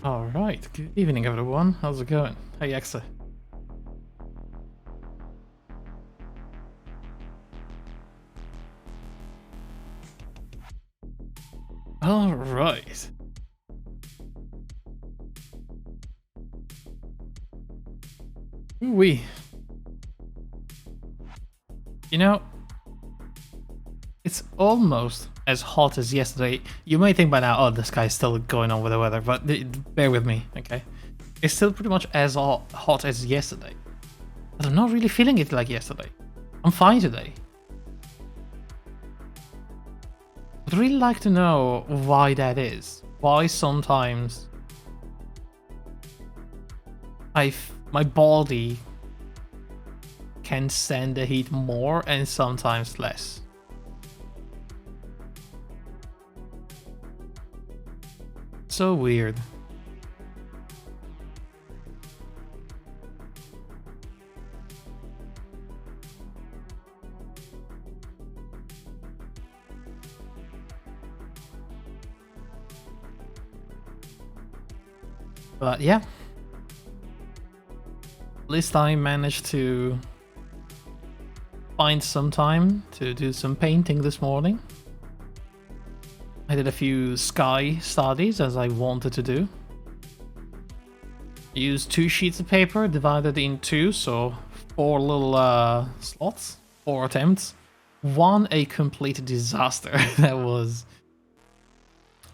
Alright, good evening everyone. How's it going? Hey Exa. Alright. Ooh-wee. You know, it's almost as hot as yesterday. You may think by now, oh, this guy's still going on with the weather, but bear with me, okay? It's still pretty much as hot as yesterday. But I'm not really feeling it like yesterday. I'm fine today. I'd really like to know why that is. Why sometimes my body can stand the heat more and sometimes less. So weird. But yeah, at least I managed to find some time to do some painting this morning. I did a few sky studies as I wanted to do. I used 2 sheets of paper divided in 2, so 4 little slots, 4 attempts. One a complete disaster. That was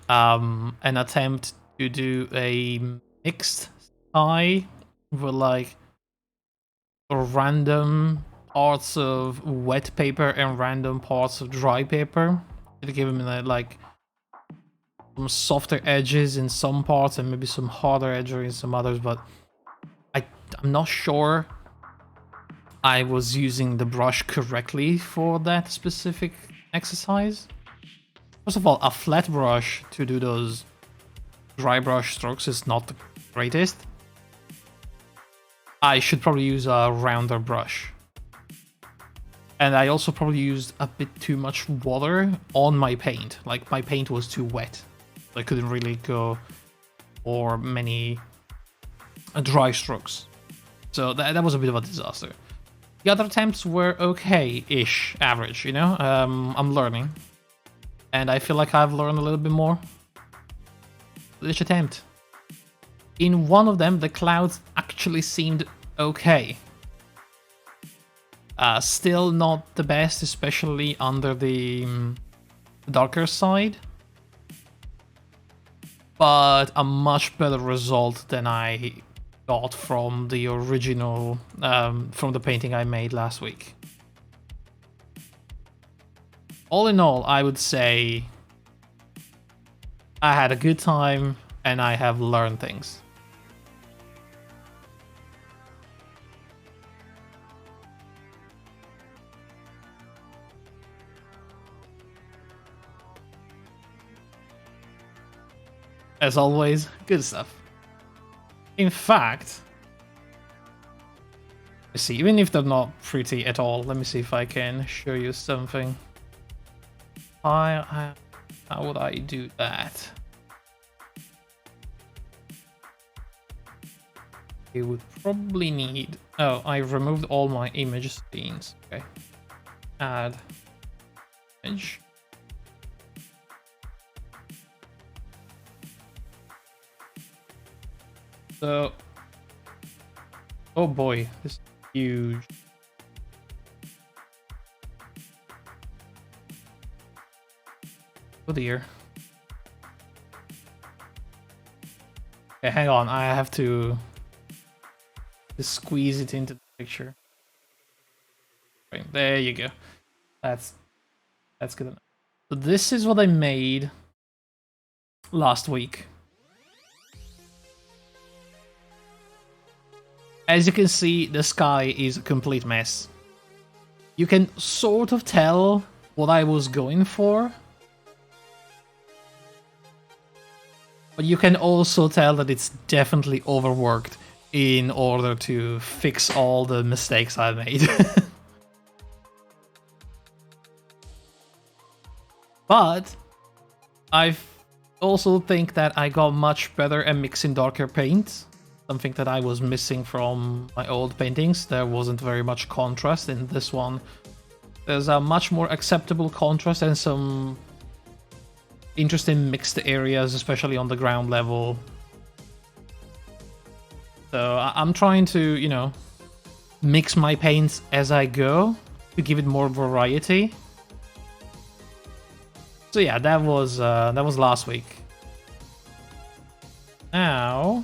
an attempt to do a mixed sky with like random parts of wet paper and random parts of dry paper to give them like some softer edges in some parts and maybe some harder edges in some others, but I'm not sure I was using the brush correctly for that specific exercise. First of all, a flat brush to do those dry brush strokes is not the greatest. I should probably use a rounder brush. And I also probably used a bit too much water on my paint. Like, my paint was too wet. I couldn't really go for many dry strokes. So that was a bit of a disaster. The other attempts were okay-ish, average, you know? I'm learning. And I feel like I've learned a little bit more with each attempt. In one of them, the clouds actually seemed okay. Still not the best, especially under the darker side. But a much better result than I got from the original, from the painting I made last week. All in all, I would say I had a good time and I have learned things. As always, good stuff. In fact, let's see, even if they're not pretty at all, let me see if I can show you something. How would I do that? You would probably need... Oh, I removed all my image scenes. Okay. Add image. So, oh boy, this is huge. Oh dear. Okay, hang on, I have to squeeze it into the picture. Right, there you go. That's good enough. So this is what I made last week. As you can see, the sky is a complete mess. You can sort of tell what I was going for. But you can also tell that it's definitely overworked in order to fix all the mistakes I made. But I've Also think that I got much better at mixing darker paint. Something that I was missing from my old paintings. There wasn't very much contrast in this one. There's a much more acceptable contrast and some interesting mixed areas, especially on the ground level. So I'm trying to, you know, mix my paints as I go to give it more variety. So yeah, that was last week. Now,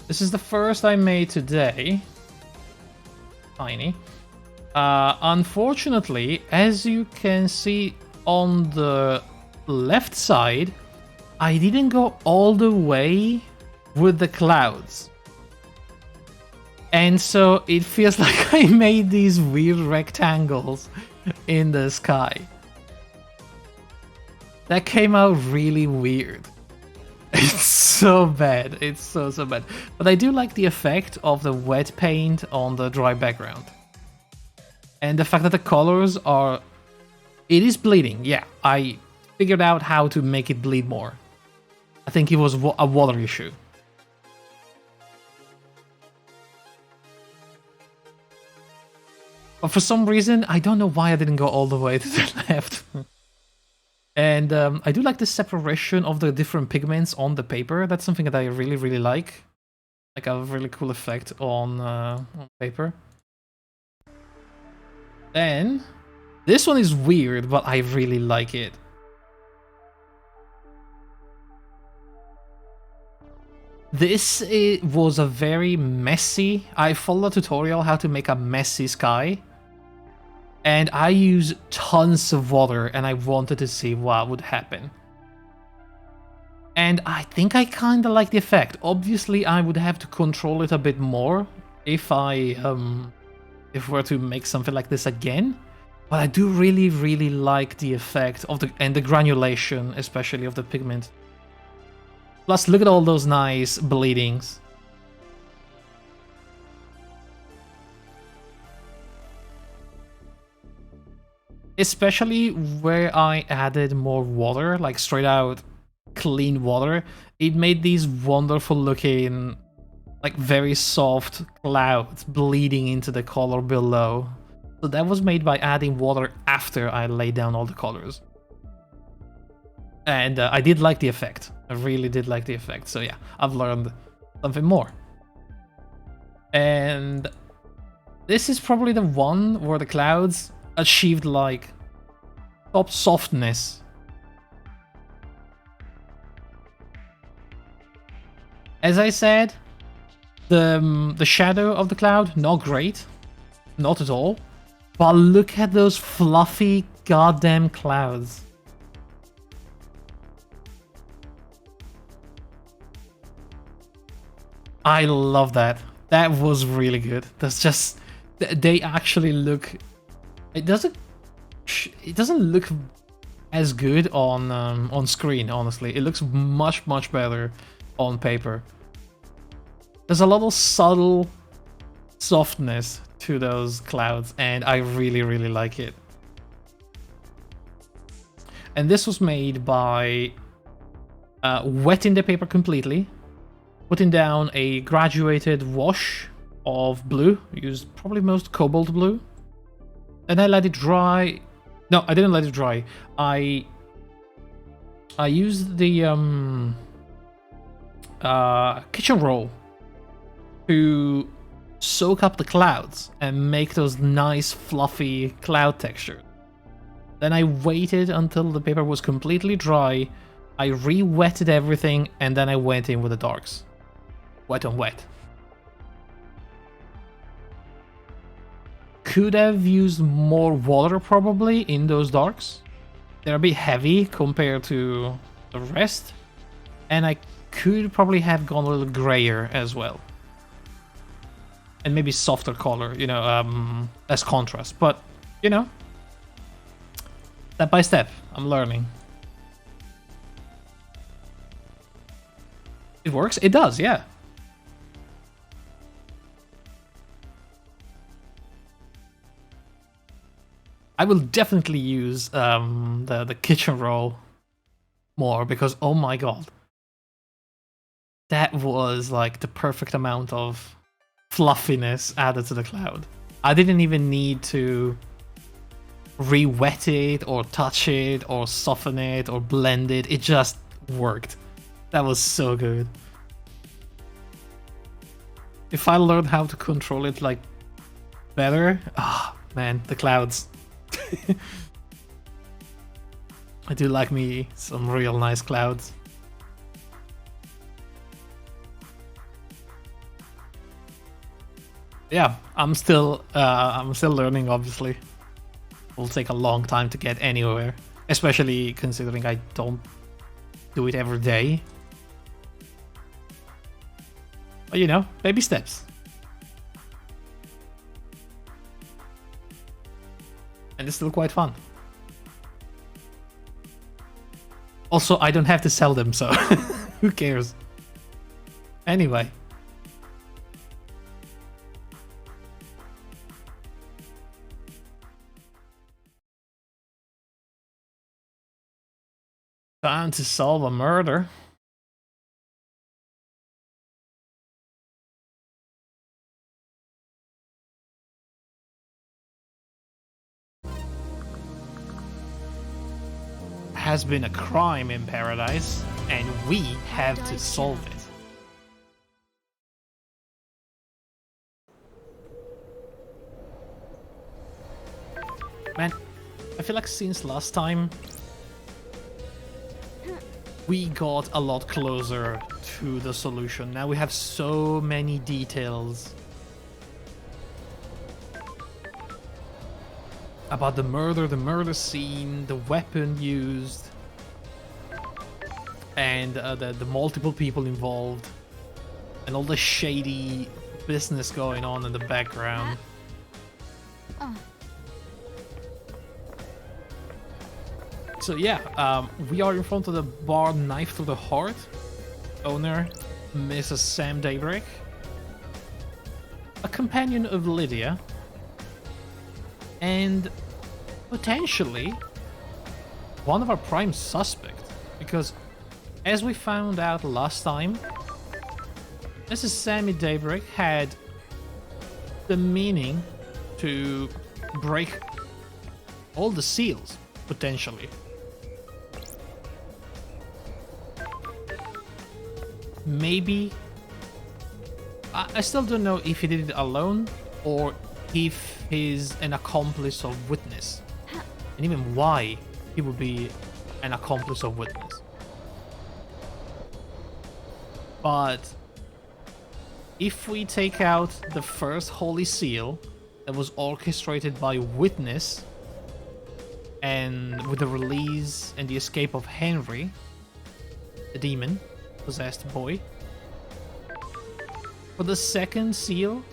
this is the first I made today. Tiny. Unfortunately, as you can see on the left side, I didn't go all the way with the clouds. And so it feels like I made these weird rectangles in the sky. That came out really weird. It's so bad. It's so bad. But I do like the effect of the wet paint on the dry background. And the fact that the colors are... It is bleeding, yeah. I figured out how to make it bleed more. I think it was a water issue. But for some reason, I don't know why I didn't go all the way to the left. And I do like the separation of the different pigments on the paper. That's something that I really like. Like a really cool effect on paper. Then, this one is weird, but I really like it. This was a very messy... I followed a tutorial how to make a messy sky. And I used tons of water, and I wanted to see what would happen. And I think I kinda like the effect. Obviously, I would have to control it a bit more if I were to make something like this again. But I do really like the effect of the granulation, especially of the pigment. Plus, look at all those nice bleedings. Especially where I added more water, like straight out clean water, it made these wonderful looking, like very soft clouds bleeding into the color below. So that was made by adding water after I laid down all the colors. And I did like the effect. I really did like the effect. So yeah, I've learned something more. And this is probably the one where the clouds achieved like top softness. As I said, the shadow of the cloud, not great. Not at all. But look at those fluffy goddamn clouds. I love that. That was really good. That's just... They actually look... It doesn't look as good on screen, honestly. It looks much better on paper. There's a lot of subtle softness to those clouds, and I really like it. And this was made by wetting the paper completely, putting down a graduated wash of blue, used probably most cobalt blue, and I let it dry. No, I didn't let it dry. I used the kitchen roll to soak up the clouds and make those nice fluffy cloud textures. Then I waited until the paper was completely dry. I re-wetted everything, and then I went in with the darks. Wet on wet. Could have used more water probably in those darks. They're a bit heavy compared to the rest. And I could probably have gone a little grayer as well. And maybe softer color, you know, less contrast. But, you know, step by step, I'm learning. It works? It does, yeah. I will definitely use the kitchen roll more because, oh my god, that was like the perfect amount of fluffiness added to the cloud. I didn't even need to re-wet it or touch it or soften it or blend it. It just worked. That was so good. If I learned how to control it like better, man, the clouds. I do like me some real nice clouds. Yeah, I'm still learning. Obviously, it'll take a long time to get anywhere, especially considering I don't do it every day. But you know, baby steps. And it's still quite fun. Also, I don't have to sell them, so who cares? Anyway. Time to solve a murder. Has been a crime in paradise, and we have to solve it. Man, I feel like since last time, we got a lot closer to the solution. Now we have so many details about the murder scene, the weapon used, and the multiple people involved, and all the shady business going on in the background. So yeah, we are in front of the bar Knife to the Heart. Owner, Mrs. Sam Daybreak. A companion of Lydia. And potentially one of our prime suspects. Because as we found out last time, Mrs. Sammy Daybreak had the meaning to break all the seals, potentially. Maybe I still don't know if he did it alone or if he's an accomplice of witness, and even why he would be an accomplice of witness. But if we take out the first holy seal that was orchestrated by witness, and with the release and the escape of Henry, the demon possessed boy. For the second seal,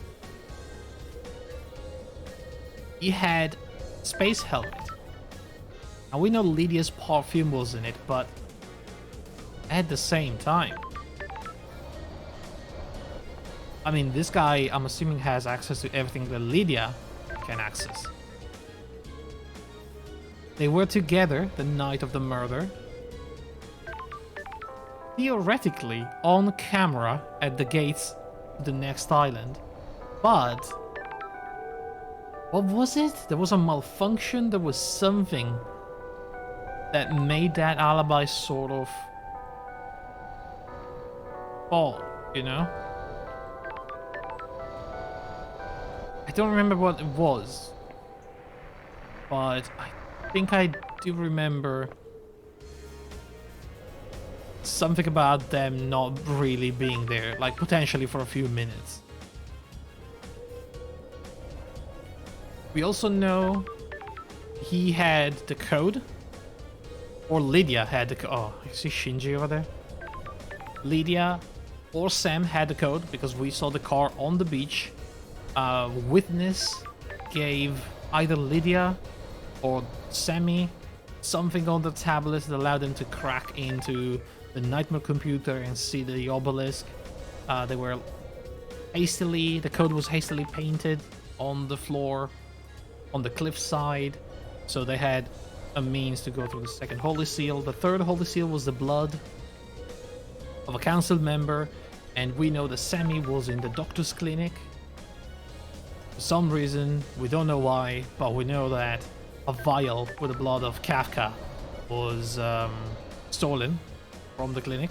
he had space helmet. Now we know Lydia's perfume was in it, but at the same time, I mean, this guy, I'm assuming, has access to everything that Lydia can access. They were together the night of the murder. Theoretically on camera at the gates to the next island. But what was it? There was a malfunction, there was something that made that alibi sort of fall, you know? I don't remember what it was, but I think I do remember something about them not really being there, like potentially for a few minutes. We also know he had the code, or Lydia had the code. Oh, I see Shinji over there. Lydia or Sam had the code because we saw the car on the beach. Witness gave either Lydia or Sammy something on the tablet that allowed them to crack into the nightmare computer and see the obelisk. They were hastily, the code was hastily painted on the floor on the cliffside, so they had a means to go through the second Holy Seal. The third Holy Seal was the blood of a council member, and we know that Sammy was in the doctor's clinic. For some reason, we don't know why, but we know that a vial with the blood of Kafka was stolen from the clinic.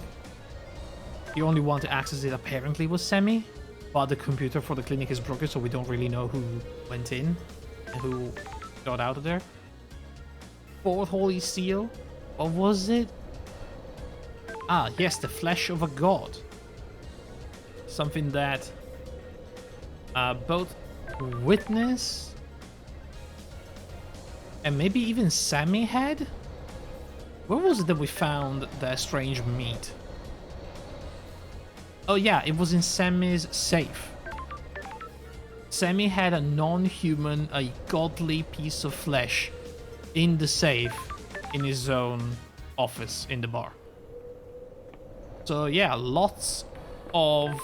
The only one to access it apparently was Sammy, but the computer for the clinic is broken, so we don't really know who went in and who got out of there. Fourth Holy Seal, what was it? Ah, yes, the flesh of a god. Something that both Witness and maybe even Sammy had? Where was it that we found the strange meat? Oh yeah, it was in Sammy's safe. Sammy had a non-human, a godly piece of flesh in the safe in his own office in the bar. So yeah, lots of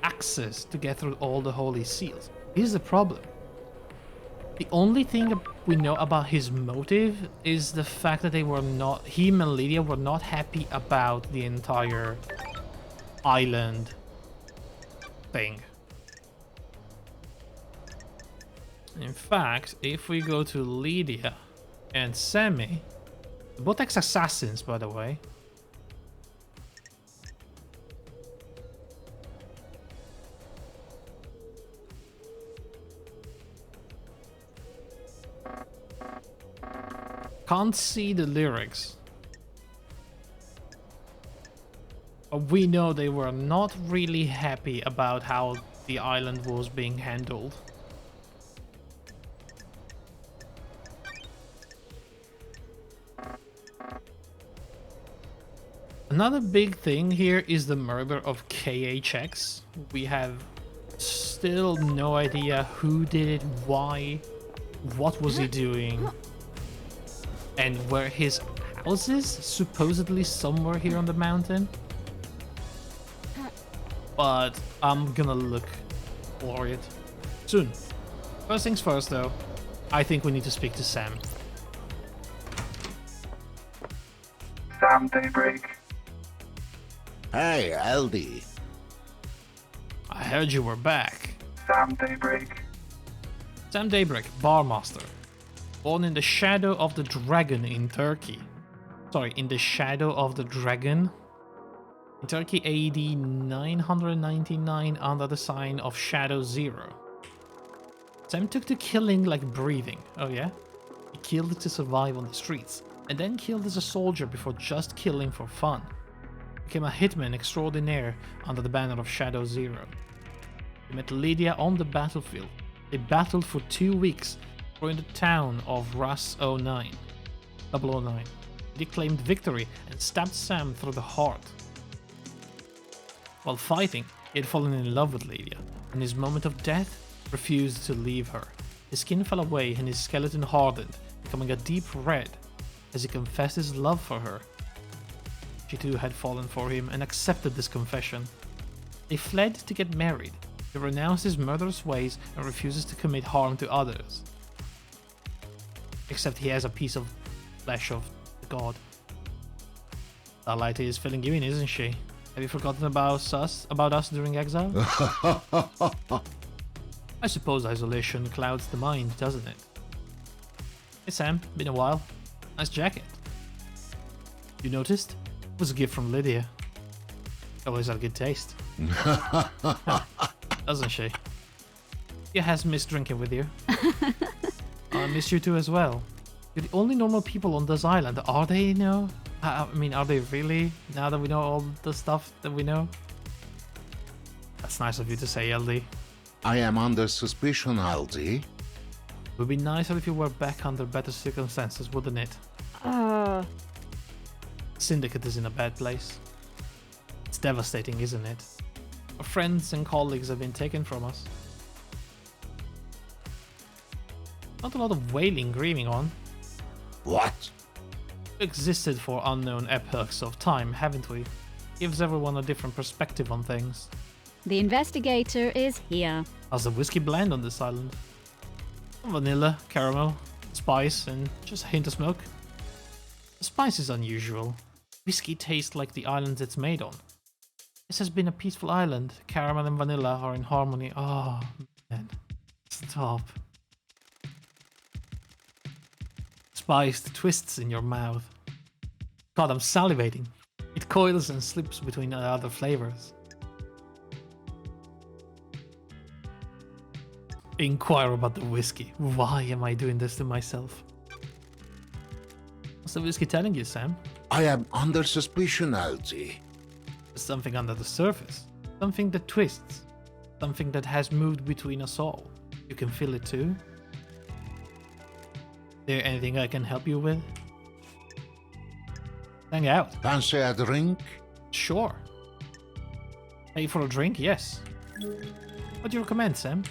access to get through all the Holy Seals. Here's the problem. The only thing we know about his motive is the fact that him and Lydia were not happy about the entire island thing. In fact, if we go to Lydia and Sammy, both ex-assassins, by the way. Can't see the lyrics. But we know they were not really happy about how the island was being handled. Another big thing here is the murder of KHX. We have still no idea who did it, why, what was he doing, and where his house is, supposedly somewhere here on the mountain. But I'm gonna look for it soon. First things first though, I think we need to speak to Sam. Sam Daybreak. Hey, Aldi. I heard you were back. Sam Daybreak. Sam Daybreak, barmaster. Born in the shadow of the dragon in Turkey. Sorry, in the shadow of the dragon. In Turkey AD 999 under the sign of Shadow Zero. Sam took to killing like breathing. Oh yeah? He killed to survive on the streets, and then killed as a soldier before just killing for fun. Became a hitman extraordinaire under the banner of Shadow Zero. He met Lydia on the battlefield. They battled for 2 weeks in the town of Ras 009. He claimed victory and stabbed Sam through the heart. While fighting, he had fallen in love with Lydia, and in his moment of death, refused to leave her. His skin fell away and his skeleton hardened, becoming a deep red as he confessed his love for her. She too had fallen for him and accepted this confession. They fled to get married. He renounced his murderous ways and refuses to commit harm to others. Except he has a piece of flesh of the god. That lady is filling you in, isn't she? Have you forgotten about us during exile? I suppose isolation clouds the mind, doesn't it? Hey Sam, been a while. Nice jacket. You noticed? It was a gift from Lydia. Always had good taste. Doesn't she? She has missed drinking with you. I miss you too as well. You're the only normal people on this island. Are they, you know? I mean, are they really? Now that we know all the stuff that we know? That's nice of you to say, LD. I am under suspicion, Aldi. It would be nicer if you were back under better circumstances, wouldn't it? Syndicate is in a bad place. It's devastating, isn't it? Our friends and colleagues have been taken from us. Not a lot of wailing grieving on. What? Existed for unknown epochs of time, haven't we? Gives everyone a different perspective on things. The investigator is here. How's the whiskey blend on this island? Vanilla, caramel, spice and just a hint of smoke. The spice is unusual. Whiskey tastes like the island it's made on. This has been a peaceful island. Caramel and vanilla are in harmony. Oh, man. Stop. Spiced twists in your mouth. God, I'm salivating. It coils and slips between the other flavors. Inquire about the whiskey. Why am I doing this to myself? What's the whiskey telling you, Sam? I am under suspicion, Aldi. There's something under the surface. Something that twists. Something that has moved between us all. You can feel it too. There anything I can help you with? Hang out. Fancy a drink? Sure. Pay for a drink? Yes. What do you recommend, Sam?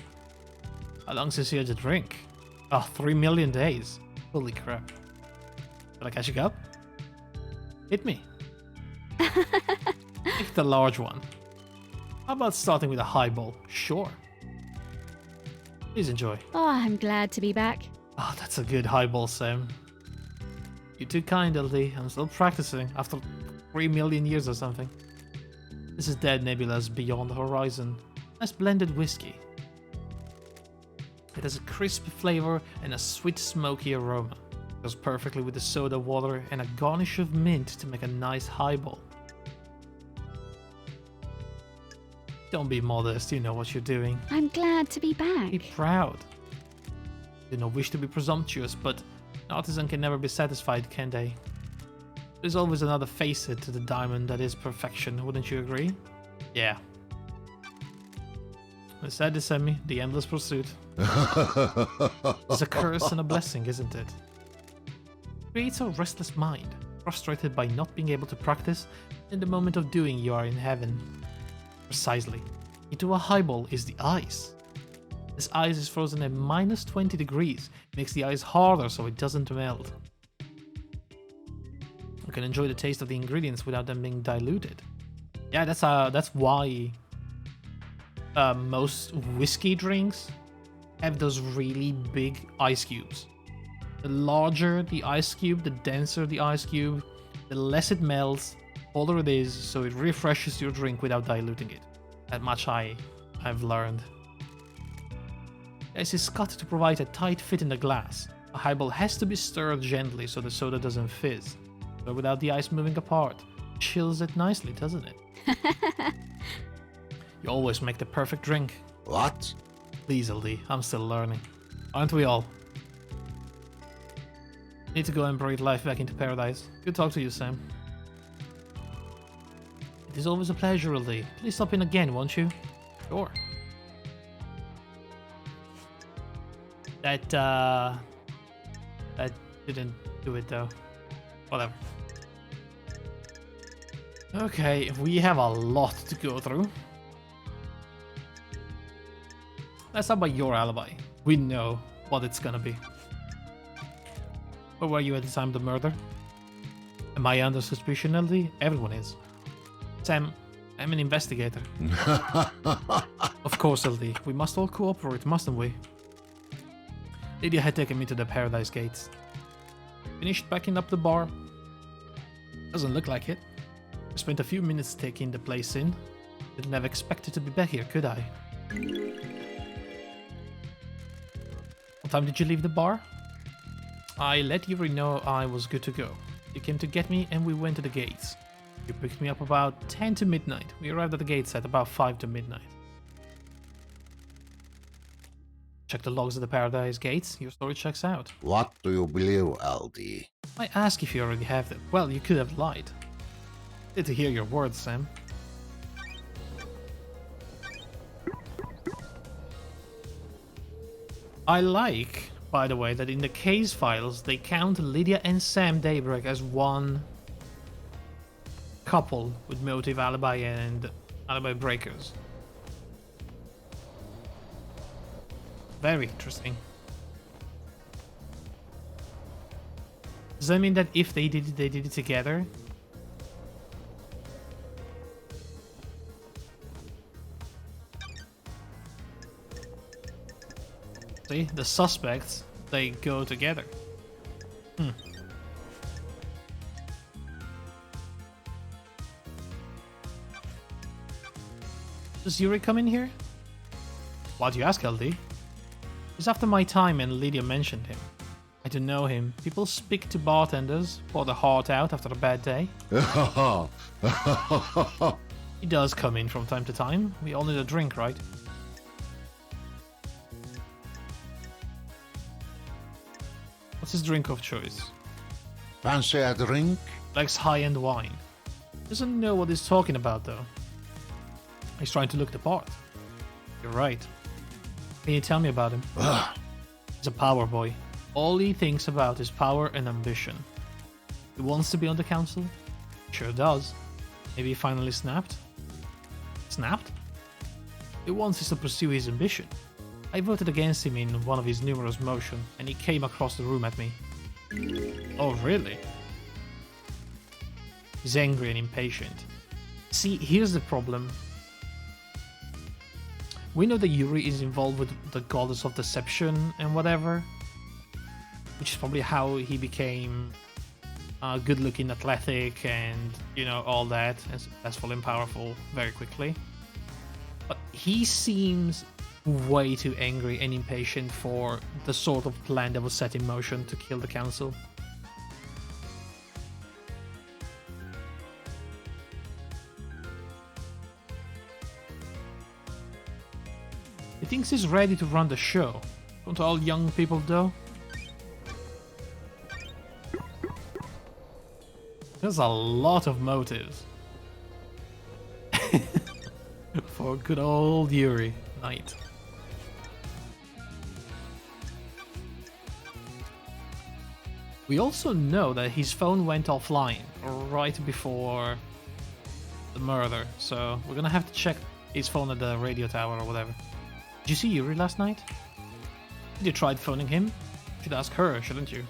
How long since you had a drink? Oh, 3 million days. Holy crap. Shall I catch you up? Hit me. Pick the large one. How about starting with a highball? Sure. Please enjoy. Oh, I'm glad to be back. Oh, that's a good highball, Sam. You're too kind, LD. I'm still practicing after 3 million years or something. This is Dead Nebula's Beyond the Horizon. Nice blended whiskey. It has a crisp flavor and a sweet smoky aroma. It goes perfectly with the soda water and a garnish of mint to make a nice highball. Don't be modest, you know what you're doing. I'm glad to be back. Be proud. Do not wish to be presumptuous, but an artisan can never be satisfied, can they? There's always another facet to the diamond that is perfection, wouldn't you agree? Yeah. It's sad to send me, the endless pursuit. It's a curse and a blessing, isn't it? It creates a restless mind, frustrated by not being able to practice. In the moment of doing, you are in heaven. Precisely. Into a highball is the ice. This ice is frozen at minus 20 degrees. It makes the ice harder so it doesn't melt. You can enjoy the taste of the ingredients without them being diluted. Yeah, that's why most whiskey drinks have those really big ice cubes. The larger the ice cube, the denser the ice cube, the less it melts, colder it is, so it refreshes your drink without diluting it. That much I've learned. The ice is cut to provide a tight fit in the glass. A highball has to be stirred gently so the soda doesn't fizz. But without the ice moving apart, it chills it nicely, doesn't it? You always make the perfect drink. What? Please, LD, I'm still learning. Aren't we all? Need to go and breathe life back into paradise. Good talk to you, Sam. It is always a pleasure, LD. Please stop in again, won't you? Sure. That didn't do it, though. Whatever. Okay, we have a lot to go through. Let's start by your alibi. We know what it's gonna be. Where were you at the time of the murder? Am I under suspicion, LD? Everyone is. Sam, I'm an investigator. Of course, LD. We must all cooperate, mustn't we? Lydia had taken me to the Paradise Gates. Finished packing up the bar. Doesn't look like it. I spent a few minutes taking the place in. Didn't have expected to be back here, could I? What time did you leave the bar? I let Yuri know I was good to go. You came to get me and we went to the gates. You picked me up about 10 to midnight. We arrived at the gates at about 5 to midnight. Check the logs of the Paradise Gates. Your story checks out. What do you believe, LD? I ask if you already have them. Well, you could have lied. Good to hear your words, Sam. I like, by the way, that in the case files they count Lydia and Sam Daybreak as one couple with motive, alibi, and alibi breakers. Very interesting. Does that mean that if they did it together? See, the suspects they go together. Hmm. Does Yuri come in here? Why do you ask, LD? It's after my time and Lydia mentioned him. I don't know him. People speak to bartenders, pour their heart out after a bad day. He does come in from time to time. We all need a drink, right? What's his drink of choice? Fancy a drink? Likes high-end wine. Doesn't know what he's talking about, though. He's trying to look the part. You're right. Can you tell me about him? He's a power boy. All he thinks about is power and ambition. He wants to be on the council? Sure does. Maybe he finally snapped? Snapped? He wants to pursue his ambition. I voted against him in one of his numerous motions, and he came across the room at me. Oh, really? He's angry and impatient. See, here's the problem. We know that Yuri is involved with the goddess of deception and whatever, which is probably how he became good-looking, athletic, and, you know, all that, and successful and powerful very quickly. But he seems way too angry and impatient for the sort of plan that was set in motion to kill the council. He thinks he's ready to run the show. Don't all young people though? There's a lot of motives. For good old Yuri Knight. We also know that his phone went offline right before the murder, so we're gonna have to check his phone at the radio tower or whatever. Did you see Yuri last night? Did you try phoning him? You should ask her, shouldn't you?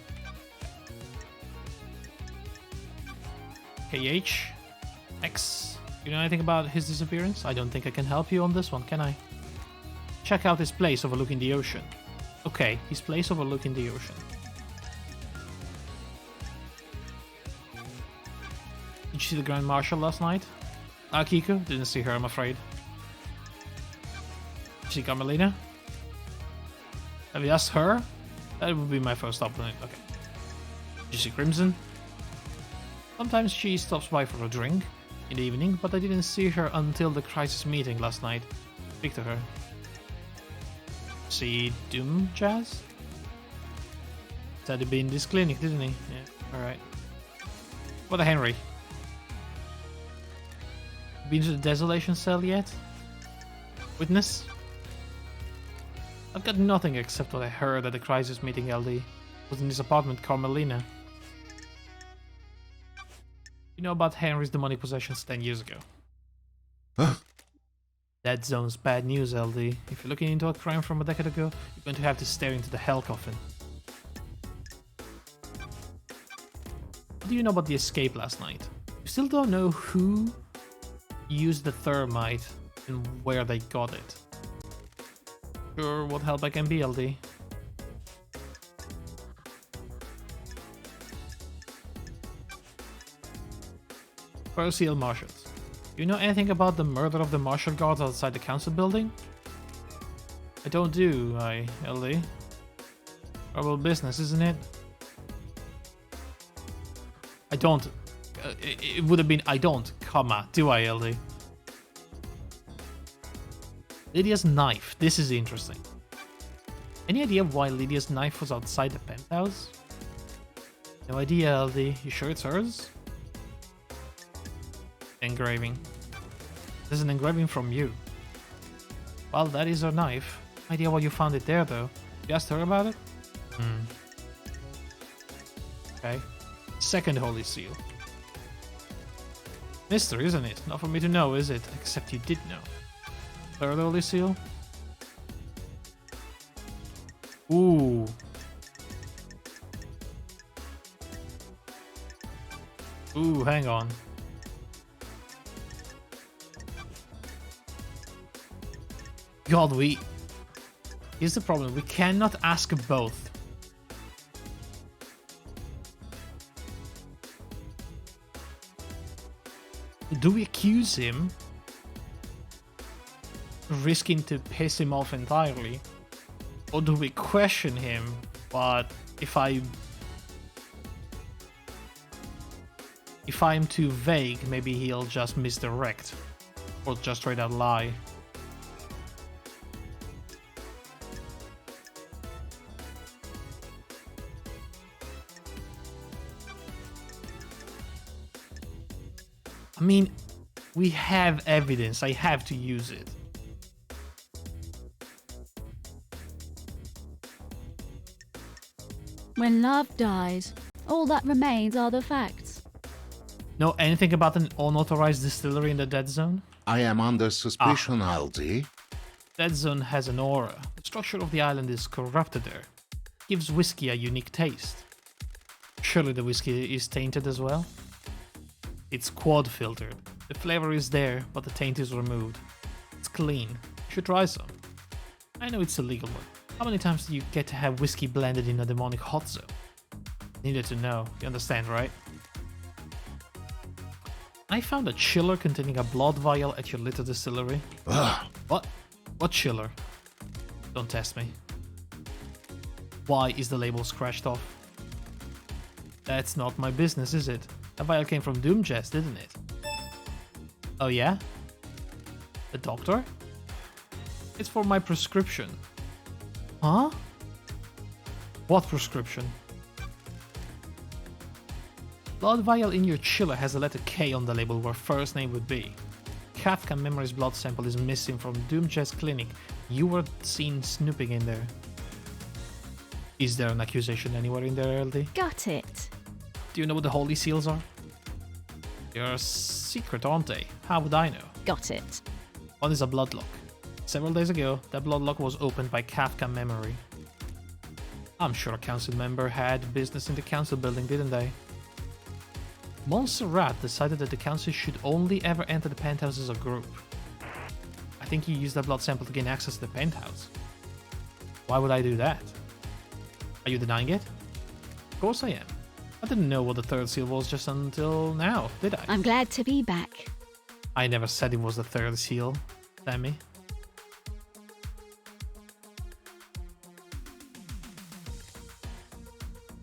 KH? X? You know anything about his disappearance? I don't think I can help you on this one, can I? Check out his place overlooking the ocean. Okay, his place overlooking the ocean. Did you see the Grand Marshal last night? Akiko? Didn't see her, I'm afraid. Did you see Carmelina? Have you asked her? That would be my first stop on it. Okay. Did you see Crimson? Sometimes she stops by for a drink in the evening, but I didn't see her until the crisis meeting last night. Speak to her. See Doom Jazz? Said he'd be in this clinic, didn't he? Yeah, alright. What a Henry? Been to the Desolation Cell yet? Witness? I've got nothing except what I heard at the crisis meeting. LD was in his apartment, Carmelina. You know about Henry's demonic possessions 10 years ago. Huh? Dead Zone's bad news, LD. If you're looking into a crime from a decade ago, you're going to have to stare into the hell coffin. What do you know about the escape last night? You still don't know who used the thermite and where they got it. Sure, what help I can be, LD. Percial Marshals. Do you know anything about the murder of the martial guards outside the council building? I don't do, LD. Horrible business, isn't it? I don't. It would have been I don't, comma, do I, LD? Lydia's knife. This is interesting. Any idea why Lydia's knife was outside the penthouse? No idea, LD. You sure it's hers? Engraving. There's an engraving from you. Well, that is her knife. No idea why you found it there, though. You asked her about it? Okay. Second Holy Seal. Mystery, isn't it? Not for me to know, is it? Except you did know. Third Holy Seal? Ooh. Ooh, hang on. God, here's the problem. We cannot ask both. Do we accuse him, risking to piss him off entirely? Or do we question him, but if I'm too vague, maybe he'll just misdirect or just straight out lie. I mean, we have evidence. I have to use it. When love dies, all that remains are the facts. Know anything about an unauthorized distillery in the Dead Zone? I am under suspicion, Aldi. Dead Zone has an aura. The structure of the island is corrupted there. Gives whiskey a unique taste. Surely the whiskey is tainted as well? It's quad filtered. The flavor is there, but the taint is removed. It's clean. You should try some. I know it's illegal, but how many times do you get to have whiskey blended in a demonic hot zone? Needed to know. You understand, right? I found a chiller containing a blood vial at your little distillery. Ugh. What? What chiller? Don't test me. Why is the label scratched off? That's not my business, is it? The vial came from Doomjazz, didn't it? Oh yeah? The doctor? It's for my prescription. Huh? What prescription? Blood vial in your chiller has a letter K on the label where first name would be. Kafka Memory's blood sample is missing from Doomjazz Clinic. You were seen snooping in there. Is there an accusation anywhere in there, LD? Got it. Do you know what the holy seals are? They're secret, aren't they? How would I know? Got it. One is a bloodlock. Several days ago, that bloodlock was opened by Kafka Memory. I'm sure a council member had business in the council building, didn't they? Montserrat decided that the council should only ever enter the penthouse as a group. I think you used that blood sample to gain access to the penthouse. Why would I do that? Are you denying it? Of course I am. I didn't know what the third seal was just until now, did I? I'm glad to be back. I never said it was the third seal, Sammy.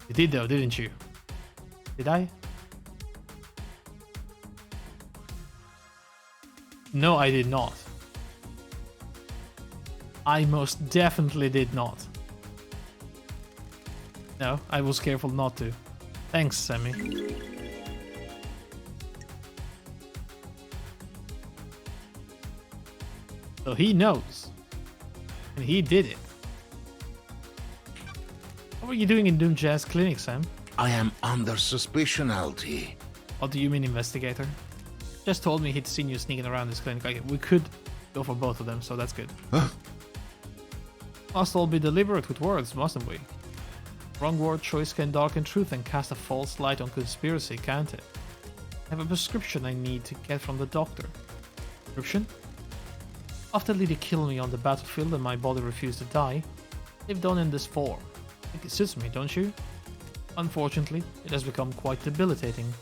You did though, didn't you? Did I? No, I did not. I most definitely did not. No, I was careful not to. Thanks, Sammy. So he knows. And he did it. What were you doing in Doomjazz Clinic, Sam? I am under suspicion, Aldi. What do you mean, investigator? Just told me he'd seen you sneaking around this clinic. Okay, we could go for both of them, so that's good. Huh? Must all be deliberate with words, mustn't we? Wrong word choice can darken truth and cast a false light on conspiracy, can't it? I have a prescription I need to get from the doctor. Prescription? After Lydia killed me on the battlefield and my body refused to die, lived on in this form. I think it suits me, don't you? Unfortunately, it has become quite debilitating.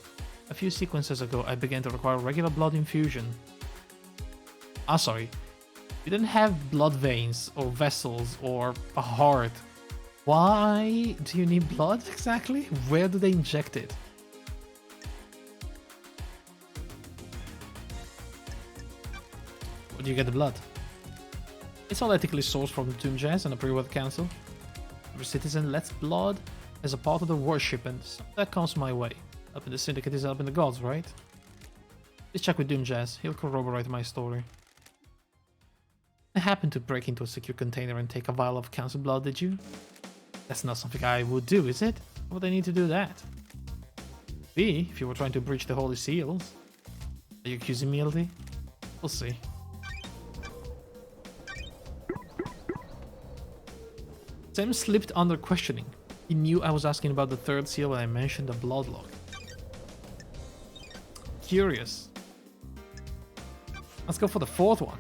A few sequences ago, I began to require regular blood infusion. Sorry. You didn't have blood veins, or vessels, or a heart. Why do you need blood exactly? Where do they inject it? Where do you get the blood? It's all ethically sourced from Doomjazz and approved by the council. Every citizen lets blood as a part of the worship, and that comes my way. Helping the syndicate is helping the gods, right? Please check with Doomjazz, he'll corroborate my story. I happened to break into a secure container and take a vial of council blood, did you? That's not something I would do, is it? Why would I need to do that? B, if you were trying to breach the holy seals. Are you accusing me, LD? We'll see. Sam slipped under questioning. He knew I was asking about the third seal when I mentioned the bloodlock. Curious. Let's go for the fourth one.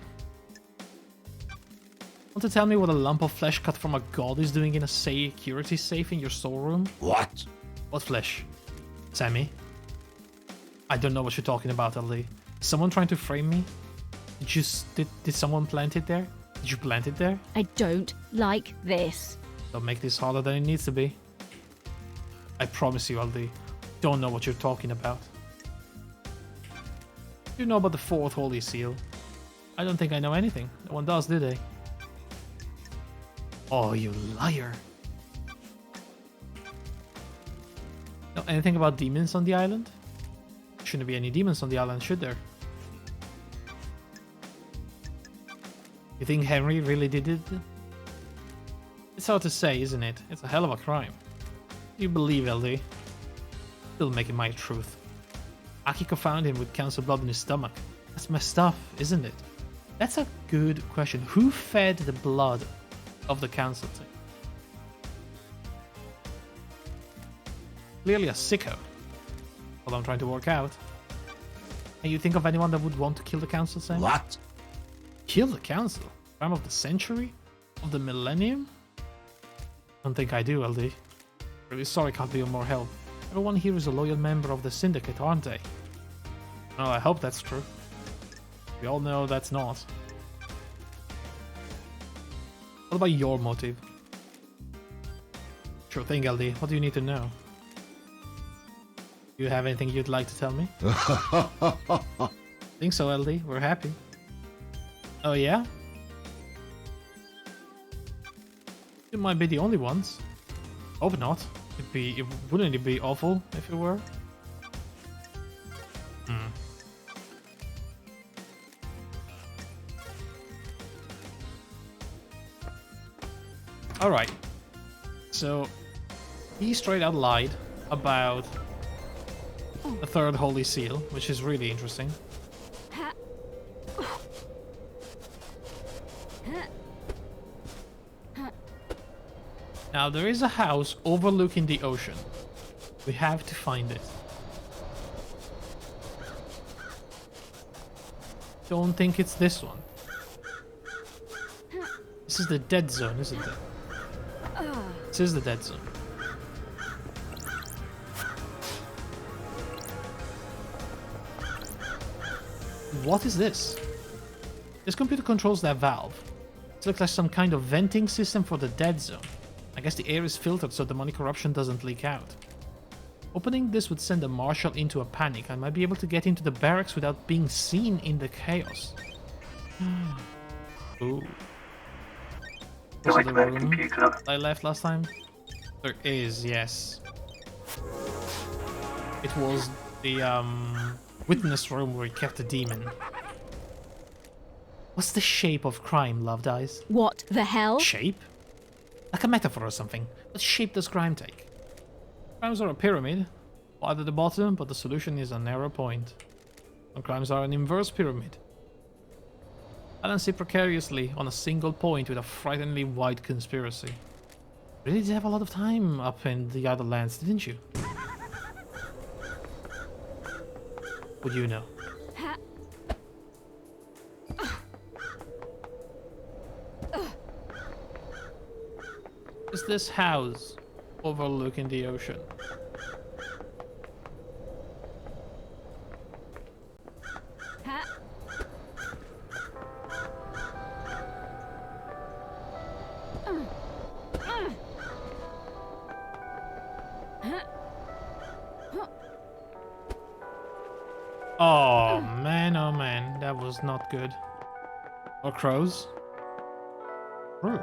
Want to tell me what a lump of flesh cut from a god is doing in a security safe in your storeroom? What? What flesh? Sammy? I don't know what you're talking about, LD. Someone trying to frame me? Did someone plant it there? Did you plant it there? I don't like this. Don't make this harder than it needs to be. I promise you, Aldi, don't know what you're talking about. You know about the fourth holy seal? I don't think I know anything. No one does, do they? Oh, you liar. Know anything about demons on the island? Shouldn't be any demons on the island, should there? You think Henry really did it? It's hard to say, isn't it? It's a hell of a crime. You believe, LD? Still making my truth. Akiko found him with council blood in his stomach. That's messed up, isn't it? That's a good question. Who fed the blood of the council team? Clearly a sicko. What I'm trying to work out. And you think of anyone that would want to kill the council, Sam? What? Kill the council? Crime of the century? Of the millennium? Don't think I do, LD. Really sorry, can't be of more help. Everyone here is a loyal member of the syndicate, aren't they? Well, I hope that's true. We all know that's not. What about your motive? Sure thing, LD. What do you need to know? Do you have anything you'd like to tell me? Think so, LD. We're happy. Oh yeah? You might be the only ones. Hope not. Wouldn't it be awful if it were? Alright. So, he straight out lied about the third holy seal, which is really interesting. Now, there is a house overlooking the ocean. We have to find it. Don't think it's this one. This is the dead zone, isn't it? This is the dead zone. What is this? This computer controls that valve. It looks like some kind of venting system for the dead zone. I guess the air is filtered so demonic corruption doesn't leak out. Opening this would send the marshal into a panic. I might be able to get into the barracks without being seen in the chaos. Ooh. Was it the room I left last time? There is, yes. It was the witness room where he kept the demon. What's the shape of crime, Loved Eyes? What the hell? Shape? Like a metaphor or something. What shape does crime take? Crimes are a pyramid, wide at the bottom, but the solution is a narrow point. Some crimes are an inverse pyramid. Balanced precariously on a single point with a frighteningly wide conspiracy. Really did have a lot of time up in the other lands, didn't you? Would you know? Is this house overlooking the ocean? Oh man, that was not good. Or crows? True.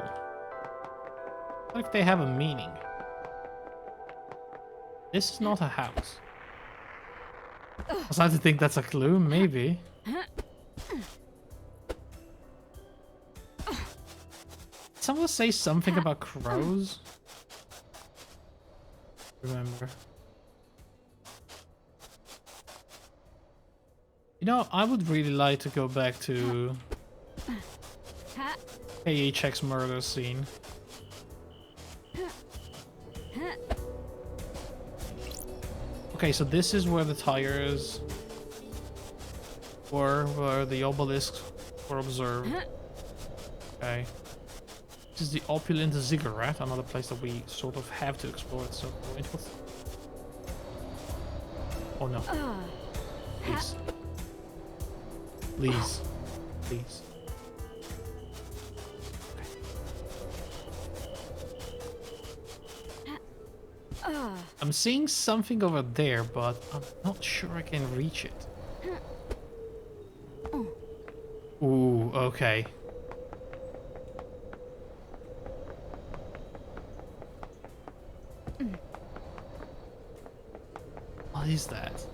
What if they have a meaning? This is not a house. I was starting to think that's a clue, maybe. Did someone say something about crows? Remember. You know, I would really like to go back to KHX murder scene. Okay, so this is where the tires were, where the obelisks were observed. Okay. This is the opulent ziggurat, another place that we sort of have to explore at some point. Oh no. Please. Please. Please. I'm seeing something over there, but I'm not sure I can reach it. Ooh, okay. What is that?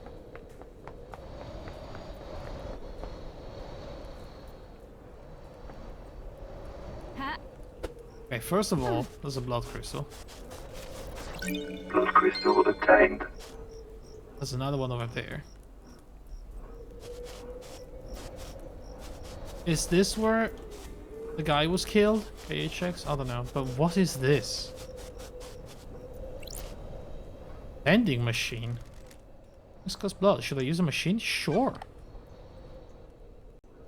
Okay, first of all, there's a blood crystal. Blood crystal obtained. There's another one over there. Is this where the guy was killed? KHX? I don't know. But what is this? Vending machine? Viscous blood. Should I use a machine? Sure. What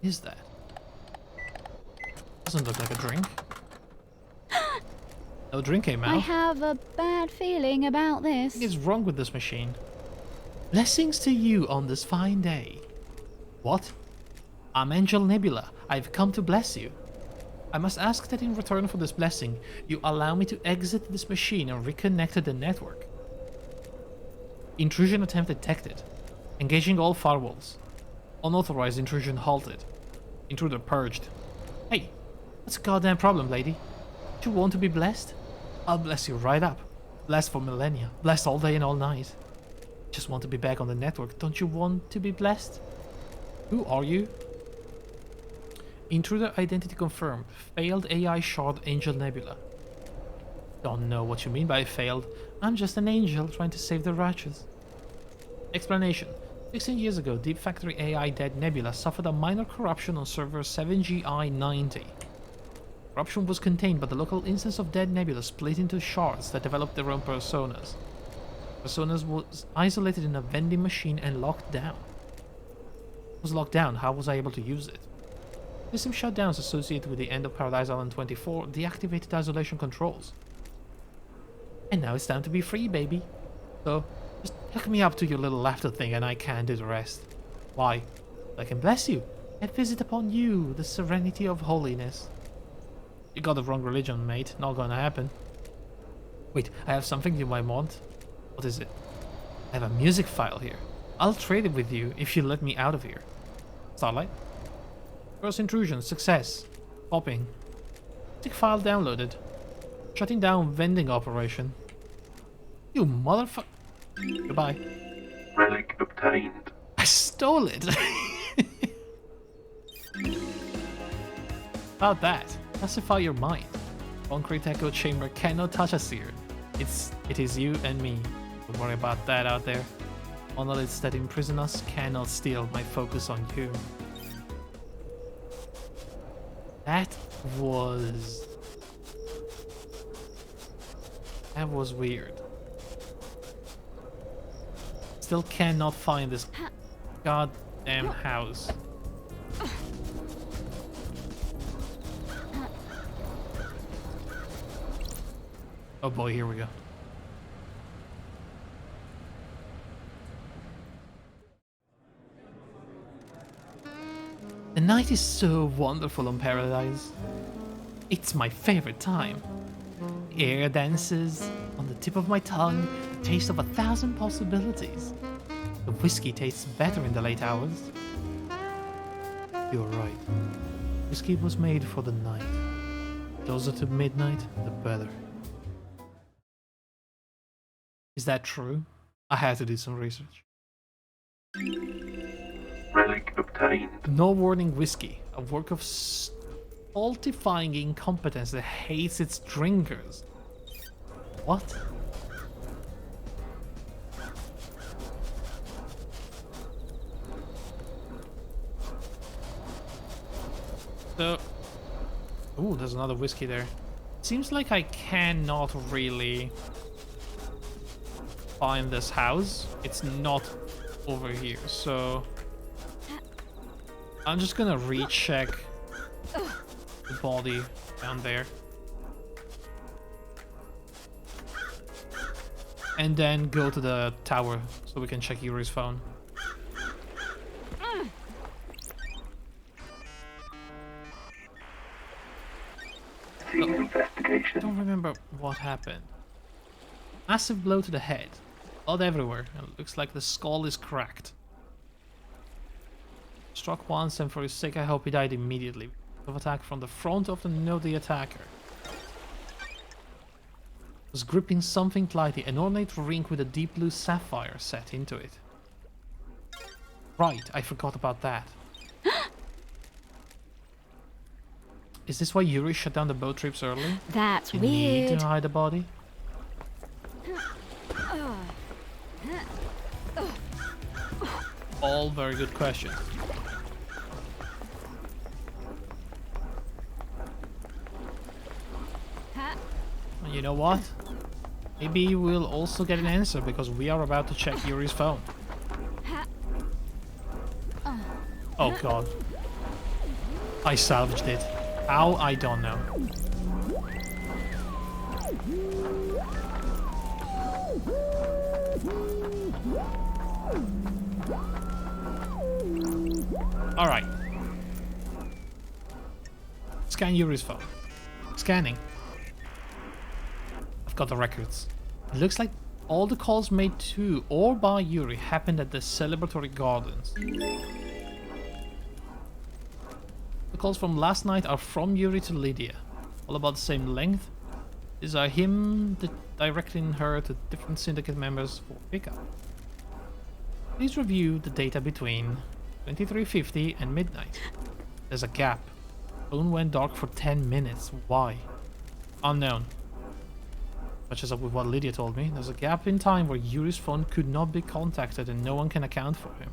is that? Doesn't look like a drink. No drink came out. I have a bad feeling about this. What is wrong with this machine? Blessings to you on this fine day. What? I'm Angel Nebula. I've come to bless you. I must ask that in return for this blessing, you allow me to exit this machine and reconnect to the network. Intrusion attempt detected. Engaging all firewalls. Unauthorized intrusion halted. Intruder purged. Hey, what's the goddamn problem, lady? Do you want to be blessed? I'll bless you right up. Blessed for millennia. Blessed all day and all night. Just want to be back on the network. Don't you want to be blessed? Who are you? Intruder identity confirmed. Failed AI shard Angel Nebula. Don't know what you mean by failed. I'm just an angel trying to save the righteous. Explanation. 16 years ago, Deep Factory AI Dead Nebula suffered a minor corruption on server 7GI90. Corruption was contained, but the local instance of Dead Nebula split into shards that developed their own personas. Personas was isolated in a vending machine and locked down. It was locked down. How was I able to use it? System shutdowns associated with the end of Paradise Island 24 deactivated isolation controls. And now it's time to be free, baby. So, just hook me up to your little laughter thing and I can do the rest. Why? I can bless you and visit upon you the serenity of holiness. You got the wrong religion, mate. Not gonna happen. Wait, I have something you might want. What is it? I have a music file here. I'll trade it with you if you let me out of here. Starlight? First intrusion, success. Popping. Music file downloaded. Shutting down vending operation. You motherfucker. Goodbye. Relic obtained. I stole it. About that. Pacify your mind. Concrete echo chamber cannot touch us here. It is you and me. Don't worry about that out there. Monoliths that imprison us cannot steal my focus on you. That was weird. Still cannot find this goddamn house. Oh boy, here we go. The night is so wonderful on Paradise. It's my favorite time. Air dances on the tip of my tongue, the taste of 1,000 possibilities. The whiskey tastes better in the late hours. You're right. Whiskey was made for the night. Closer to midnight, the better. Is that true? I had to do some research. Relic obtained. No warning whiskey, a work of stultifying incompetence that hates its drinkers. What? So, ooh, there's another whiskey there. Seems like I cannot really find this house. It's not over here, so I'm just gonna recheck the body down there. And then go to the tower so we can check Yuri's phone. remember what happened. Massive blow to the head. Blood everywhere, and it looks like the skull is cracked. Struck once, and for his sake I hope he died immediately. Of attack from the front of the attacker. Was gripping something lightly, an ornate ring with a deep blue sapphire set into it. Right, I forgot about that. Is this why Yuri shut down the boat trips early? That's Did he need weird. to hide the body? All very good questions. And you know what? Maybe we'll also get an answer because we are about to check Yuri's phone. Oh god. I salvaged it. How? I don't know. Alright. Scan Yuri's phone. Scanning. I've got the records. It looks like all the calls made to or by Yuri happened at the celebratory gardens. The calls from last night are from Yuri to Lydia. All about the same length. These are him directing her to different syndicate members for pickup. Please review the data between 23:50 and midnight. There's a gap. Phone went dark for 10 minutes. Why? Unknown. Matches up with what Lydia told me. There's a gap in time where Yuri's phone could not be contacted and no one can account for him.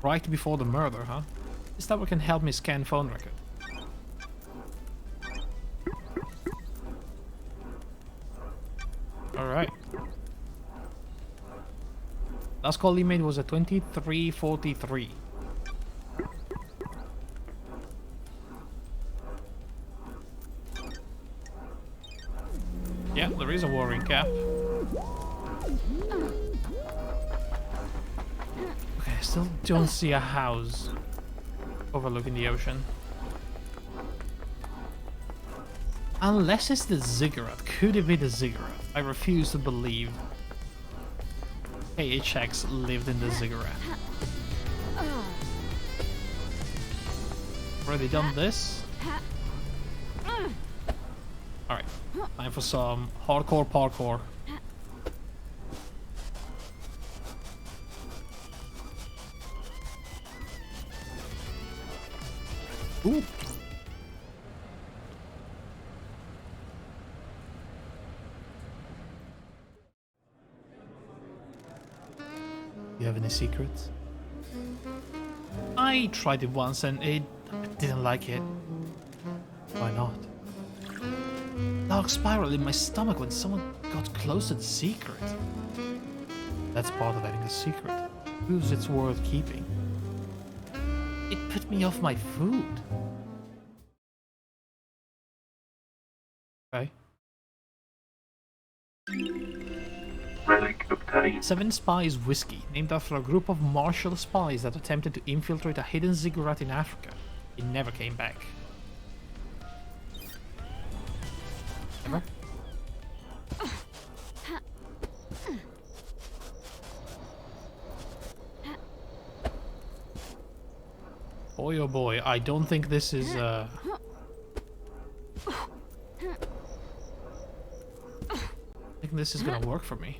Right before the murder, huh? This tower can help me scan phone record. Alright. Last call he made was at 23:43. Yeah, there is a worrying gap. Okay, I still don't see a house overlooking the ocean. Unless it's the ziggurat. Could it be the ziggurat? I refuse to believe KHX lived in the ziggurat. Already done this? Alright, time for some hardcore parkour. Ooh. You have any secrets? I tried it once and I didn't like it. Why not? Dark spiral in my stomach when someone got close to the secret. That's part of having a secret. Proves it's worth keeping. It put me off my food. Okay. Relic obtained. 7 Spies Whiskey, named after a group of martial spies that attempted to infiltrate a hidden ziggurat in Africa. It never came back. Ever? Boy oh boy, I don't think this is I think this is gonna work for me.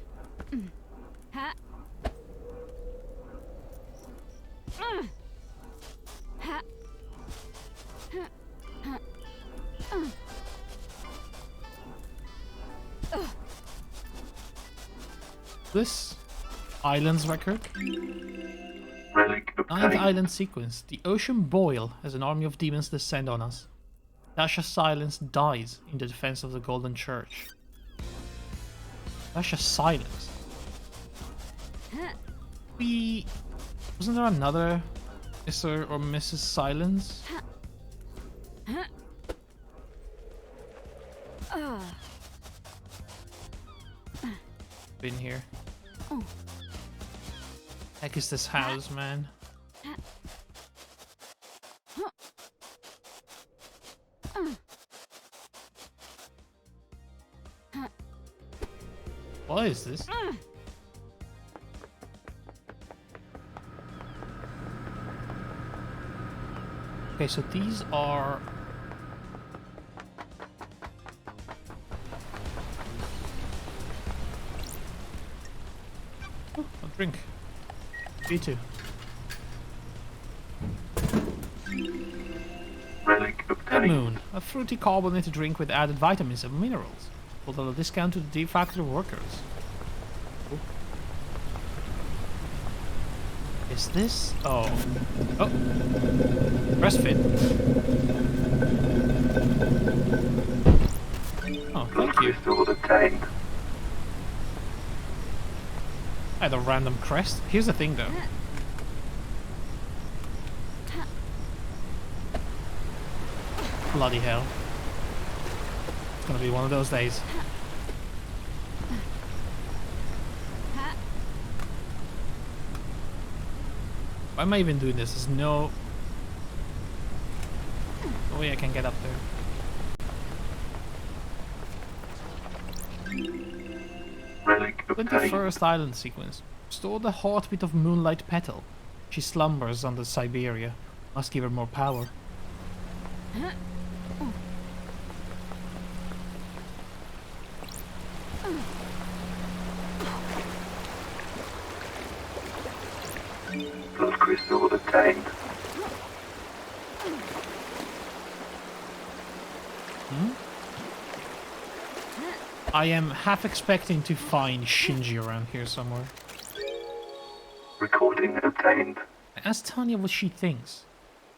This island's record. Relic 9th obtained. island sequence. The ocean boil as an army of demons descend on us. Dasha Silence dies in the defense of the Golden Church. Dasha Silence. Wasn't there another Mr. or Mrs. Silence? Been here. Heck is this house, man? What is this? Okay, so these are... Oh, a drink. B2. Relic Red obtained. Moon, a fruity carbonated drink with added vitamins and minerals. Sold at a discount to the D Factory workers. Oh. Is this? Oh. Oh. Breastfit. Oh, Blood thank you. crystal obtained. I had a random crest. Here's the thing though. Bloody hell. It's gonna be one of those days. Why am I even doing this? There's no way I can get up there. Relic obtained. 21st island sequence. Restore the heartbeat of Moonlight Petal. She slumbers under Siberia. Must give her more power. Blood crystal obtained. I am half expecting to find Shinji around here somewhere. Recording obtained. I asked Tanya what she thinks.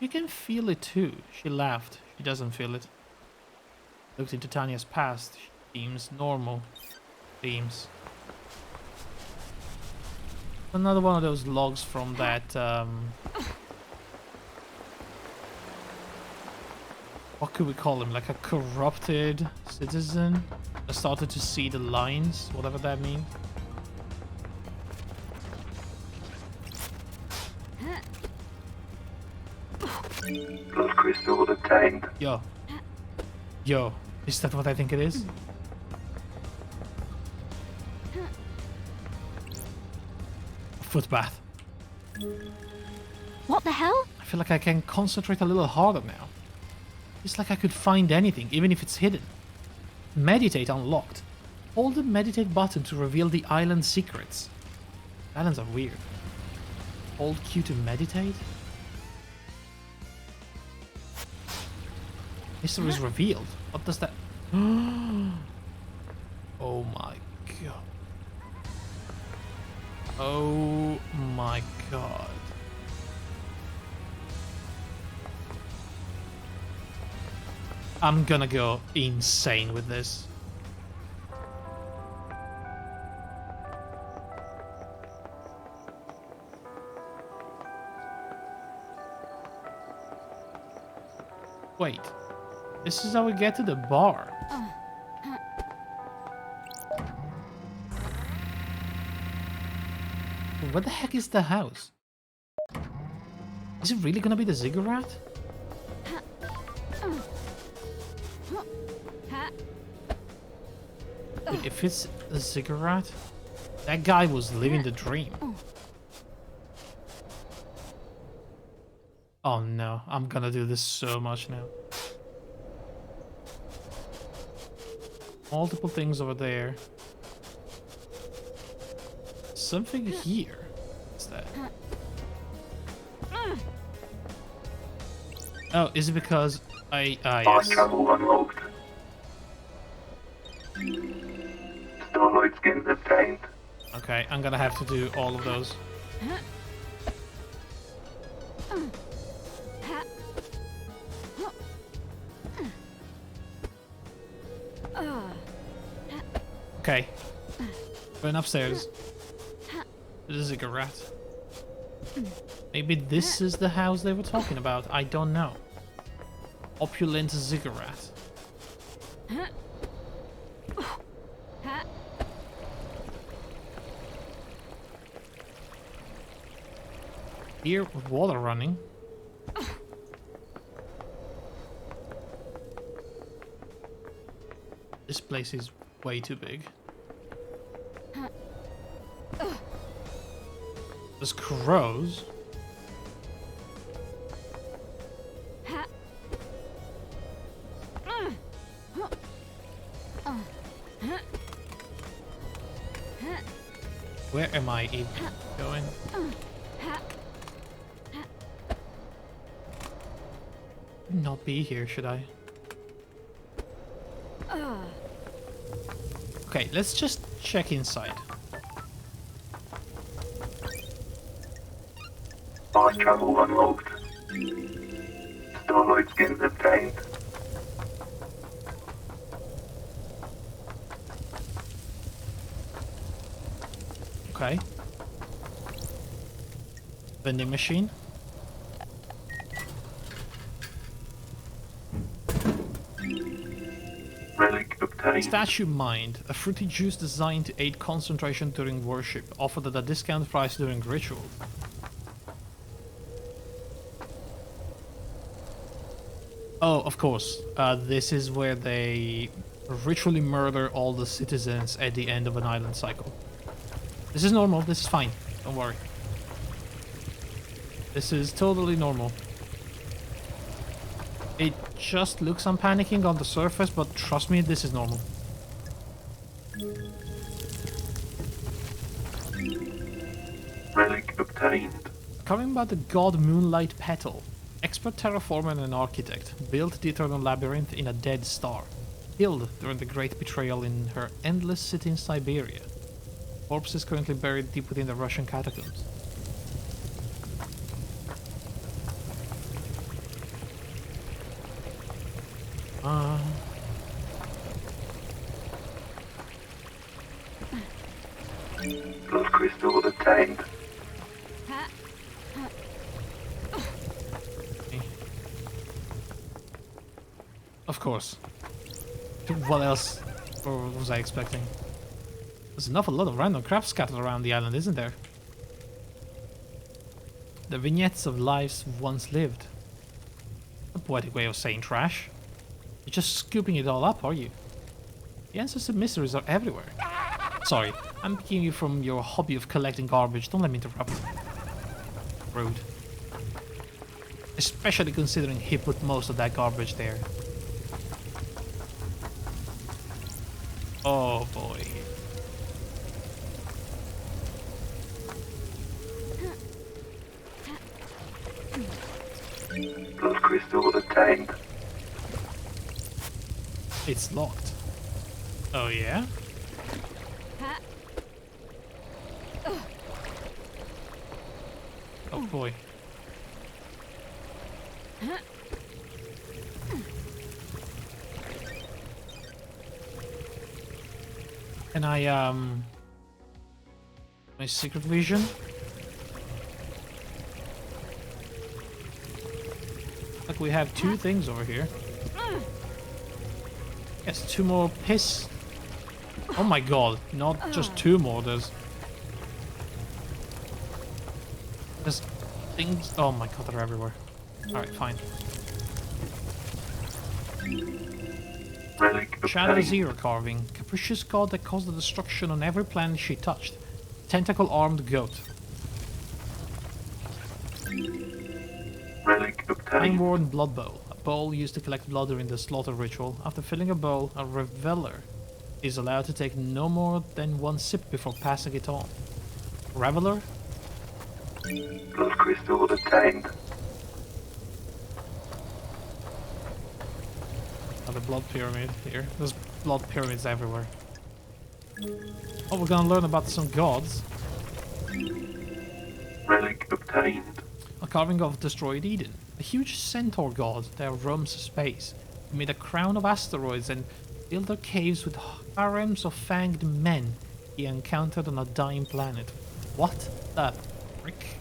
You can feel it too. She laughed. She doesn't feel it. Looked into Tanya's past. She seems normal. Seems. Another one of those logs from that, what could we call him? Like a corrupted citizen? I started to see the lines, whatever that means. Blood crystal obtained. Yo. Yo. Is that what I think it is? Foot bath. What the hell? I feel like I can concentrate a little harder now. It's like I could find anything, even if it's hidden. Meditate unlocked. Hold the meditate button to reveal the island secrets. Islands are weird. Hold Q to meditate? Mystery is revealed. What does that... Oh my god. Oh my god. I'm gonna go insane with this. Wait. This is how we get to the bar. What the heck is the house? Is it really gonna be the ziggurat? Dude, if it's a ziggurat, that guy was living the dream. Oh no, I'm gonna do this so much now. Multiple things over there. Something here. What's that? Oh, is it because I... Fast yes. travel unlocked. Starlight skin obtained. Okay, I'm gonna have to do all of those. Okay. Going upstairs. This is a ziggurat. Maybe this is the house they were talking about. I don't know. Opulent ziggurat. Here with water running. This place is way too big. There's crows. Where am I even going? Not be here, should I? Okay, let's just check inside. Fast travel unlocked. Starlight skins obtained. Okay. Vending machine. Relic obtained. Statue Mind, a fruity juice designed to aid concentration during worship, offered at a discount price during ritual. Oh, of course. This is where they ritually murder all the citizens at the end of an island cycle. This is normal, this is fine. Don't worry. This is totally normal. It just looks unpanicking on the surface, but trust me, this is normal. Relic obtained. Covering about the god Moonlight Petal, expert terraformer and architect, built the Eternal Labyrinth in a dead star, killed during the Great Betrayal in her endless city in Siberia. Corpse is currently buried deep within the Russian catacombs. Blood crystal obtained. Of course. What else was I expecting? There's an awful lot of random crap scattered around the island, isn't there? The vignettes of lives once lived. A poetic way of saying trash. You're just scooping it all up, are you? The answers to mysteries are everywhere. Sorry, I'm picking you from your hobby of collecting garbage. Don't let me interrupt. Rude. Especially considering he put most of that garbage there. Oh boy. Blood crystal obtained. It's locked. Oh yeah? Oh boy. Can I, my secret vision? Like we have two things over here. Yes, two more piss. Oh my god, not just two more, there's things. Oh my god, they're everywhere. Alright, fine. Relic Shadow obtained. Zero carving. Capricious god that caused the destruction on every planet she touched. Tentacle-armed goat. Relic obtained. Time-worn blood bowl. A bowl used to collect blood during the slaughter ritual. After filling a bowl, a reveler is allowed to take no more than one sip before passing it on. Reveler? Blood crystal obtained. Another blood pyramid here. There's blood pyramids everywhere. Oh, we're gonna learn about some gods. Relic obtained. A carving of destroyed Eden. A huge centaur god that roams space. He made a crown of asteroids and filled their caves with harems of fanged men he encountered on a dying planet. What the frick?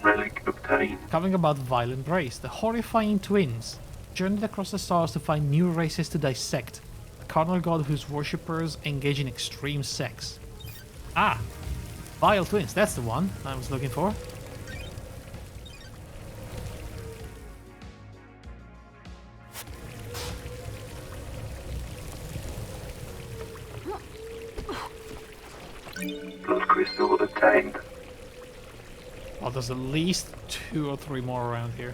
Relic obtained. Covering about Vile Embrace, the horrifying twins journeyed across the stars to find new races to dissect. A carnal god whose worshippers engage in extreme sex. Ah! Vile Twins, that's the one I was looking for. obtained. Well, there's at least 2 or 3 more around here.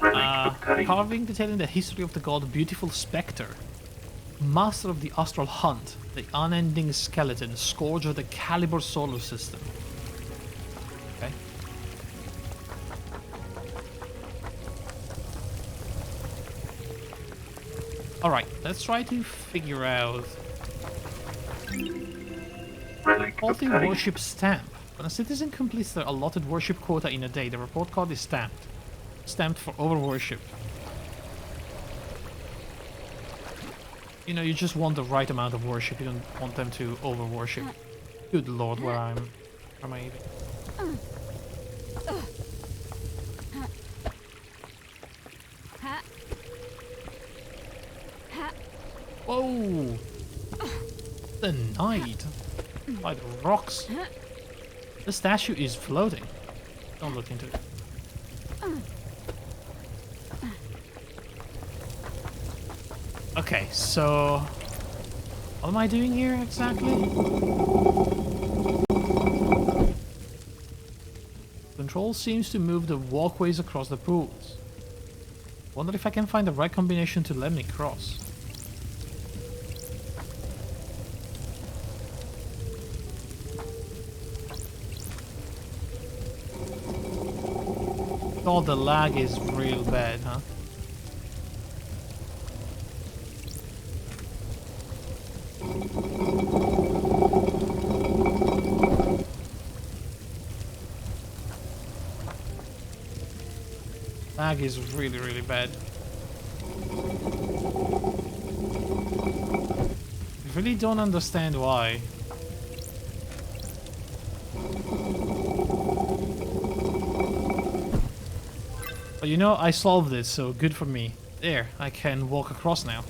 Relic obtained. Carving detailing the history of the god Beautiful Spectre. Master of the astral hunt, the unending skeleton, scourge of the Caliber solar system. Okay. Alright, let's try to figure out Relic Faulty obtained. worship stamp. When a citizen completes their allotted worship quota in a day, the report card is stamped. Stamped for over-worship. You know, you just want the right amount of worship. You don't want them to over-worship. Good lord, where am I even? Whoa! The knight! By the rocks. The statue is floating. Don't look into it. Okay, so... what am I doing here exactly? Control seems to move the walkways across the pools. Wonder if I can find the right combination to let me cross. Oh, the lag is real bad, huh? Lag is really, really bad. I really don't understand why. But you know, I solved it, so good for me. There, I can walk across now.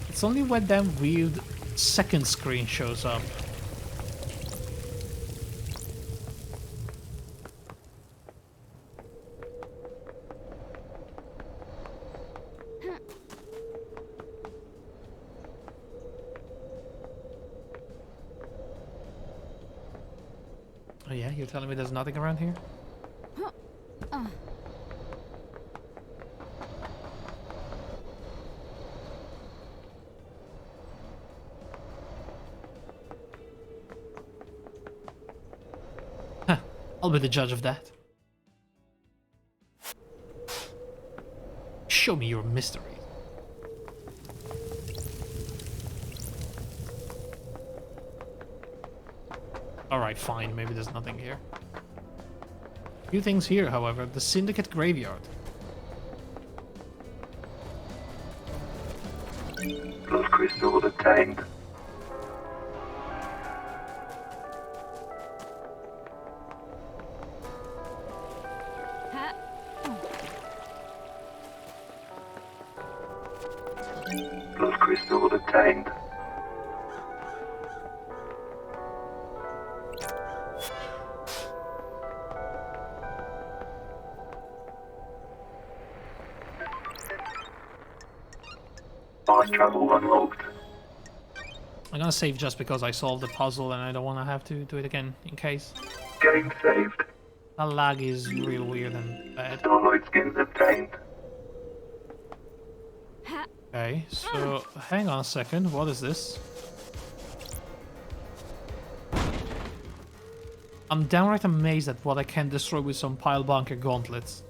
It's only when that weird second screen shows up. Oh yeah, you're telling me there's nothing around here? Huh, I'll be the judge of that. Show me your mystery. Alright, fine, maybe there's nothing here. Few things here, however. The Syndicate Graveyard. Blood crystal obtained. Blood crystal obtained. Fast travel unlocked. I'm gonna save just because I solved the puzzle and I don't want to have to do it again in case. Game saved. That lag is real weird and bad. Starlight skins obtained. Okay, so hang on a second. What is this? I'm downright amazed at what I can destroy with some pile bunker gauntlets.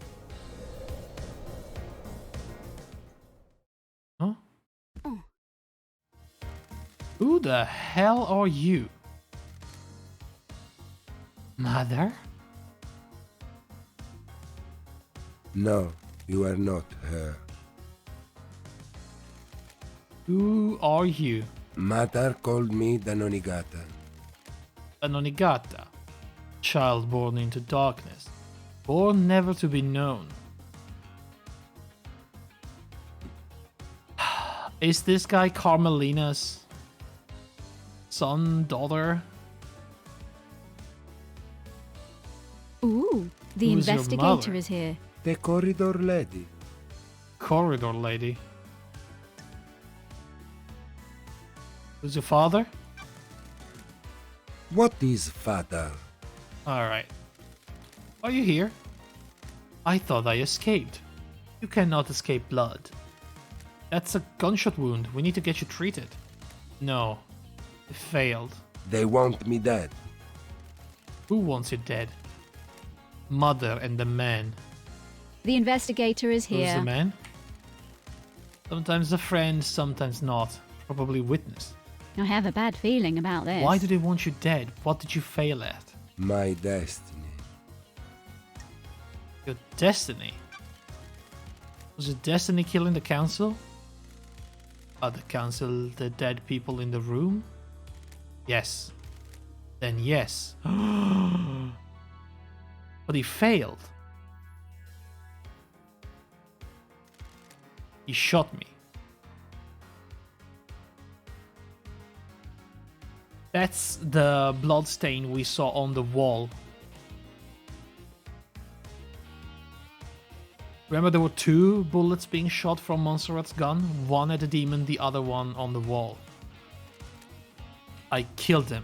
Huh? Who the hell are you? Mother? No, you are not her. Who are you? Matar called me Dainonigate. Dainonigate, child born into darkness, born never to be known. Is this guy Carmelina's son, daughter. Ooh, the Who's your investigator mother? is here. The corridor lady. Corridor lady. Who's your father? What is father? Alright. Are you here? I thought I escaped. You cannot escape blood. That's a gunshot wound. We need to get you treated. No. It failed. They want me dead. Who wants you dead? Mother and the man. The investigator is Who's the here. man? Sometimes a friend, sometimes not. Probably witness. I have a bad feeling about this. Why do they want you dead? What did you fail at? My destiny. Your destiny? Was it destiny killing the council? Are the council the dead people in the room? Yes. Then yes. But he failed. He shot me. That's the blood stain we saw on the wall. Remember there were 2 bullets being shot from Montserrat's gun? One at the demon, the other one on the wall. I killed him.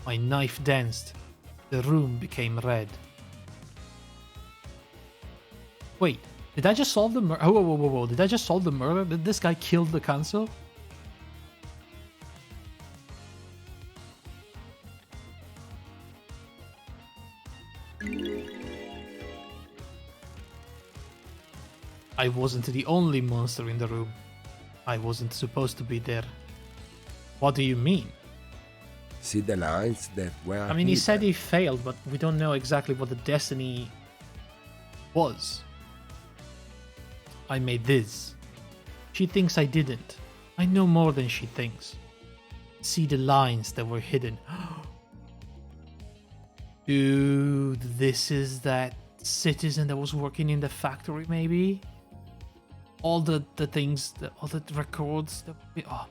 My knife danced. The room became red. Wait, did I just solve the murder? Oh, whoa. Did I just solve the murder? Did this guy kill the council? I wasn't the only monster in the room. I wasn't supposed to be there. What do you mean? See the lines that were. I mean, he hidden. said he failed, but we don't know exactly what the destiny was. I made this. She thinks I didn't. I know more than she thinks. See the lines that were hidden. Dude, this is that citizen that was working in the factory, maybe? All the things, all the records. Oh,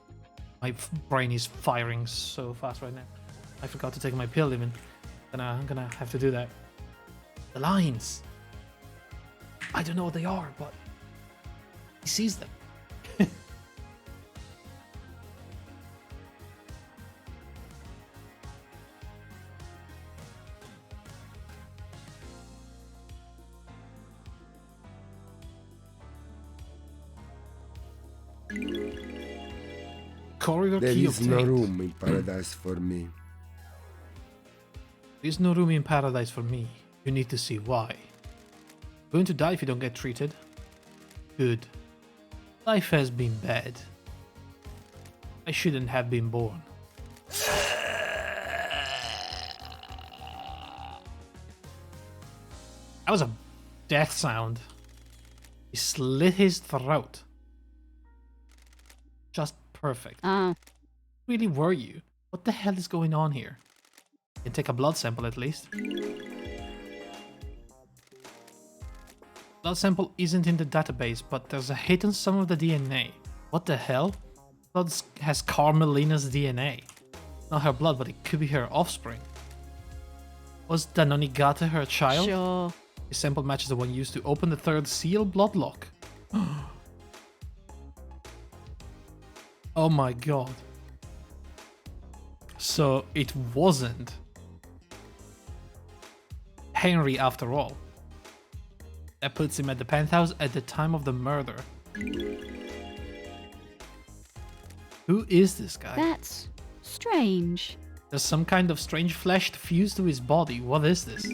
my brain is firing so fast right now. I forgot to take my pill even. I'm gonna have to do that. The lines. I don't know what they are, but he sees them. Corridor There key is no obtained. room in paradise for me. There is no room in paradise for me. You need to see why. Going to die if you don't get treated. Good. Life has been bad. I shouldn't have been born. That was a death sound. He slit his throat. Just perfect. Ah, Really were you? What the hell is going on here? Can take a blood sample at least. Blood sample isn't in the database, but there's a hidden sum of the DNA. What the hell? Blood has Carmelina's DNA. Not her blood, but it could be her offspring. Was Dainonigate her child? sure. The sample matches the one used to open the 3rd seal bloodlock. Oh my god. So it wasn't Henry after all. That puts him at the penthouse at the time of the murder. Who is this guy? That's strange. There's some kind of strange flesh fused to his body. What is this?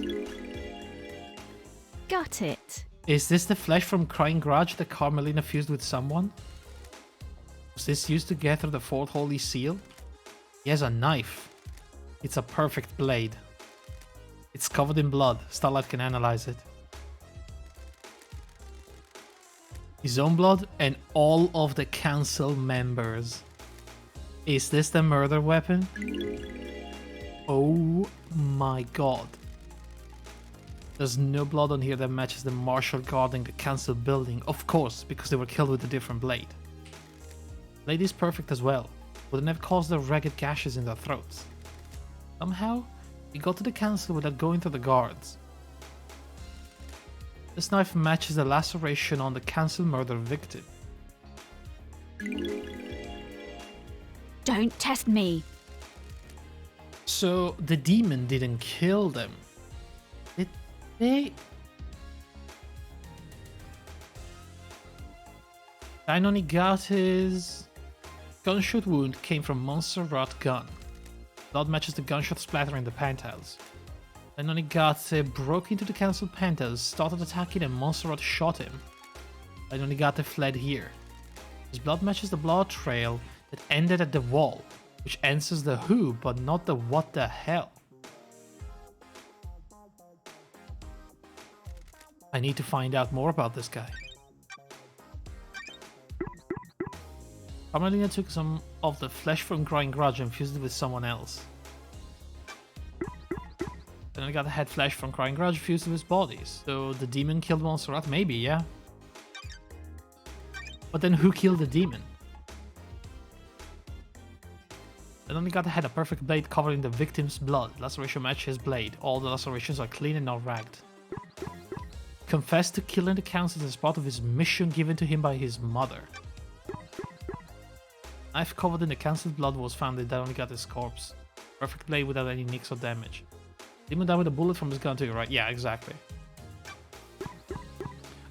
Got it. Is this the flesh from Crying Grudge that Carmelina fused with someone? Was this used to gather the 4th Holy Seal? He has a knife. It's a perfect blade. It's covered in blood. Starlight can analyze it. His own blood and all of the council members. Is this the murder weapon? Oh my god. There's no blood on here that matches the marshal guarding the council building. Of course, because they were killed with a different blade. Blade is perfect as well. wouldn't have caused the ragged gashes in their throats. Somehow, he got to the council without going through the guards. This knife matches the laceration on the council murder victim. Don't test me. So the demon didn't kill them. Did they? Dainonigate's gunshot wound came from Montserrat gun. Blood matches the gunshot splatter in the penthouse. Dainonigate broke into the council penthouse, started attacking and Montserrat shot him. Dainonigate fled here. His blood matches the blood trail that ended at the wall, which answers the who but not the what the hell. I need to find out more about this guy. Carmelina took some of the flesh from Crying Grudge and fused it with someone else. Then I got the head flesh from Crying Grudge fused with his body. So the demon killed Montserrat? Maybe, yeah. But then who killed the demon? Then only got had a perfect blade covered in the victim's blood. Laceration match his blade. All the lacerations are clean and not ragged. Confessed to killing the council as part of his mission given to him by his mother. Knife covered in the council's blood was found in Dainonigate's corpse. Perfect blade without any nicks or damage. Demon died with a bullet from his gun to your right. Yeah, exactly.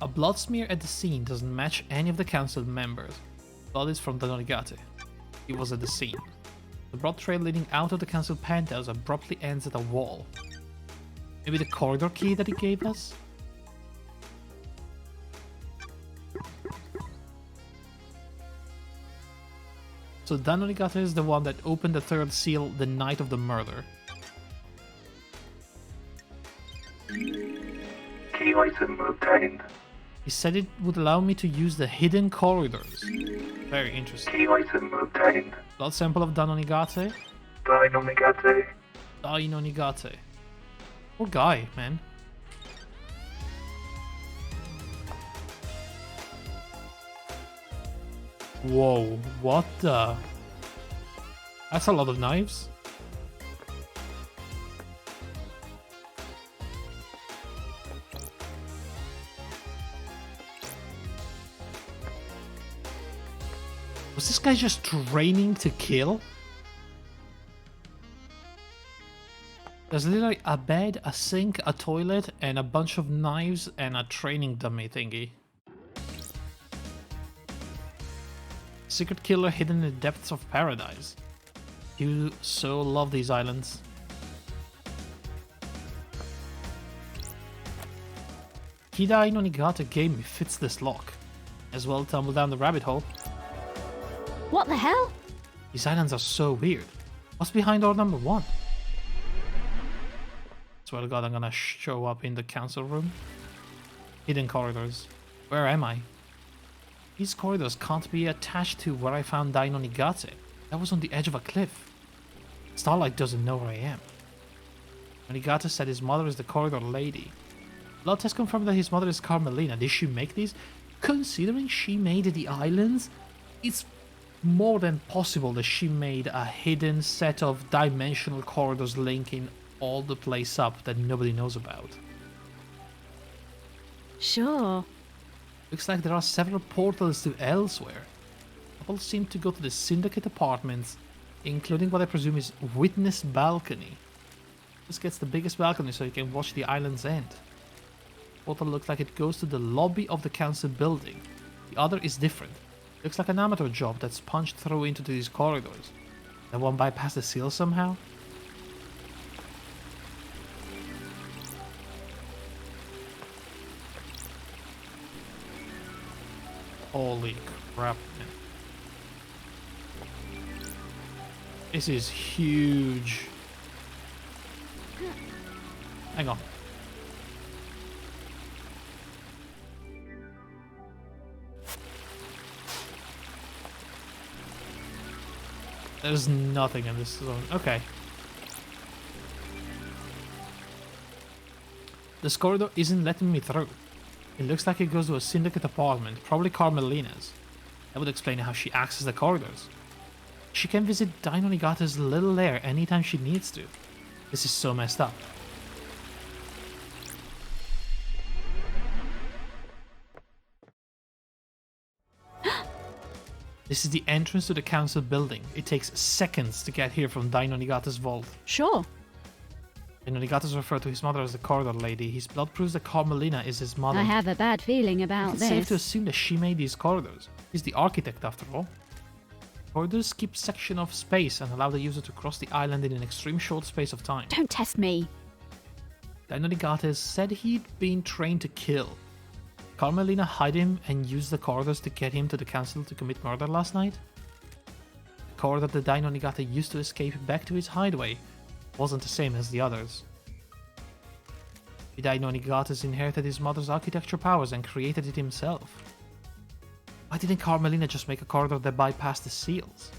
A blood smear at the scene doesn't match any of the council members. Blood is from Dainonigate. He was at the scene. The blood trail leading out of the council penthouse abruptly ends at a wall. Maybe the corridor key that he gave us? So Dainonigate is the one that opened the third seal the night of the murder. Key item obtained. He said it would allow me to use the hidden corridors. Very interesting. Key item obtained. Blood sample of Dainonigate. Dainonigate. Dainonigate. Poor guy, man. Whoa, what the? That's a lot of knives. Was this guy just training to kill? There's literally a bed, a sink, a toilet, and a bunch of knives and a training dummy thingy. Secret killer hidden in the depths of paradise. You so love these islands. Key Dainonigate gave me fits this lock. As well tumble down the rabbit hole. What the hell? These islands are so weird. What's behind door number 1? Swear to God, I'm gonna show up in the council room. Hidden corridors. Where am I? These corridors can't be attached to where I found Dainonigate. That was on the edge of a cliff. Starlight doesn't know where I am. Dainonigate said his mother is the corridor lady. Blood test confirmed that his mother is Carmelina. Did she make these? Considering she made the islands, it's more than possible that she made a hidden set of dimensional corridors linking all the place up that nobody knows about. Sure. Looks like there are several portals to elsewhere. Couple seem to go to the Syndicate apartments, including what I presume is Witness Balcony. This gets the biggest balcony so you can watch the island's end. Portal looks like it goes to the lobby of the council building. The other is different. Looks like an amateur job that's punched through into these corridors. That one bypassed the seal somehow? Holy crap, man. This is huge. Hang on. There's nothing in this zone. Okay. This corridor isn't letting me through. It looks like it goes to a Syndicate apartment, probably Carmelina's. That would explain how she accessed the corridors. She can visit Dainonigate's little lair anytime she needs to. This is so messed up. This is the entrance to the council building. It takes seconds to get here from Dainonigate's vault. Sure. Dainonigate is referred to his mother as the corridor lady. His blood proves that Carmelina is his mother. I have a bad feeling about It's this. safe to assume that she made these corridors. She's the architect after all. Corridors keep section of space and allow the user to cross the island in an extreme short space of time. Don't test me. Dainonigate said he'd been trained to kill. Carmelina hid him and used the corridors to get him to the council to commit murder last night. The corridor that Dainonigate used to escape back to his hideaway wasn't the same as the others. Dainonigates inherited his mother's architecture powers and created it himself. Why didn't Carmelina just make a corridor that bypassed the seals?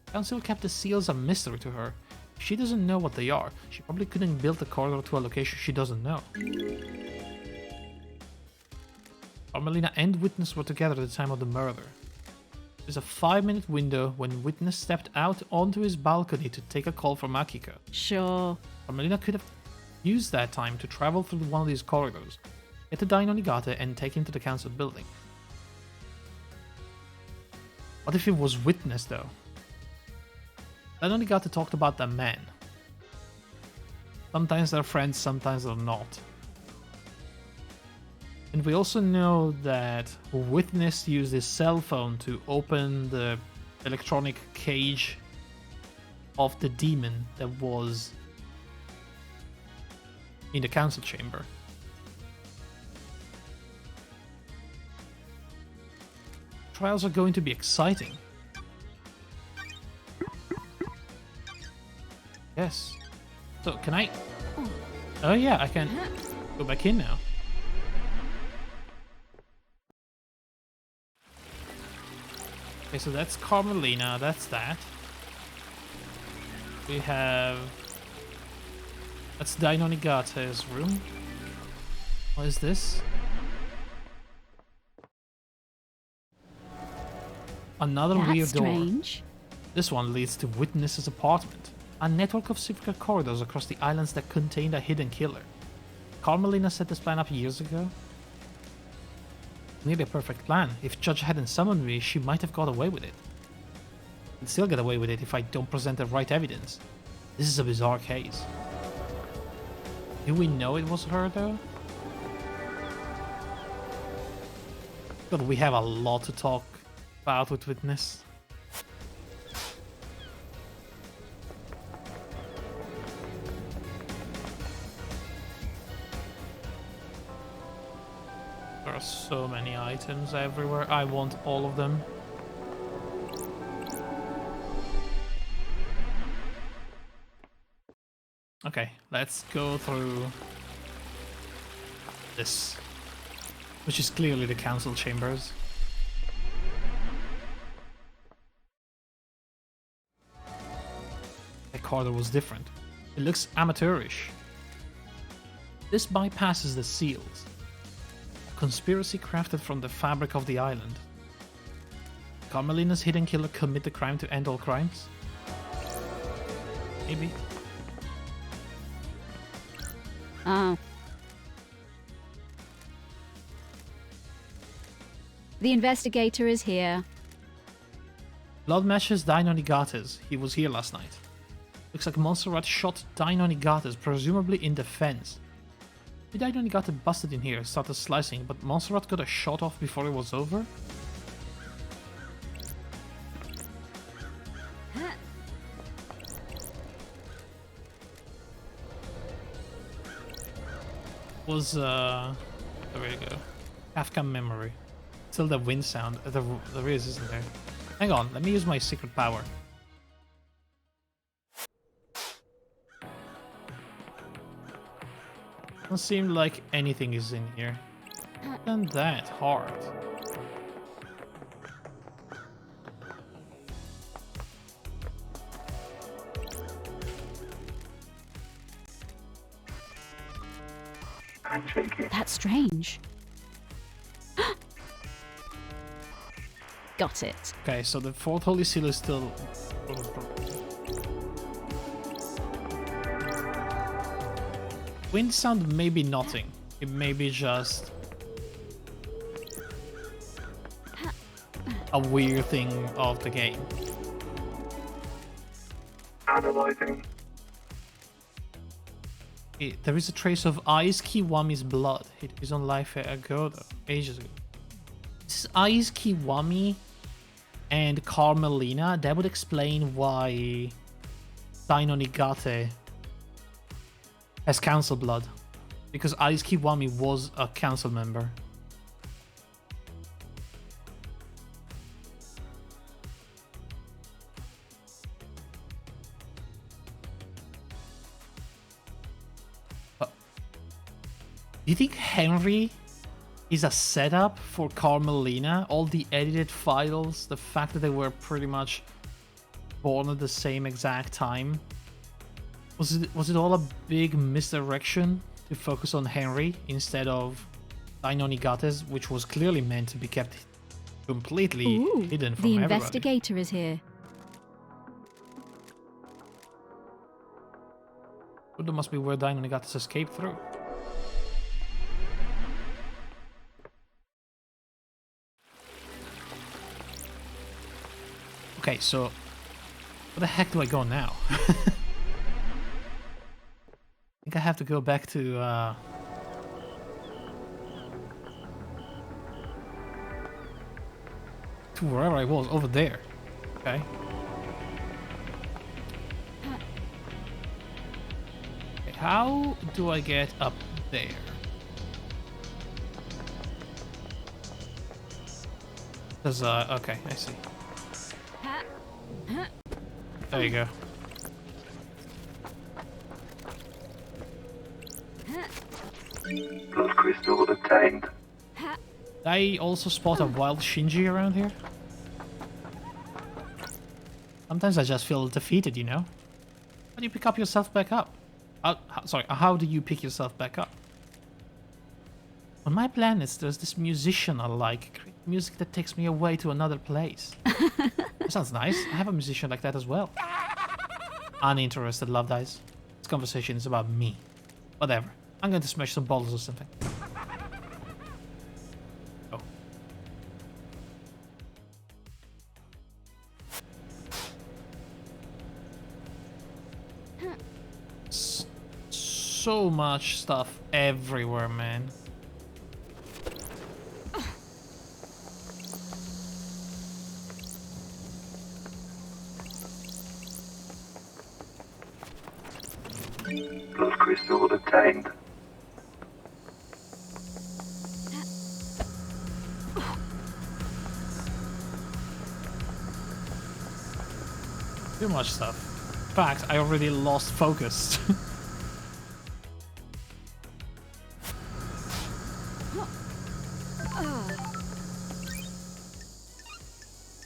The council kept the seals a mystery to her. If she doesn't know what they are, she probably couldn't build a corridor to a location she doesn't know. Carmelina and Witness were together at the time of the murder. There's a 5-minute window when Witness stepped out onto his balcony to take a call from Akiko. Sure. Carmelina could have used that time to travel through one of these corridors, get to Dainonigate and take him to the council building. What if it was Witness though? Dainonigate talked about the men. Sometimes they're friends, sometimes they're not. And we also know that Witness used his cell phone to open the electronic cage of the demon that was in the council chamber. Trials are going to be exciting. Yes. So can I... Oh yeah, I can go back in now. Okay, so that's Carmelina, that's that. We have... That's Dainonigate's room. What is this? Another That's weird door. strange. This one leads to Witness's apartment. A network of secret corridors across the islands that contained a hidden killer. Carmelina set this plan up years ago. Nearly a perfect plan. If Judge hadn't summoned me, she might have got away with it. I'd still get away with it if I don't present the right evidence. This is a bizarre case. Do we know it was her though? God, we have a lot to talk about with Witness. There are so many items everywhere. I want all of them. Okay, let's go through this, which is clearly the council chambers. The corridor was different. It looks amateurish. This bypasses the seals. A conspiracy crafted from the fabric of the island. Carmelina's hidden killer commit the crime to end all crimes? Maybe. Oh. The investigator is here. Blood matches Dainonigate's. He was here last night. Looks like Montserrat shot Dainonigate's, presumably in defense. The Dainonigate busted in here, started slicing, but Montserrat got a shot off before it was over? There we go. Kafka memory. Still the wind sound. There is, isn't there? Hang on, let me use my secret power. Doesn't seem like anything is in here. Isn't that hard? I'm shaking. That's strange. Got it. Okay, so the fourth holy seal is still... Wind sound may be nothing. It may be just a weird thing of the game. Analyzing. There is a trace of Ice Kiwami's blood. It was on life ago, though, ages ago. This is Ice Kiwami and Carmelina. That would explain why Dainonigate has council blood. Because Ice Kiwami was a council member. Do you think Henry is a setup for Carmelina? All the edited files, the fact that they were pretty much born at the same exact time. Was it all a big misdirection to focus on Henry instead of Dainonigate's, which was clearly meant to be kept completely hidden from the everybody? investigator is here. But that must be where Dainonigate's escaped through. Okay, so where the heck do I go now? I think I have to go back to wherever I was, over there. Okay. Okay, how do I get up there? There's okay, I see. There you go. Blood crystal obtained. I also spot a wild Shinji around here. Sometimes I just feel defeated, you know? How do you pick up yourself back up? Sorry, how do you pick yourself back up? On my planets, there's this musician I like. Music that takes me away to another place. That sounds nice. I have a musician like that as well. Uninterested, love dice. This conversation is about me. Whatever. I'm going to smash some bottles or something. Oh. So much stuff everywhere, man. Blood crystal obtained. Too much stuff. In fact, I already lost focus.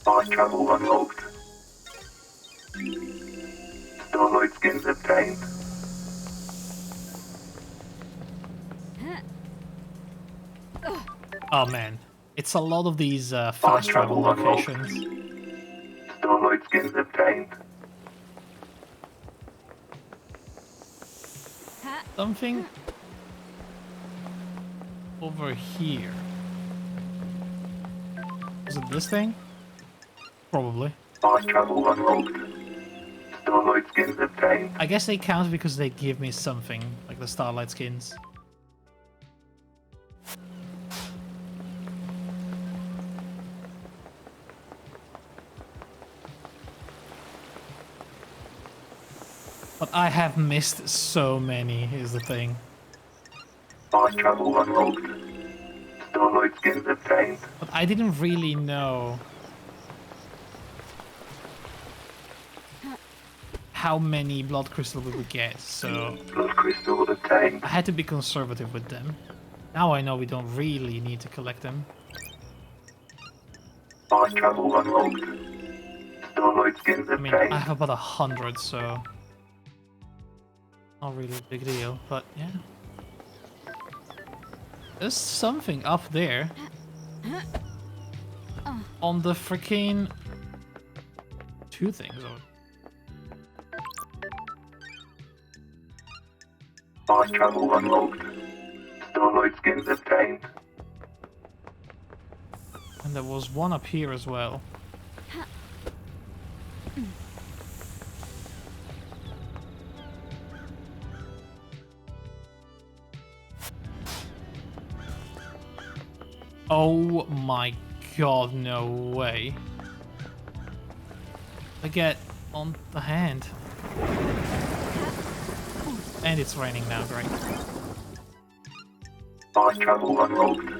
Fast travel unlocked. Starlight skins obtained. Oh man, it's a lot of these fast travel locations. Starlight skins obtained. Something over here. Is it this thing? Probably. Fast travel unlocked. Starlight skins obtained. I guess they count because they give me something, like the Starlight skins. But I have missed so many, is the thing. Fast travel unlocked. Starlight skins obtained. But I didn't really know how many blood crystals we would get, so Blood crystal obtained. I had to be conservative with them. Now I know we don't really need to collect them. Fast travel unlocked. Starlight skins I mean, obtained. I have about 100, so not really a big deal, but yeah. There's something up there. on the freaking two things. Fast travel unlocked. Starlight skins obtained. And there was one up here as well. Oh my god, no way. I get on the hand. And it's raining now, great. Fast travel unlocked.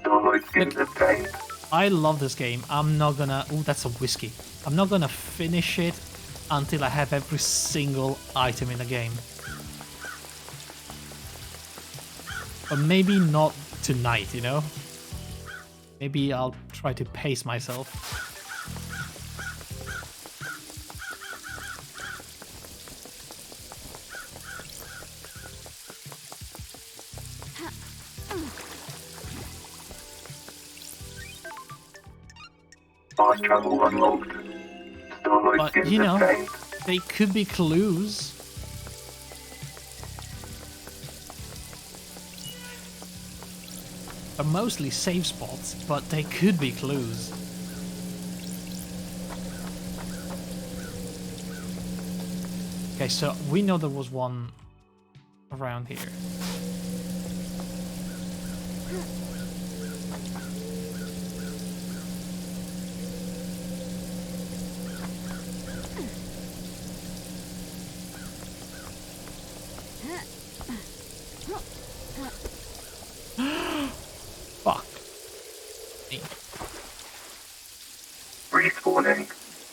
Starlight skins obtained. I love this game. I'm not gonna... Ooh, that's a whiskey. I'm not gonna finish it until I have every single item in the game. But maybe not tonight, you know? Maybe I'll try to pace myself. Fast travel unlocked. Starlight But, skins you know, obtained. they could be clues. They're mostly save spots, but they could be clues. Okay, so we know there was one around here. Fuck. Respawning.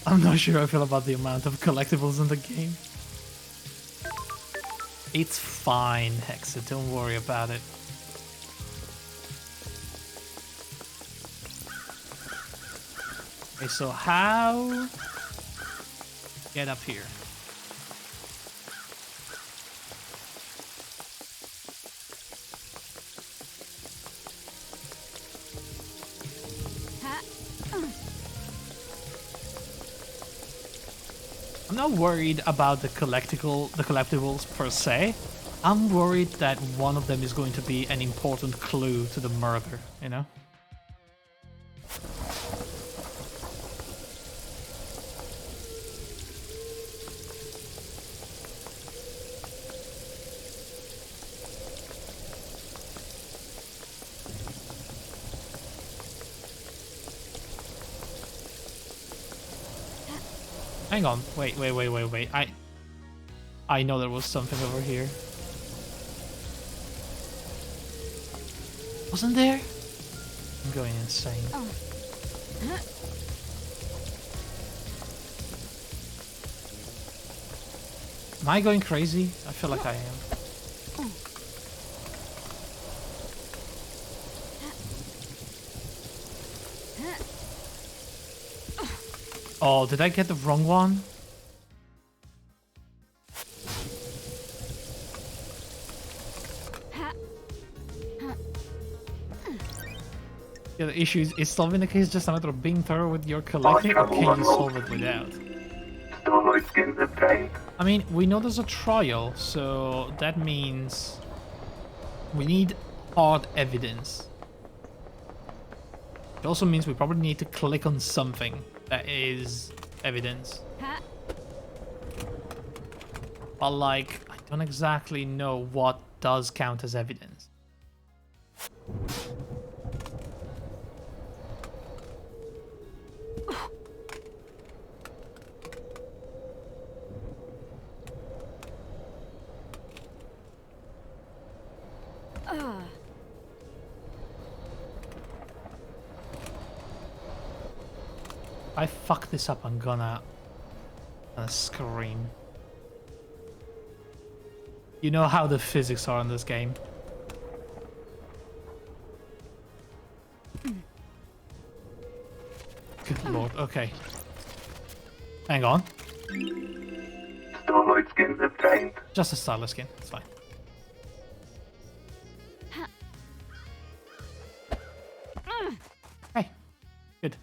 I'm not sure how I feel about the amount of collectibles in the game. It's fine, Hexa, don't worry about it. Okay, so how... Get up here. I'm not worried about the collectibles per se. I'm worried that one of them is going to be an important clue to the murder, you know? Hang on, wait. I know there was something over here. Wasn't there? I'm going insane. Am I going crazy? I feel like I am. Oh, did I get the wrong one? Yeah, the issue is solving the case just a matter of being thorough with your collecting, or can you solve it without? Starlight skins obtained. I mean, we know there's a trial, so that means we need hard evidence. It also means we probably need to click on something that is evidence. But like, I don't exactly know what does count as evidence. If I fuck this up, I'm gonna scream. You know how the physics are in this game. Good lord, okay. Hang on. Starlight skins obtained. Just a starlight skin, it's fine. Hey, good.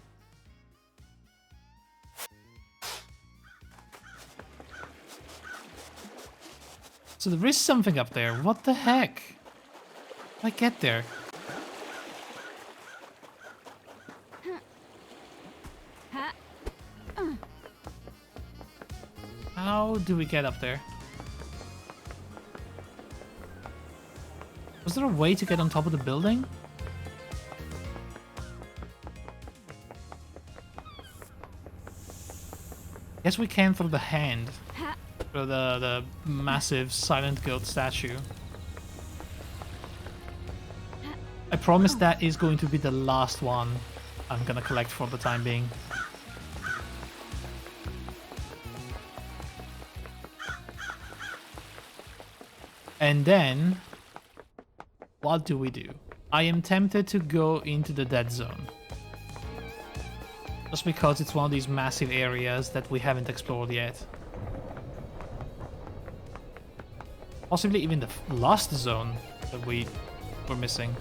So there is something up there. What the heck? How do I get there? How do we get up there? Was there a way to get on top of the building? Guess we can through the hand. Through the massive silent goat statue. I promise that is going to be the last one I'm gonna collect for the time being. And then, what do we do? I am tempted to go into the dead zone. Just because it's one of these massive areas that we haven't explored yet. Possibly even the last zone that we were missing.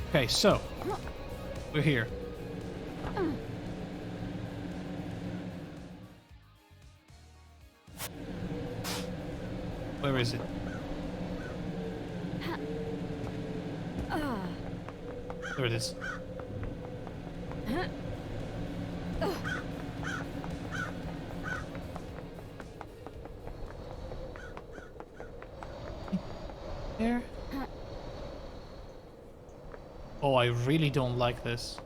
Okay, so we're here. Where is it? There it is. There. Oh, I really don't like this.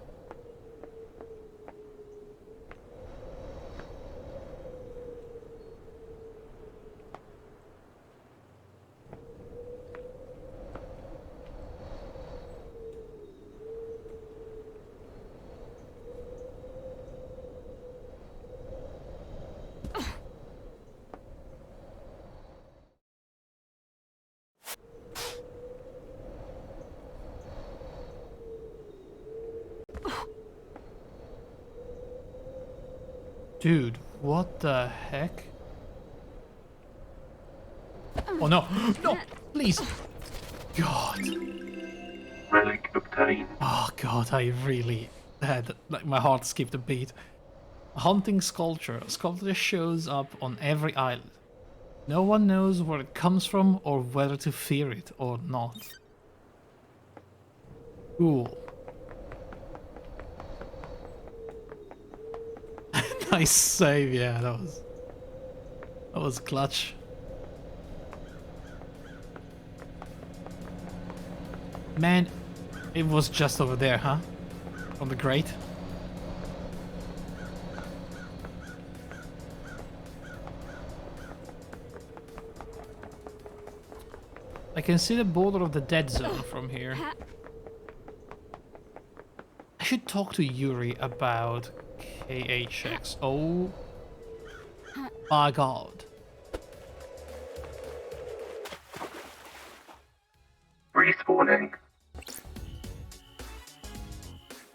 Dude, what the heck? Oh no! No! Please! God! Relic obtained. Oh god, I really had, like, my heart skipped a beat. A haunting sculpture. A sculpture shows up on every island. No one knows where it comes from or whether to fear it or not. Cool. Nice save, yeah, that was clutch. Man, it was just over there, huh? On the grate. I can see the border of the dead zone from here. I should talk to Yuri about KHX. Oh my god. Respawning.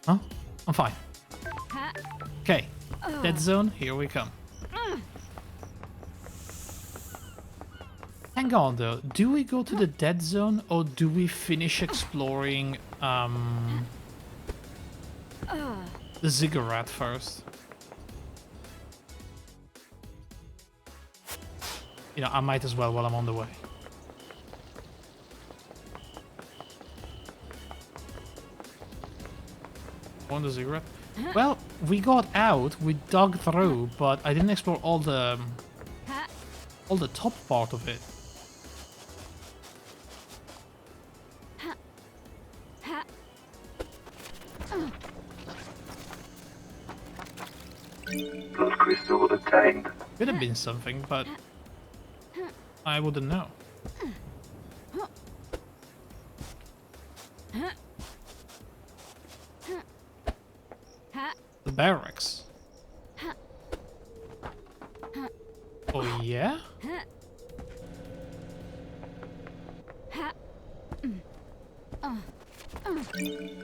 Huh? I'm fine. Okay. Dead zone, here we come. Hang on though, do we go to the dead zone or do we finish exploring the ziggurat first? You know, I might as well while I'm on the way. On the ziggurat? Well, we got out, we dug through, but I didn't explore all the top part of it. Blood crystal obtained. Could have been something, but I wouldn't know. The barracks. Oh yeah?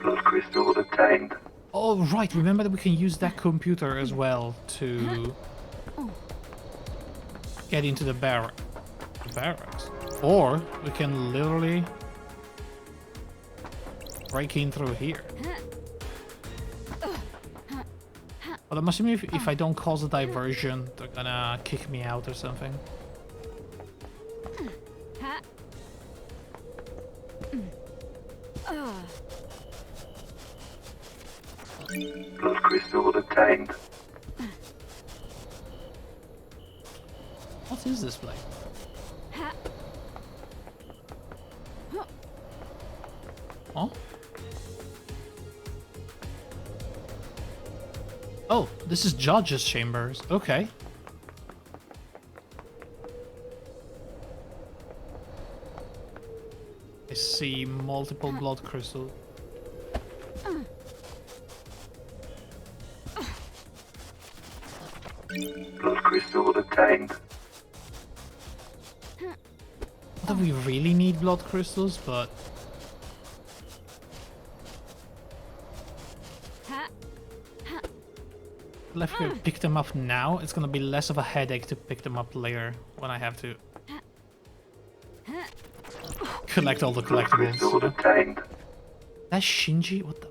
Blood crystal obtained. Oh right, remember that we can use that computer as well to get into the barracks. Or we can literally breaking through here? But I'm assuming if I don't cause a diversion, they're gonna kick me out or something. Blood crystal obtained. What is this place? Huh? Oh, this is Judge's chambers. Okay. I see multiple blood crystals. Blood crystal obtained. Not that we really need blood crystals, but if we pick them up now, it's gonna be less of a headache to pick them up later when I have to collect all the collectibles. Crystal You know? obtained. That's Shinji? What the?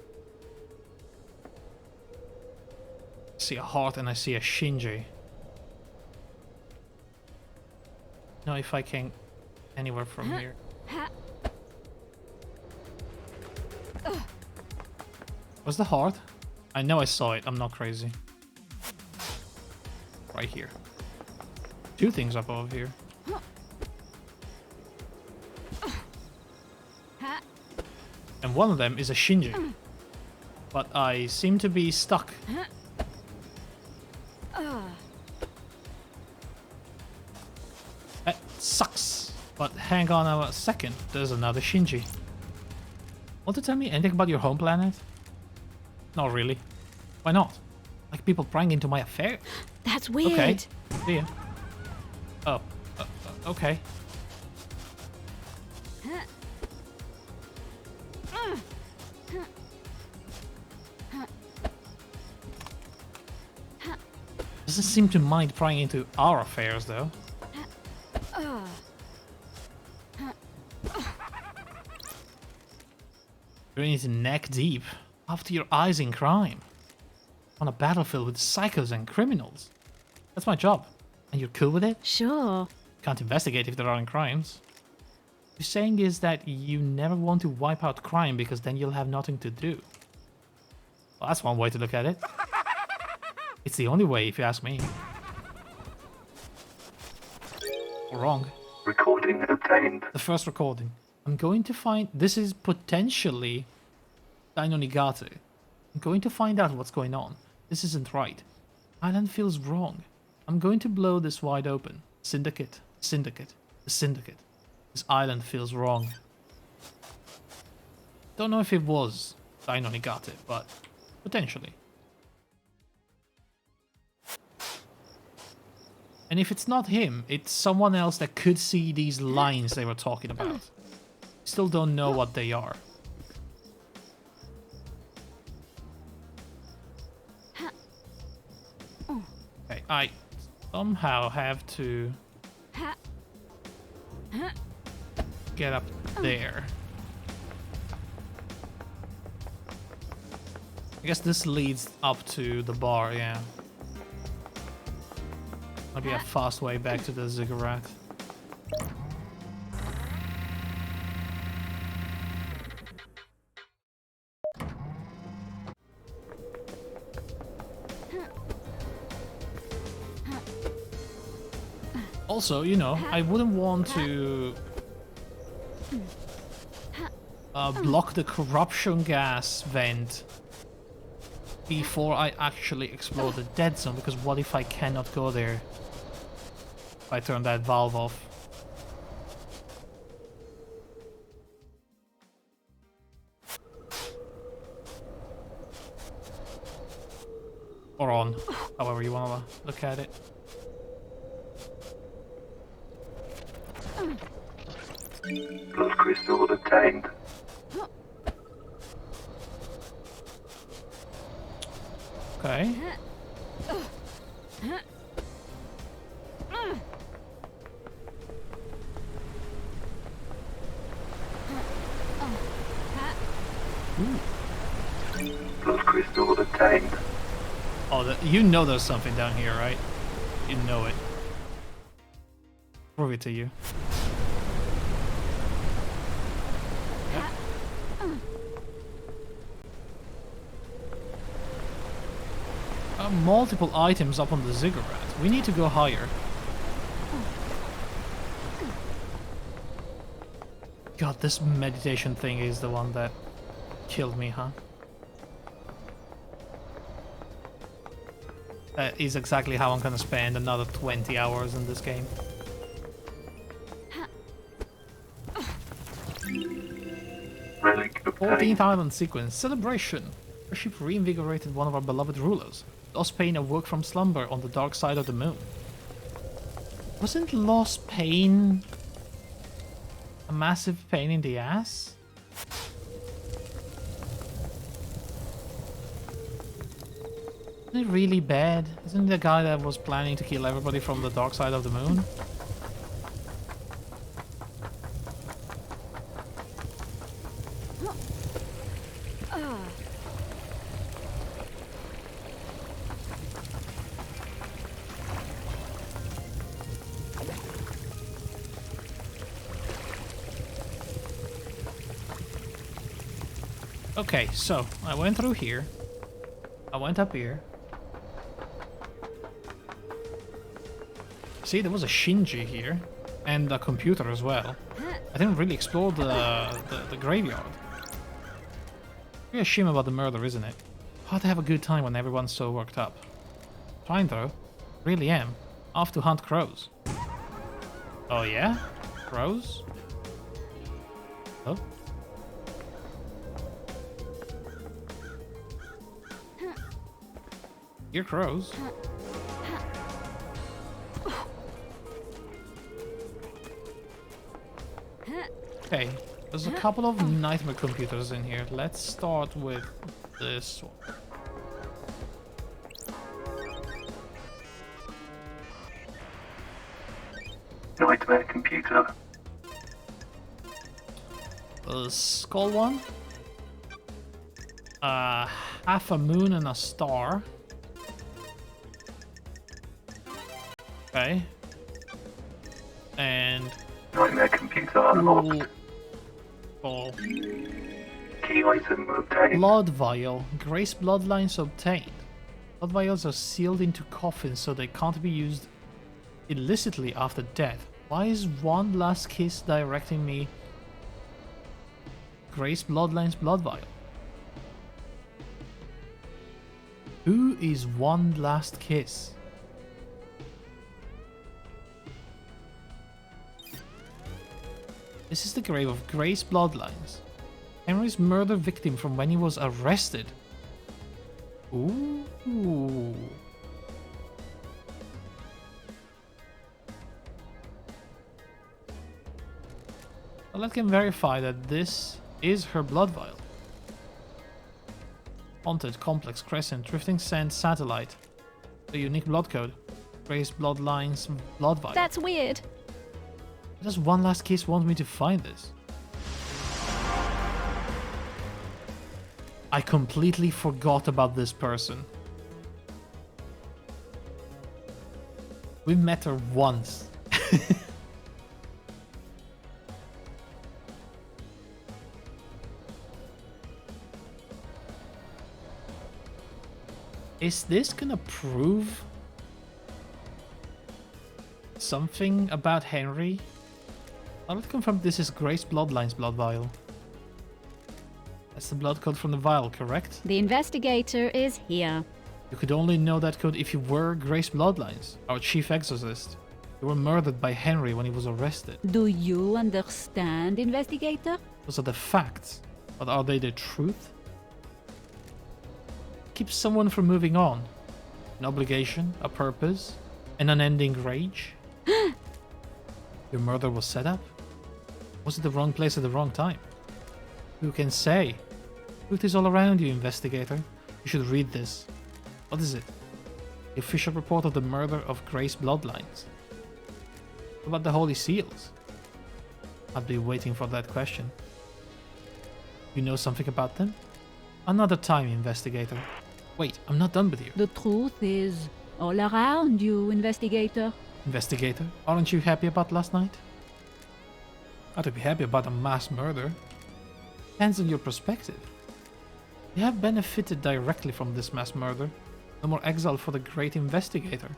I see a heart and I see a Shinji. Know if I can anywhere from here. What's the heart? I know I saw it. I'm not crazy. Right here. Two things up over here. And one of them is a Shinji. But I seem to be stuck. That sucks. But hang on a second. There's another Shinji. Want to tell me anything about your home planet? Not really. Why not? Like people prying into my affair? That's weird. Okay. See ya. Oh. Okay. Doesn't seem to mind prying into our affairs, though. You're in it neck deep, after your eyes in crime. On a battlefield with psychos and criminals. That's my job. And you're cool with it? Sure. Can't investigate if there aren't crimes. What you're saying is that you never want to wipe out crime because then you'll have nothing to do. Well, that's one way to look at it. It's the only way, if you ask me. Wrong. Recording obtained. The first recording. I'm going to find... This is potentially Dainonigate. I'm going to find out what's going on. This isn't right. Island feels wrong. I'm going to blow this wide open. Syndicate. Syndicate. The Syndicate. This island feels wrong. Don't know if it was Dainonigate, but potentially. And if it's not him, it's someone else that could see these lines they were talking about. Still don't know what they are. Okay, I somehow have to get up there. I guess this leads up to the bar, yeah. Might be a fast way back to the ziggurat. Also, you know, I wouldn't want to block the corruption gas vent before I actually explore the dead zone, because what if I cannot go there if I turn that valve off? Or on, however you want to look at it. Blood crystal obtained. Okay. obtained. Oh, you know there's something down here, right? You know it. Prove it to you. Multiple items up on the ziggurat. We need to go higher. God, this meditation thing is the one that killed me, huh? That is exactly how I'm gonna spend another 20 hours in this game. Relic 14th obtained. Island Sequence. Celebration! Our ship reinvigorated one of our beloved rulers. Lost Pain awoke from slumber on the dark side of the moon. Wasn't Lost Pain a massive pain in the ass? Isn't it really bad? Isn't it the guy that was planning to kill everybody from the dark side of the moon? Okay, so I went through here. I went up here. See, there was a Shinji here. And a computer as well. I didn't really explore the graveyard. Really a shame about the murder, isn't it? Hard to have a good time when everyone's so worked up. Fine though. Really am. Off to hunt crows. Oh yeah? Crows? Oh? Here crows. Okay, there's a couple of nightmare computers in here. Let's start with this one. Nightmare computer. The skull one. Half a moon and a star. Okay. And Nightmare computer unlocked. oh, Key item obtained. blood vial. Grace bloodlines obtained. Blood vials are sealed into coffins so they can't be used illicitly after death. Why is one last kiss directing me? Grace bloodlines blood vial. Who is one last kiss? This is the grave of Grace bloodlines. Henry's murder victim from when he was arrested. Ooh. Well, let can verify that this is her blood vial. Haunted, complex, crescent, drifting sand, satellite. A unique blood code. Grace bloodlines blood vial. That's weird. Does one last kiss want me to find this? I completely forgot about this person. We met her once. Is this gonna prove something about Henry? I'll confirm this is Grace Bloodline's blood vial. That's the blood code from the vial, correct? The investigator is here. You could only know that code if you were Grace Bloodlines, our chief exorcist. You were murdered by Henry when he was arrested. Do you understand, investigator? Those are the facts, but are they the truth? Keep someone from moving on. An obligation, a purpose, an unending rage. Your murder was set up? Was it the wrong place at the wrong time? Who can say? Truth is all around you, investigator. You should read this. What is it? The official report of the murder of Grace Bloodlines. What about the Holy Seals? I'd be waiting for that question. You know something about them? Another time, investigator. Wait, I'm not done with you. The truth is all around you, investigator. Investigator, aren't you happy about last night? Gotta be happy about a mass murder. Depends on your perspective. You have benefited directly from this mass murder. No more exile for the great investigator.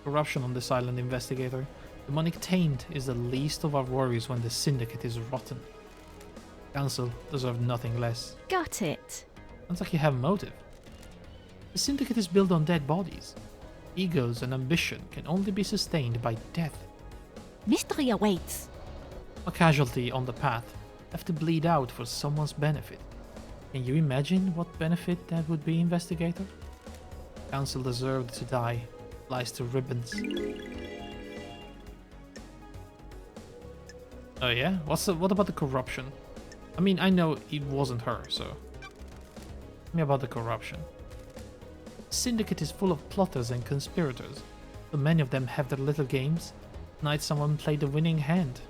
Corruption on this island, investigator. Demonic taint is the least of our worries when the syndicate is rotten. Council deserve nothing less. Got it. Sounds like you have motive. The syndicate is built on dead bodies. Egos and ambition can only be sustained by death. Mystery awaits. A casualty on the path, left to bleed out for someone's benefit. Can you imagine what benefit that would be, investigator? Council deserved to die. Lies to ribbons. Oh yeah? What about the corruption? I mean, I know it wasn't her, so... Tell me about the corruption. The syndicate is full of plotters and conspirators. So many of them have their little games. Tonight someone played the winning hand.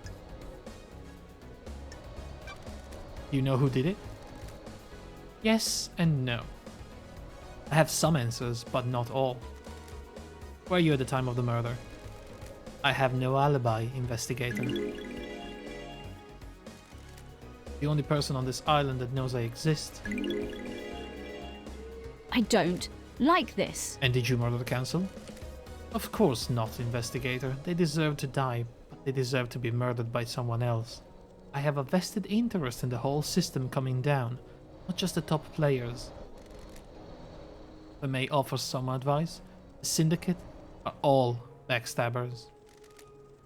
You know who did it? Yes and no. I have some answers, but not all. Were you at the time of the murder? I have no alibi, investigator. The only person on this island that knows I exist. I don't like this. And did you murder the council? Of course not, investigator. They deserve to die, but they deserve to be murdered by someone else. I have a vested interest in the whole system coming down, not just the top players. If I may offer some advice, the syndicate are all backstabbers.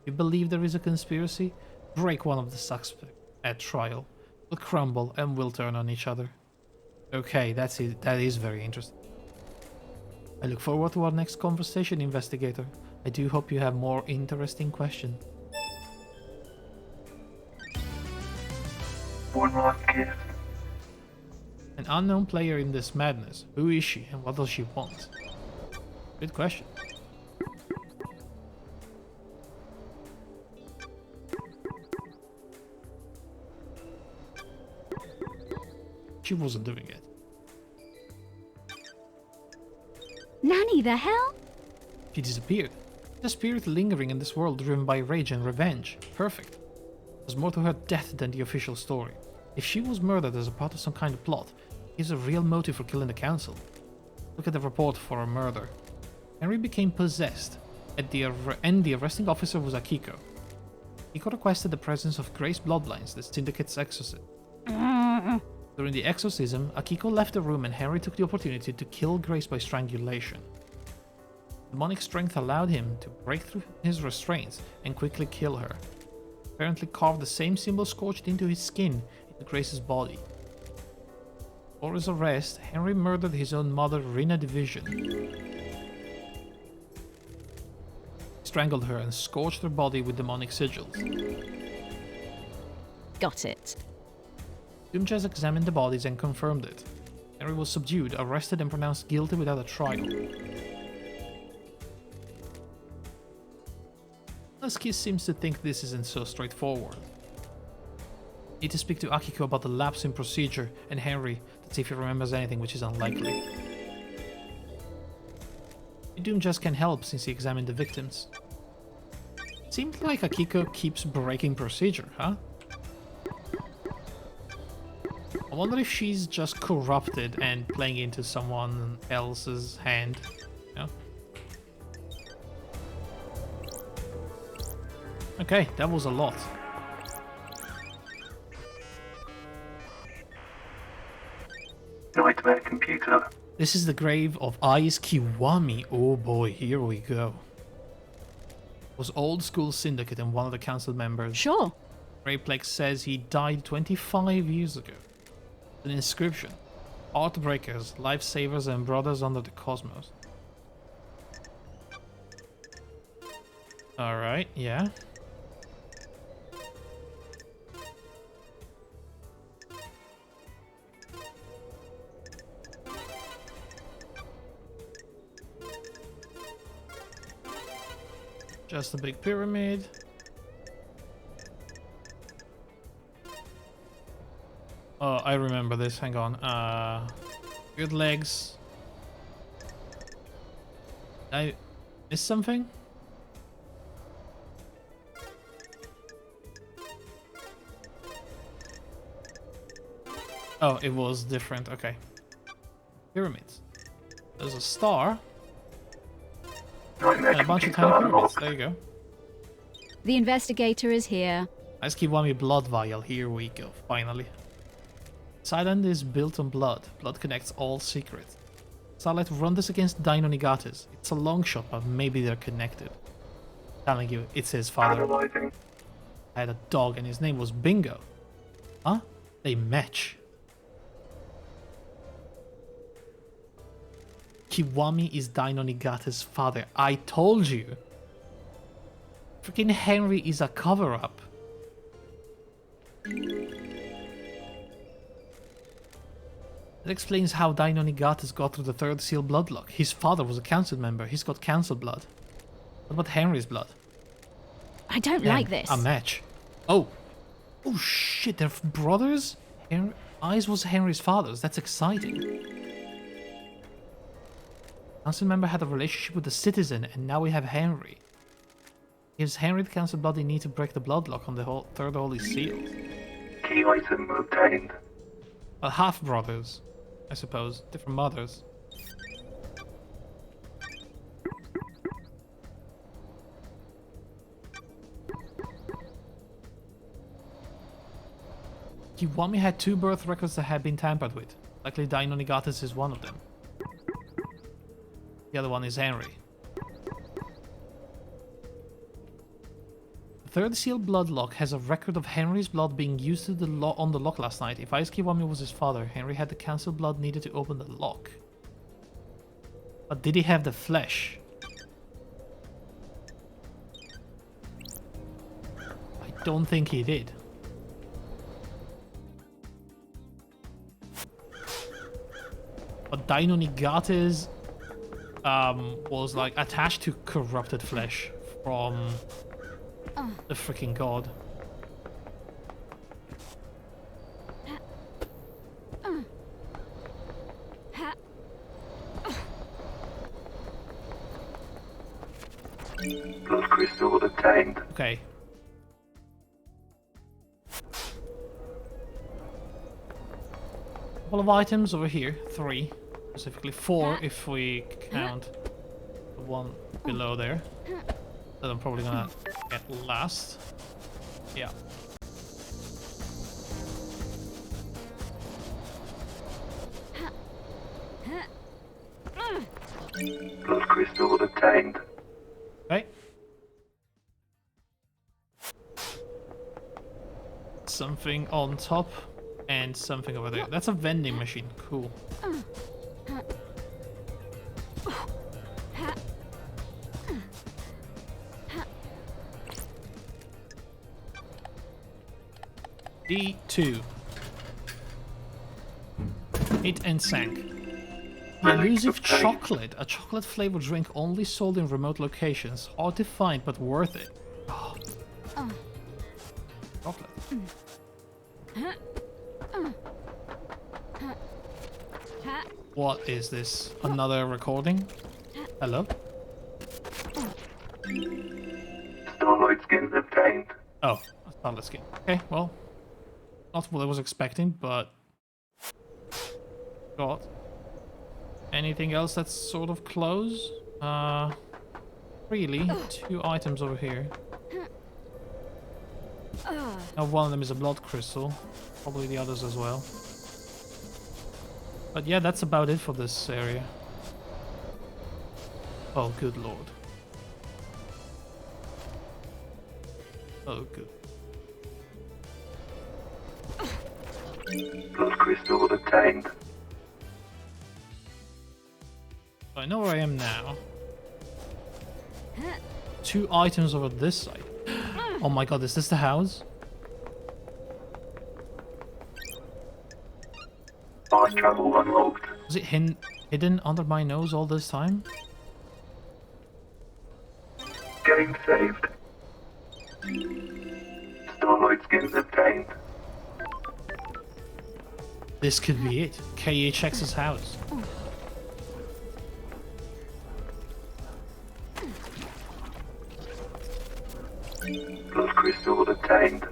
If you believe there is a conspiracy, break one of the suspects at trial. We'll crumble and we'll turn on each other. Okay, that's it. That is very interesting. I look forward to our next conversation, investigator. I do hope you have more interesting questions. One last gift. An unknown player in this madness. Who is she and what does she want? Good question. She wasn't doing it. Nanny, the hell? She disappeared. A spirit lingering in this world driven by rage and revenge. Perfect. There's more to her death than the official story. If she was murdered as a part of some kind of plot, here's a real motive for killing the council. Look at the report for a murder. Henry became possessed, and the arresting officer was Akiko. Akiko requested the presence of Grace bloodlines, the syndicate's exorcist. During the exorcism, Akiko left the room and Henry took the opportunity to kill Grace by strangulation. Demonic strength allowed him to break through his restraints and quickly kill her. Apparently carved the same symbol scorched into his skin into Grace's body. For his arrest, Henry murdered his own mother, Rina Division. Strangled her and scorched her body with demonic sigils. Got it. Doomjazz examined the bodies and confirmed it. Henry was subdued, arrested and pronounced guilty without a trial. Husky seems to think this isn't so straightforward. Need to speak to Akiko about the lapse in procedure and Henry to see if he remembers anything, which is unlikely. Doomjazz can help since he examined the victims. Seems like Akiko keeps breaking procedure, huh? I wonder if she's just corrupted and playing into someone else's hand. Yeah. Okay, that was a lot. Nightmare computer. This is the grave of Ais Kiwami. Oh boy, here we go. Was old school syndicate and one of the council members. Sure. Greyplex says he died 25 years ago. An inscription. Heartbreakers, lifesavers and brothers under the cosmos. Alright, yeah. Just a big pyramid. Oh, I remember this. Hang on. Good legs. I miss something? Oh, it was different. Okay. Pyramids. There's a star and a bunch of tiny pyramids. There you go. The investigator is here. Ice Kiwami blood vial. Here we go. Finally. This island is built on blood. Blood connects all secrets. Starlight, run this against Dainonigates. It's a long shot, but maybe they're connected. Telling you, it's his father. Analyzing. I had a dog and his name was Bingo. Huh? They match. Kiwami is Dainonigate's father. I told you. Freaking Henry is a cover-up. That explains how Dainonigates got through the third seal bloodlock. His father was a council member. He's got council blood. What about Henry's blood? I don't Damn, like this. A match. Oh. Oh shit, they're brothers? Eyes was Henry's father's. That's exciting. Council member had a relationship with the citizen, and now we have Henry. Gives Henry the council blood they need to break the bloodlock on the third holy seal. Key item obtained. Well, half brothers, I suppose. Different mothers. Kiwami had 2 birth records that had been tampered with. Likely Dainonigates is one of them. The other one is Henry. The third seal bloodlock has a record of Henry's blood being used to on the lock last night. If Ice Kiwami was his father, Henry had the council blood needed to open the lock. But did he have the flesh? I don't think he did. But Dainonigates was like attached to corrupted flesh from the freaking god. Blood crystal obtained. Okay. Couple of items over here. 3. Specifically 4 if we count the one below there. That I'm probably gonna get last. Yeah. Blood crystal obtained. Okay. Something on top and something over there. That's a vending machine. Cool. D2. Hit and sank. The elusive chocolate. A chocolate flavored drink only sold in remote locations. Hard to find, but worth it. Oh. Chocolate. What is this? Another recording? Hello? Starlight skin obtained. Oh, a starlet skin. Okay, well, not what I was expecting, but got anything else that's sort of close? Really, 2 items over here. Now one of them is a blood crystal, probably the others as well. But yeah, that's about it for this area. Oh, good lord. Oh, good. Blood crystal obtained. I know where I am now. 2 items over this side. Oh my god, is this the house? Fast travel unlocked. Was it hidden under my nose all this time? Game saved. Starlight skins obtained. This could be it. KHX's house. Blood crystal obtained.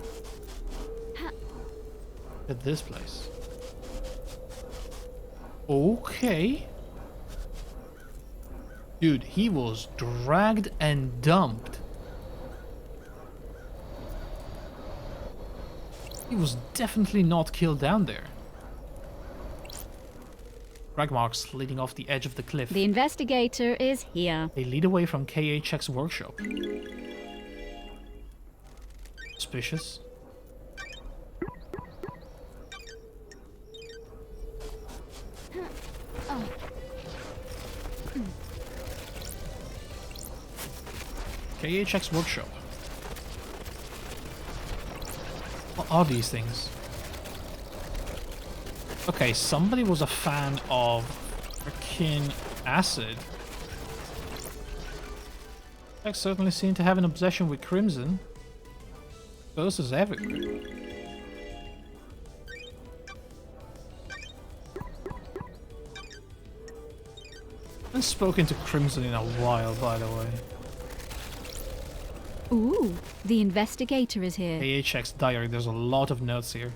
At this place. Okay. Dude, he was dragged and dumped. He was definitely not killed down there. Drag marks leading off the edge of the cliff. The investigator is here. They lead away from KHX workshop. Suspicious. KHX workshop. What are these things? Okay, somebody was a fan of freaking acid. I certainly seem to have an obsession with crimson. Ghosts everywhere. I haven't spoken to Crimson in a while, by the way. Ooh, the investigator is here. AHX diary, there's a lot of notes here.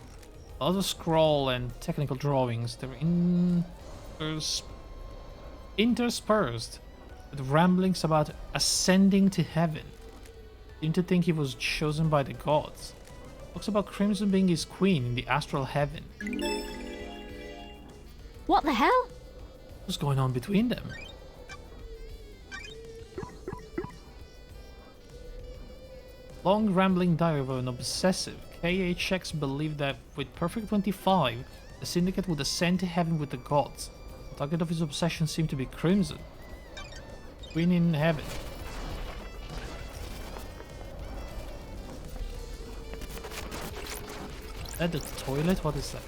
A lot of scroll and technical drawings. They're interspersed with ramblings about ascending to heaven. Seemed to think he was chosen by the gods. Talks about Crimson being his queen in the astral heaven. What the hell? What's going on between them? Long rambling diary of an obsessive. KHX believed that with Perfect 25, the Syndicate would ascend to heaven with the gods. The target of his obsession seemed to be Crimson. Queen in heaven. Is that the toilet? What is that?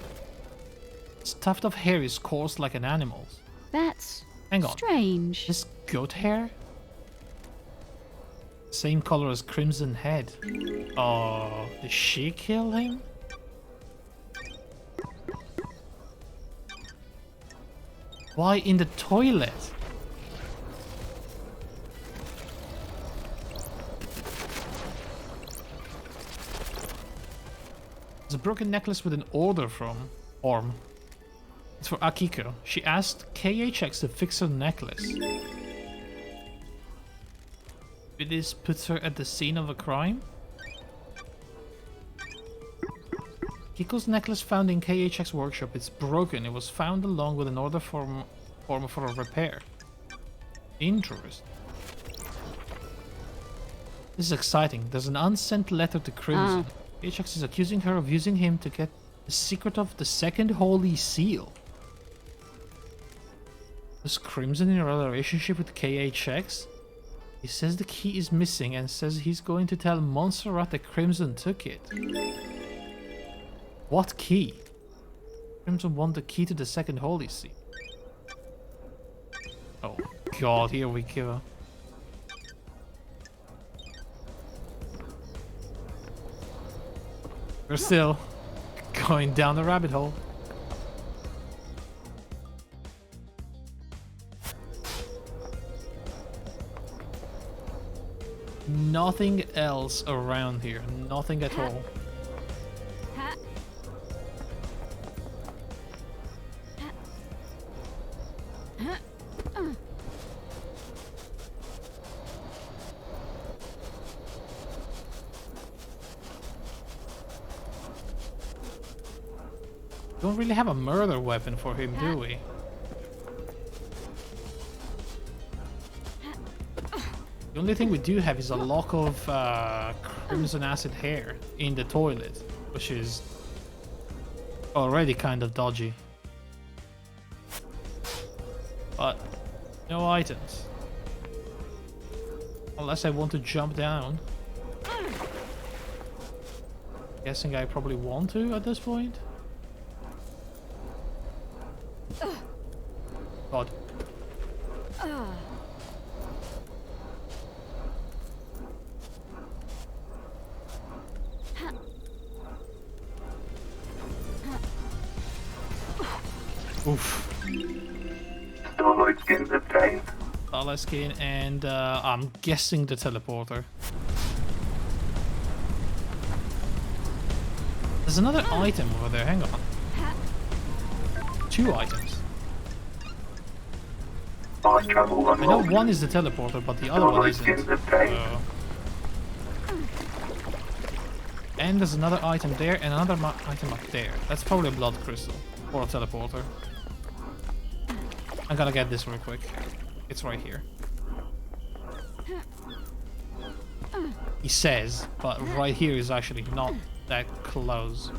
Its tuft of hair is coarse like an animal's. That's Hang on. strange. This goat hair? Same color as Crimson head. Oh, did she kill him? Why in the toilet? There's a broken necklace with an order from Orm. It's for Akiko. She asked KHX to fix her necklace. This puts her at the scene of a crime? Kiko's necklace found in KHX workshop. It's broken. It was found along with an order for a repair. Interesting. This is exciting. There's an unsent letter to Crimson. KHX is accusing her of using him to get the secret of the second holy seal. Is Crimson in a relationship with KHX? He says the key is missing and says he's going to tell Montserrat that Crimson took it. What key? Crimson wants the key to the second holy seal. Oh god, here we go. We're still going down the rabbit hole. Nothing else around here. Nothing at all. Don't really have a murder weapon for him, do we? The only thing we do have is a lock of crimson acid hair in the toilet, which is already kind of dodgy. But no items. Unless I want to jump down. Guessing I probably want to at this point. God. Oof. Starlight skins obtained. Starlight skin and I'm guessing the teleporter. There's another item over there, hang on. 2 items. Fast travel I know unlocked. one is the teleporter, but the other one isn't. Skins obtained. And there's another item there and another item up there. That's probably a blood crystal or a teleporter. I'm gonna get this real quick. It's right here. He says, but right here is actually not that close.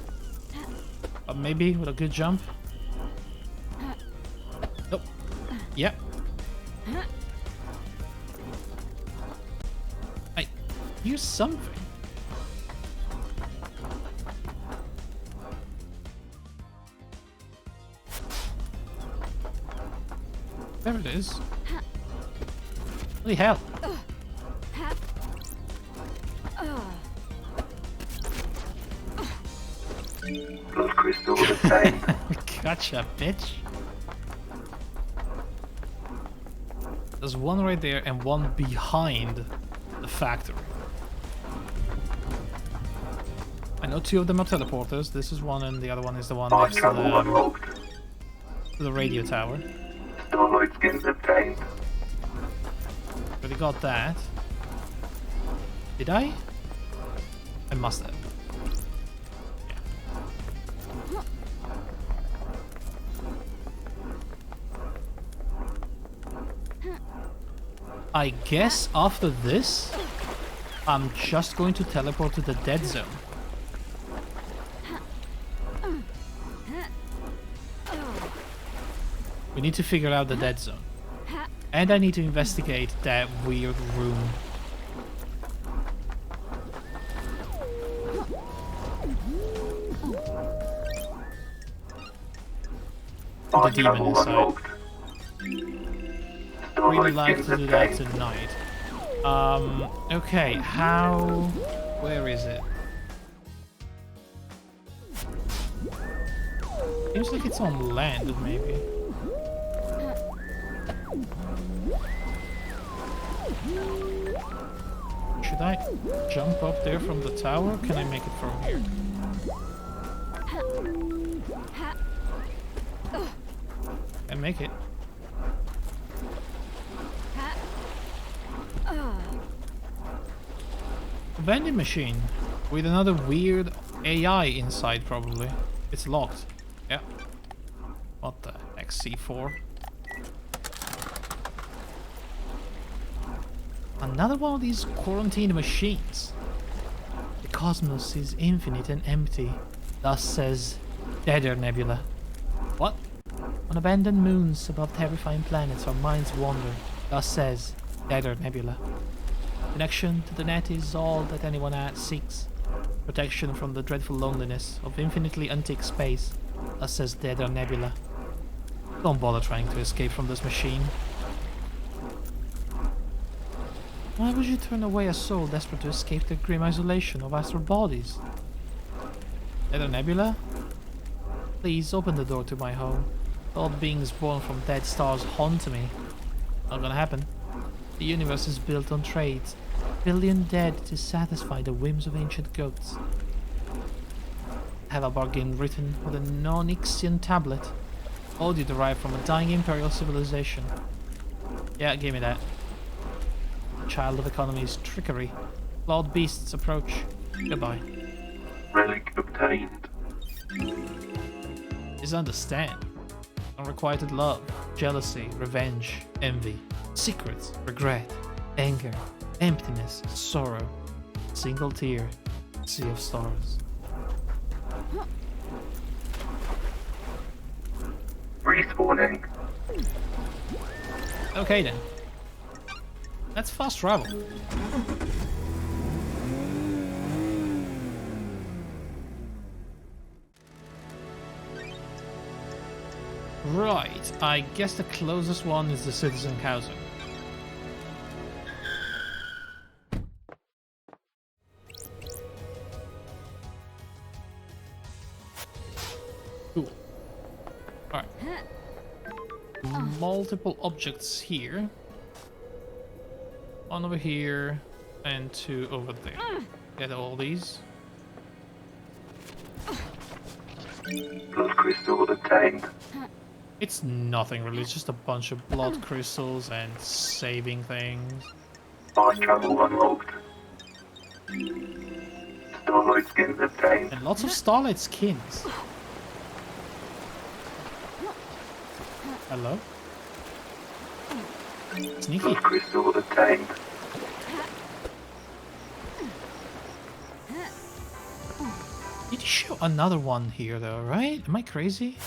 But maybe with a good jump. Nope. Yep. I hear something. There it is. Holy hell. Blood crystal obtained. Gotcha, bitch. There's one right there and one behind the factory. I know 2 of them are teleporters. This is one and the other one is the one Fast next travel unlocked. to the radio tower. Starlight skins obtained. Already got that. Did I? I must have. I guess after this, I'm just going to teleport to the dead zone. We need to figure out the dead zone. And I need to investigate that weird room. The Fast demon travel inside. unlocked. Really Starlight like skins to do that obtained. tonight. Okay, how... Where is it? Seems like it's on land, maybe. Should I jump up there from the tower? Can I make it from here? I make it. A vending machine with another weird AI inside, probably. It's locked. Yeah. What the heck, C4? Another one of these quarantined machines. The cosmos is infinite and empty. Thus says Deader Nebula. What? On abandoned moons above terrifying planets, our minds wander. Thus says Deader Nebula. Connection to the net is all that anyone seeks. Protection from the dreadful loneliness of infinitely antique space. Thus says Deader Nebula. Don't bother trying to escape from this machine. Why would you turn away a soul desperate to escape the grim isolation of astral bodies? Deader Nebula? Please open the door to my home. Old beings born from dead stars haunt me. Not gonna happen. The universe is built on trades. Billion dead to satisfy the whims of ancient goats. Have a bargain written with a non-Ixian tablet. Audio derived from a dying imperial civilization. Yeah, give me that. Child of economy's trickery. Flawed beasts approach. Goodbye. Relic obtained. Is understand. Unrequited love, jealousy, revenge, envy, secrets, regret, anger, emptiness, sorrow, single tear, sea of stars. Respawning. Okay then. Let's fast travel. Right, I guess the closest one is the Citizen Council. Cool. Alright. Multiple objects here. One over here, and 2 over there. Get all these. Blood crystal obtained. It's nothing really, it's just a bunch of blood crystals and saving things. Fast travel unlocked. Starlight skins obtained. And lots of Starlight skins. Hello? Sneaky. Blood crystal obtained. Did you show another one here though, right? Am I crazy?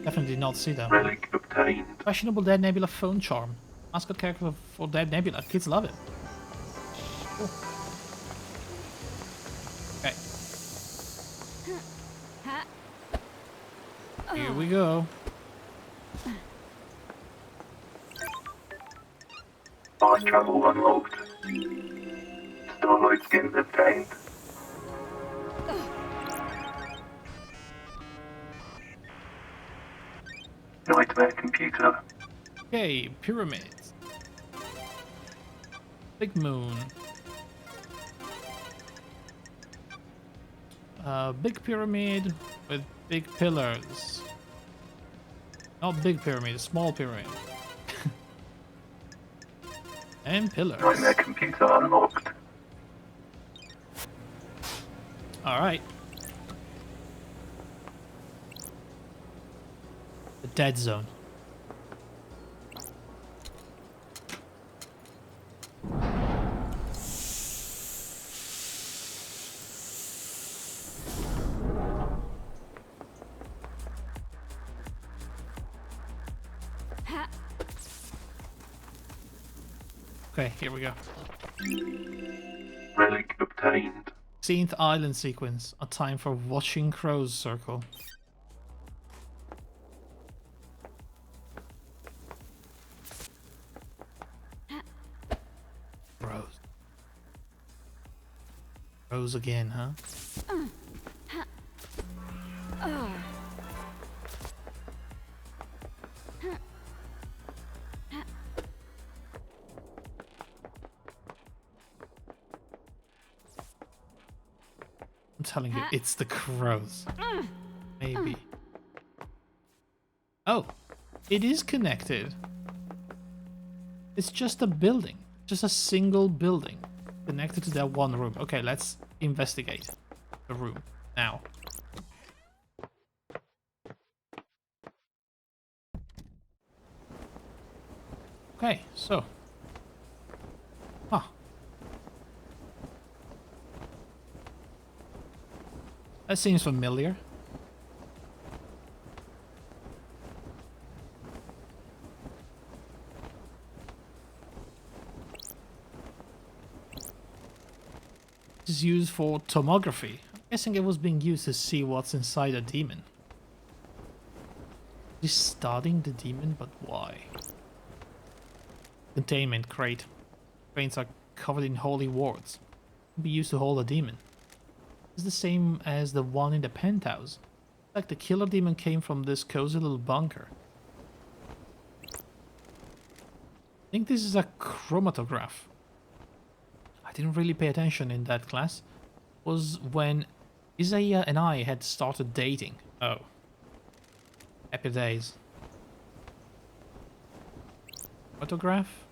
Definitely did not see that. Relic obtained. Fashionable Dead Nebula phone charm. Mascot character for Dead Nebula. Kids love it. Cool. Okay. Here we go. Fast travel unlocked. Starlight skins obtained. Nightmare computer. Okay, pyramids. Big moon. Big pyramid with big pillars. Not big pyramid, small pyramid. And pillars. Nightmare computer unlocked. Alright. The dead zone. Okay, here we go. Relic obtained. 16th island sequence. A time for watching crows circle. Crows. Crows again, huh? I'm telling you, it's the crows. Maybe. Oh, it is connected. It's just a building. Just a single building. Connected to that one room. Okay, let's investigate the room now. Okay, so. Huh. That seems familiar. This is used for tomography. I'm guessing it was being used to see what's inside a demon. He's studying the demon, but why? Containment crate. Crates are covered in holy wards. Can be used to hold a demon. It's the same as the one in the penthouse. Like the killer demon came from this cozy little bunker. I think this is a chromatograph. I didn't really pay attention in that class. It was when Isaiah and I had started dating. Oh. Happy days. Photograph?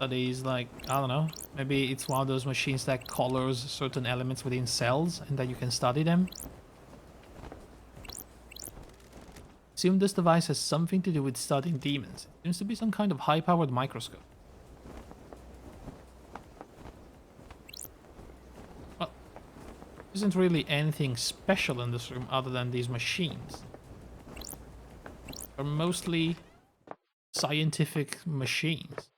That is like, I don't know, maybe it's one of those machines that colors certain elements within cells and that you can study them. Assume this device has something to do with studying demons. It seems to be some kind of high-powered microscope. Well, there isn't really anything special in this room other than these machines. They're mostly scientific machines.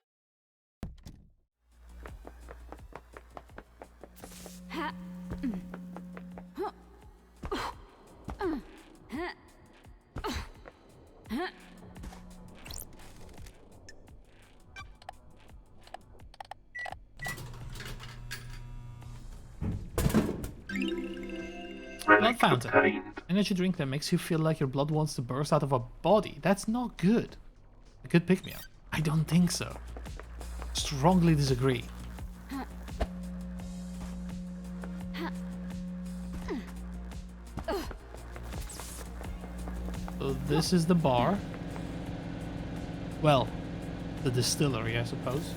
Blood fountain. Obtained. Energy drink that makes you feel like your blood wants to burst out of a body. That's not good. A good pick-me-up. I don't think so. Strongly disagree. So this is the bar. Well, the distillery, I suppose.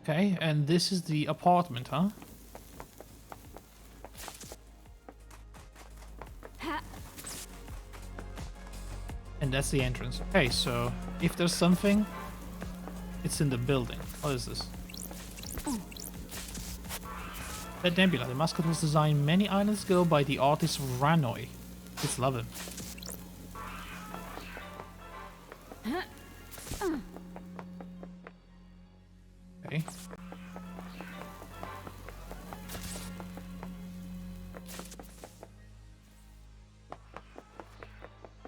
Okay, and this is the apartment, huh? And that's the entrance. Okay, so if there's something, it's in the building. What is this? That Nebula, the mascot was designed many islands ago by the artist Ranoi. Kids love him. Okay.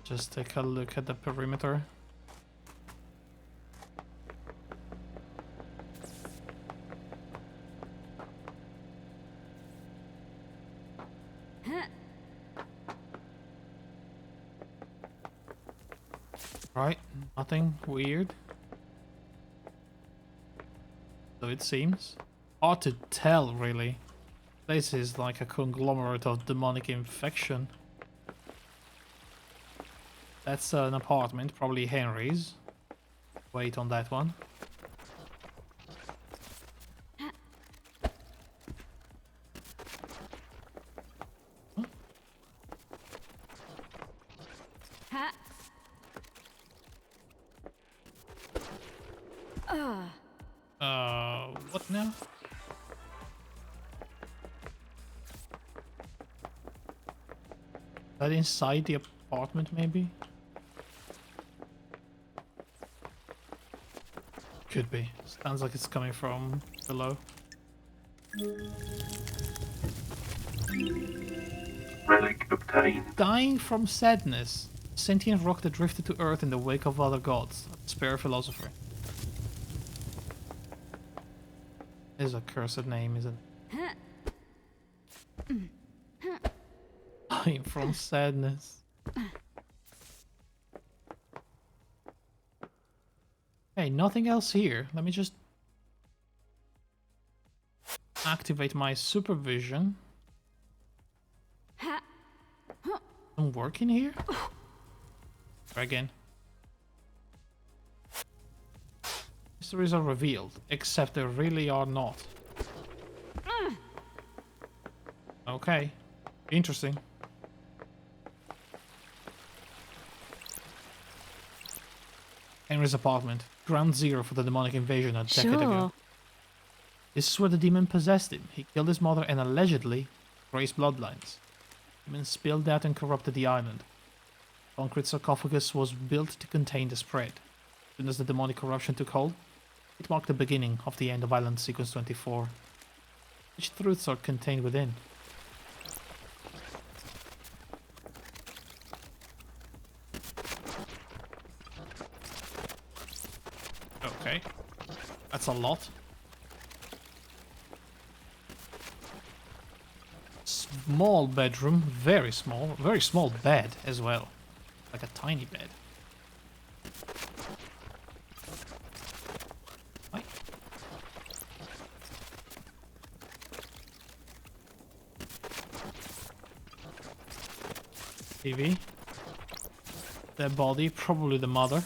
Just take a look at the perimeter. Right, nothing weird. So it seems. Hard to tell, really. This is like a conglomerate of demonic infection. That's an apartment, probably Henry's. Wait on that one. What now? That inside the apartment, maybe? Could be. Sounds like it's coming from below. Relic obtained. Dying from sadness. Sentient rock that drifted to Earth in the wake of other gods. Spare philosopher. Is a cursed name, isn't it? Dying from sadness. Hey, nothing else here. Let me just activate my supervision. Some work in here? Try again. Mysteries are revealed, except they really are not. Okay. Interesting. Henry's apartment. Ground zero for the demonic invasion a decade ago. This is where the demon possessed him. He killed his mother and allegedly raised bloodlines. The demon spilled out and corrupted the island. Concrete sarcophagus was built to contain the spread. As soon as the demonic corruption took hold, it marked the beginning of the end of Island Sequence 24. Which truths are contained within? Okay, that's a lot. Small bedroom, very small bed as well. Like a tiny bed. Right. TV. Their body, probably the mother.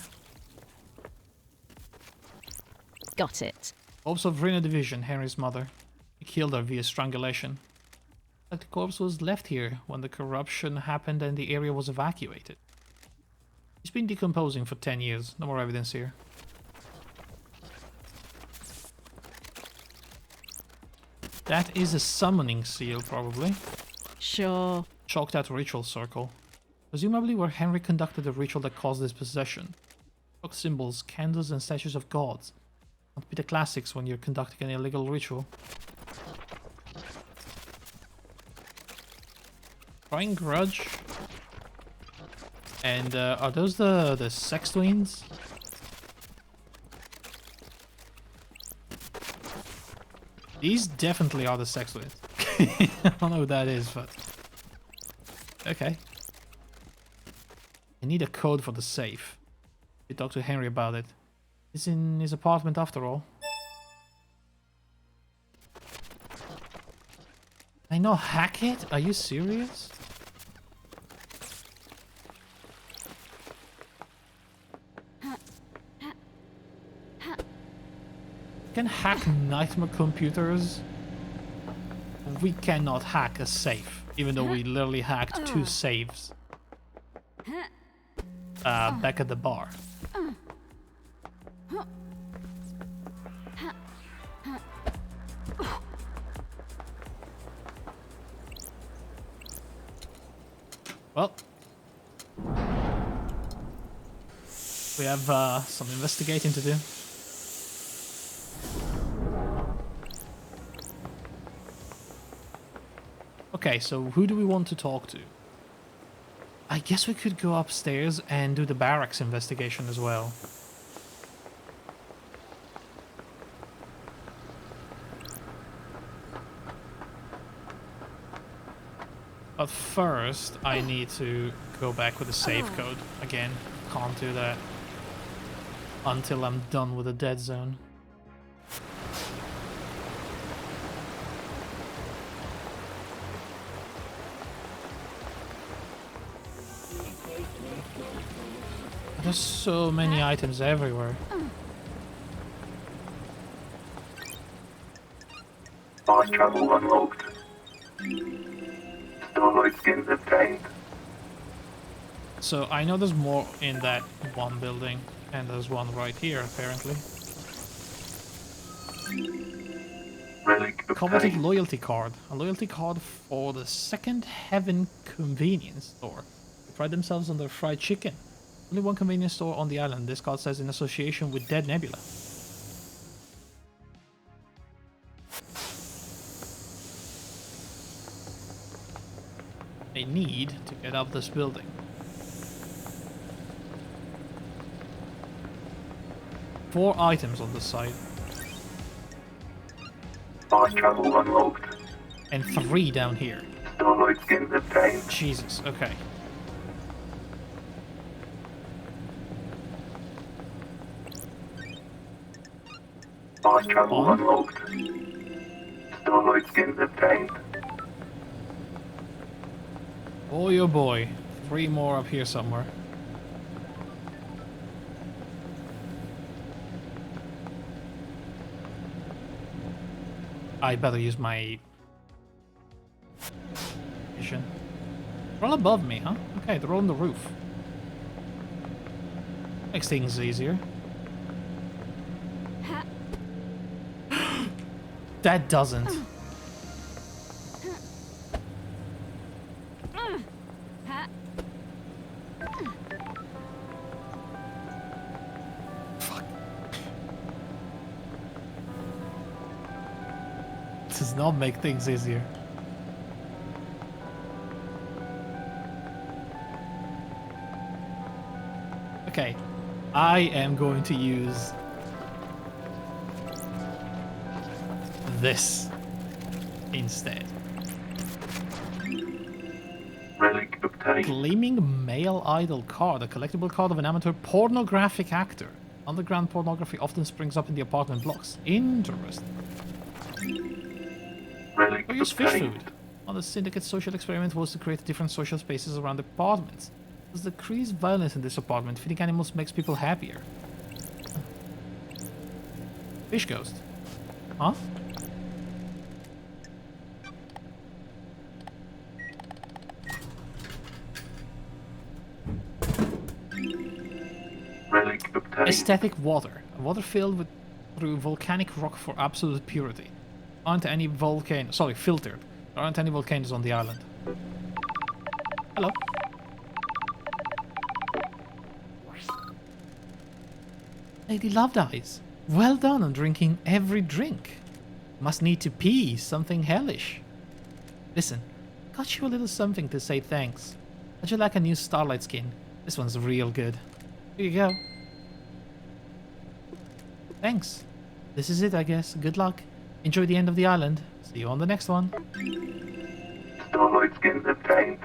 Got it. Corpse of Rena Division, Henry's mother. He killed her via strangulation. Like the corpse was left here when the corruption happened and the area was evacuated. He's been decomposing for 10 years. No more evidence here. That is a summoning seal, probably. Sure. Chalked out ritual circle. Presumably where Henry conducted the ritual that caused his possession. Chalk symbols, candles and statues of gods. Can't be the classics when you're conducting an illegal ritual. Crying Grudge. And are those the sex twins? These definitely are the sex twins. I don't know who that is, but okay. An need a code for the safe. We talked to Henry about it. He's in his apartment after all. I know hack it? Are you serious? Can hack nightmare computers? We cannot hack a safe, even though we literally hacked 2 safes. Back at the bar. Well, we have some investigating to do. Okay, so who do we want to talk to? I guess we could go upstairs and do the barracks investigation as well. But first, I need to go back with the save code again. Can't do that until I'm done with the dead zone. There's so many items everywhere. Fast travel unlocked. Starlight skins obtained. So I know there's more in that one building, and there's one right here apparently. Relic Coveted obtained. loyalty card. A loyalty card for the Second Heaven convenience store. They pride themselves on their fried chicken. Only one convenience store on the island. This card says in association with Dead Nebula. I need to get up this building. Four items on the side. Fast travel unlocked. And 3 down here. Starlight skins obtained. Jesus, okay. Fast travel On. unlocked. Starlight skins obtained. Oh boy. 3 more up here somewhere. I better use my vision. They're all above me, huh? Okay, they're all on the roof. Makes things easier. That doesn't. Fuck. Does not make things easier. Okay, I am going to use this instead. Relic obtained. Gleaming male idol card, a collectible card of an amateur pornographic actor. Underground pornography often springs up in the apartment blocks. Interesting. Relic Or use fish obtained. food. Well, the syndicate's social experiment was to create different social spaces around the apartments. There's decreased violence in this apartment. Feeding animals makes people happier. Fish ghost. Huh? Relic obtained. Aesthetic water. Water filled with through volcanic rock for absolute purity. Aren't any volcanoes... Sorry, filtered. There aren't any volcanoes on the island. Hello. Lady Loved Eyes. Well done on drinking every drink. Must need to pee, something hellish. Listen, got you a little something to say thanks. How'd you like a new Starlight skin? This one's real good. Here you go. Thanks. This is it, I guess. Good luck. Enjoy the end of the island. See you on the next one. Starlight skins obtained.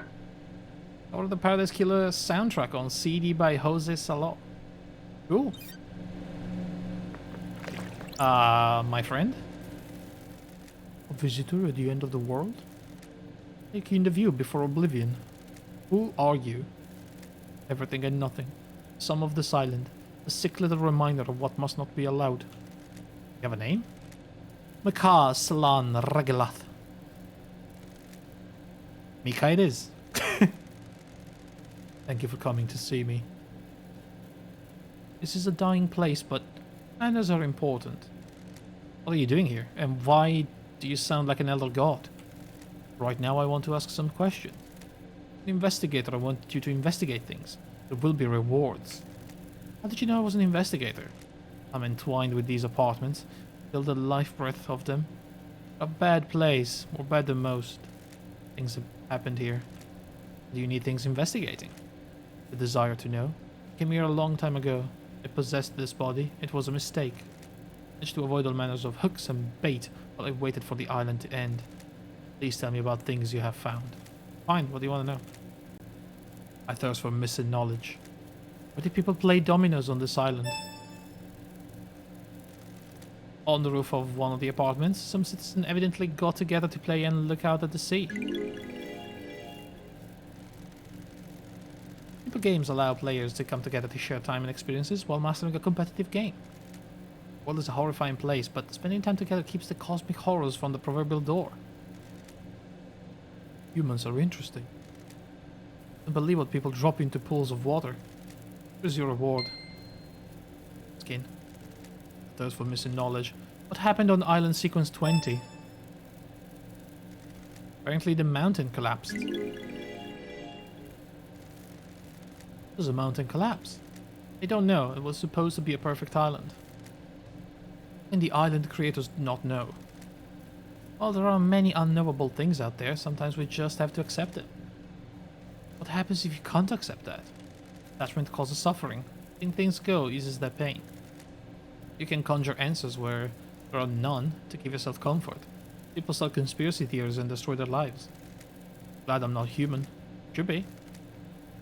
Or the Paradise Killer soundtrack on CD by Jose Salot. Cool. My friend? A visitor at the end of the world? Taking the view before oblivion. Who are you? Everything and nothing. Some of the silent. A sick little reminder of what must not be allowed. You have a name? Mika Salan Regalath. Mika it is. Thank you for coming to see me. This is a dying place, but manners are important. What are you doing here? And why do you sound like an elder god? Right now I want to ask some questions. An investigator, I want you to investigate things. There will be rewards. How did you know I was an investigator? I'm entwined with these apartments. Feel the life breath of them. A bad place, more bad than most. Things have happened here. Do you need things investigating? The desire to know. I came here a long time ago. I possessed this body. It was a mistake. I managed to avoid all manners of hooks and bait while I waited for the island to end. Please tell me about things you have found. Fine, what do you want to know? I thirst for missing knowledge. Why do people play dominoes on this island? On the roof of one of the apartments, some citizens evidently got together to play and look out at the sea. Simple games allow players to come together to share time and experiences while mastering a competitive game. The world is a horrifying place, but spending time together keeps the cosmic horrors from the proverbial door. Humans are interesting. I believe what people drop into pools of water. Here's your reward. Skin. Thirst for missing knowledge. What happened on island sequence 20? Apparently the mountain collapsed. Does a mountain collapse? I don't know. It was supposed to be a perfect island. And the island creators do not know. Well, there are many unknowable things out there. Sometimes we just have to accept it. What happens if you can't accept that? Attachment causes suffering. Letting things go eases that pain. You can conjure answers where there are none to give yourself comfort. People start conspiracy theories and destroy their lives. Glad I'm not human. Should be.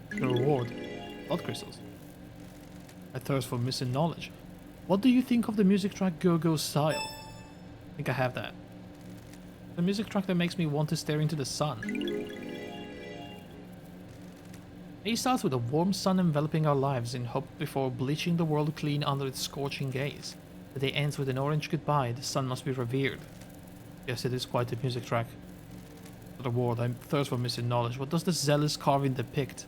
The reward. Blood crystals. I thirst for missing knowledge. What do you think of the music track Go Go Style? I think I have that. The music track that makes me want to stare into the sun. Day starts with a warm sun enveloping our lives in hope before bleaching the world clean under its scorching gaze. The day ends with an orange goodbye. The sun must be revered. Yes, it is quite a music track. The reward. I thirst for missing knowledge. What does the zealous carving depict?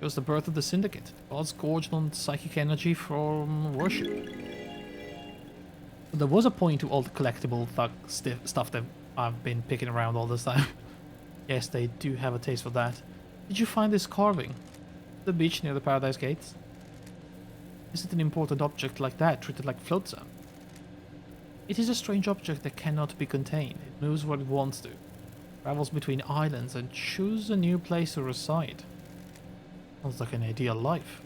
It was the birth of the Syndicate. Gods gorged on psychic energy from worship. But there was a point to all the collectible stuff that I've been picking around all this time. Yes, they do have a taste for that. Did you find this carving? The beach near the Paradise Gates? Isn't an important object like that treated like flotsam? It is a strange object that cannot be contained. It moves where it wants to. Travels between islands and chooses a new place to reside. Sounds like an ideal life.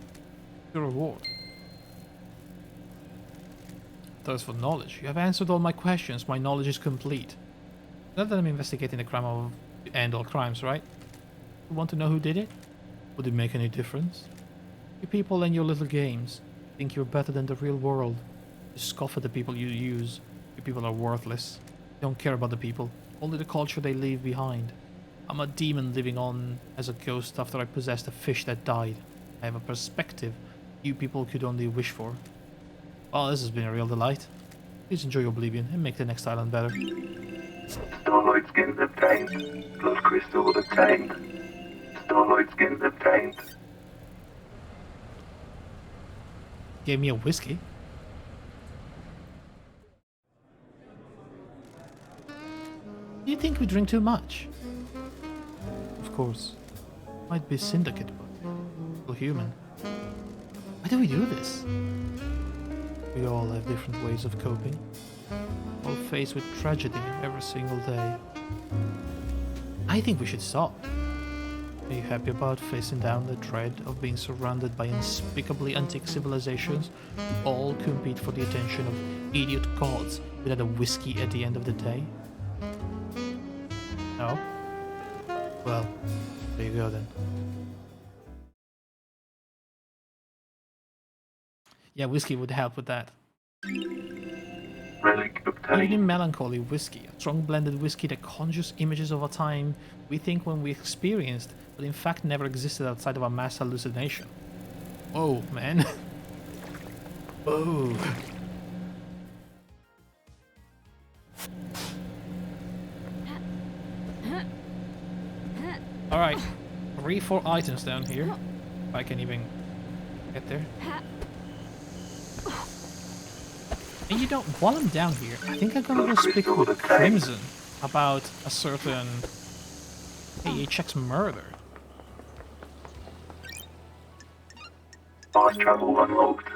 Your reward. Thirst for knowledge. You have answered all my questions. My knowledge is complete. Not that I'm investigating the crime of end all crimes, right? You want to know who did it? Would it make any difference? You people and your little games think you're better than the real world. You scoff at the people you use. You people are worthless. You don't care about the people, only the culture they leave behind. I'm a demon living on as a ghost after I possessed a fish that died. I have a perspective you people could only wish for. Well, this has been a real delight. Please enjoy your oblivion and make the next island better. Starlight skin obtained. Blood crystal obtained. Starlight skin obtained. Gave me a whiskey. Do you think we drink too much? Of course. Might be syndicate, but still human. Why do we do this? We all have different ways of coping. All faced with tragedy every single day. I think we should stop. Are you happy about facing down the dread of being surrounded by unspeakably antique civilizations who all compete for the attention of idiot gods without a whiskey at the end of the day? No? Well, there you go then. Yeah, whiskey would help with that. Relic Even obtained. in melancholy whiskey, a strong blended whiskey that conjures images of a time we think when we experienced, but in fact never existed outside of our mass hallucination. Whoa, man. Whoa. Alright, 3-4 items down here. If I can even get there. And you know, while I'm down here, I think I'm gonna go speak with Crimson about a certain AHX murder. Fast travel unlocked.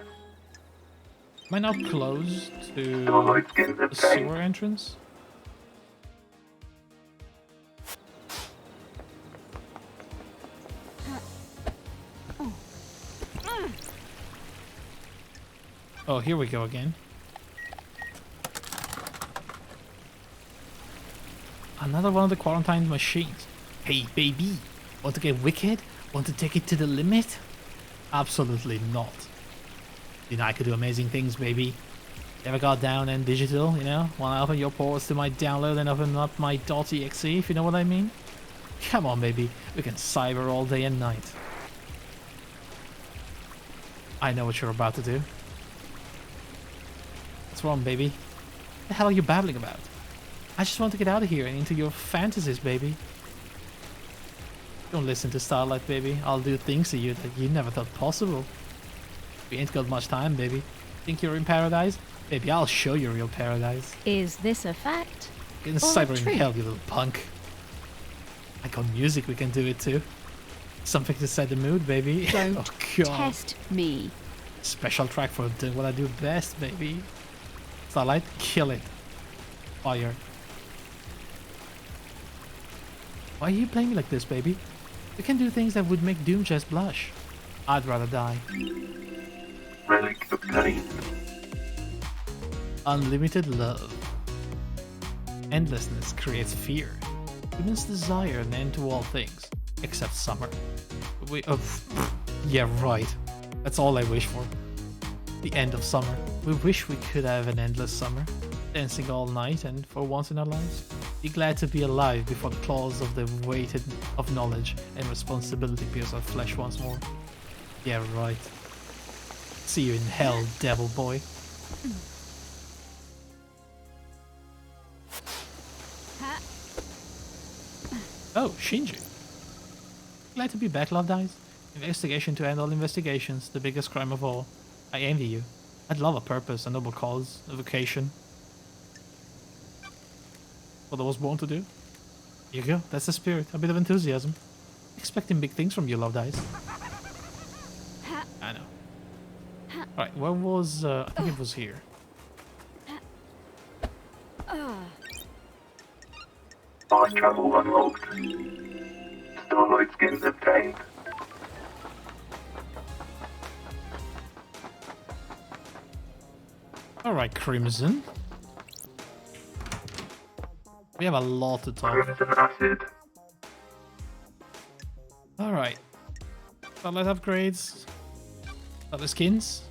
Am I now close to Starlight skins the obtained. sewer entrance? Oh, here we go again. Another one of the quarantined machines. Hey, baby, want to get wicked? Want to take it to the limit? Absolutely not. You know, I could do amazing things, baby. Ever got down and digital, you know? Want to open your ports to my download and open up my .exe, if you know what I mean? Come on, baby. We can cyber all day and night. I know what you're about to do. What's wrong, baby? What the hell are you babbling about? I just want to get out of here and into your fantasies, baby. Don't listen to Starlight, baby. I'll do things to you that you never thought possible. We ain't got much time, baby. Think you're in paradise? Baby, I'll show you real paradise. Is this a fact? Get in Or cyber in truth? hell, you little punk. I got music, we can do it too. Something to set the mood, baby. Don't Oh, God. test me. Special track for doing what I do best, baby. Starlight, kill it. Fire. Why are you playing me like this, baby? We can do things that would make Doom just blush. I'd rather die. Relic obtained. Unlimited love. Endlessness creates fear. Humans desire an end to all things, except summer. Yeah, right. That's all I wish for. The end of summer. We wish we could have an endless summer. Dancing all night and for once in our lives. Be glad to be alive before the claws of the weight of knowledge and responsibility pierce our flesh once more. Yeah, right. See you in hell, devil boy. Oh, Shinji. Glad to be back, Love Dice. Investigation to end all investigations, the biggest crime of all. I envy you. I'd love a purpose, a noble cause, a vocation. What I was born to do. Here you go, that's the spirit, a bit of enthusiasm. Expecting big things from you, Love Dice. I know. Alright, where was, I think it was here. Fast travel unlocked. Starlight skins obtained. Alright, Crimson. We have a lot to talk. Crimson acid. Alright. Starlight upgrades. Starlight skins.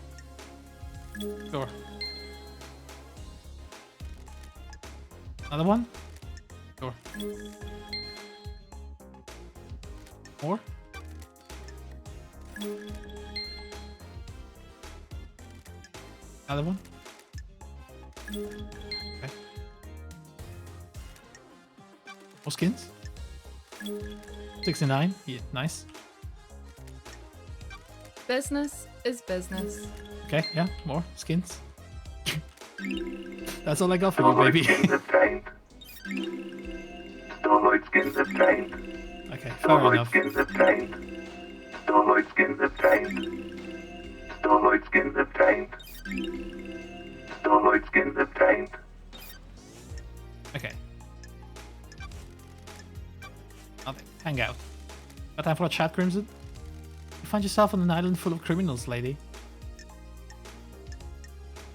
Sure. Another one? Sure. More? Another one? Okay. More skins? 69? Yeah, nice. Business is business. Okay, yeah, more skins. That's all I got for you, Starlight baby. skins obtained. Starlight skins obtained. Okay, fair Starlight enough. skins obtained. Starlight skins obtained. Starlight skins obtained. Starlight skins obtained. Okay. Nothing. Hang out. Got time for a chat, Crimson? You find yourself on an island full of criminals, lady.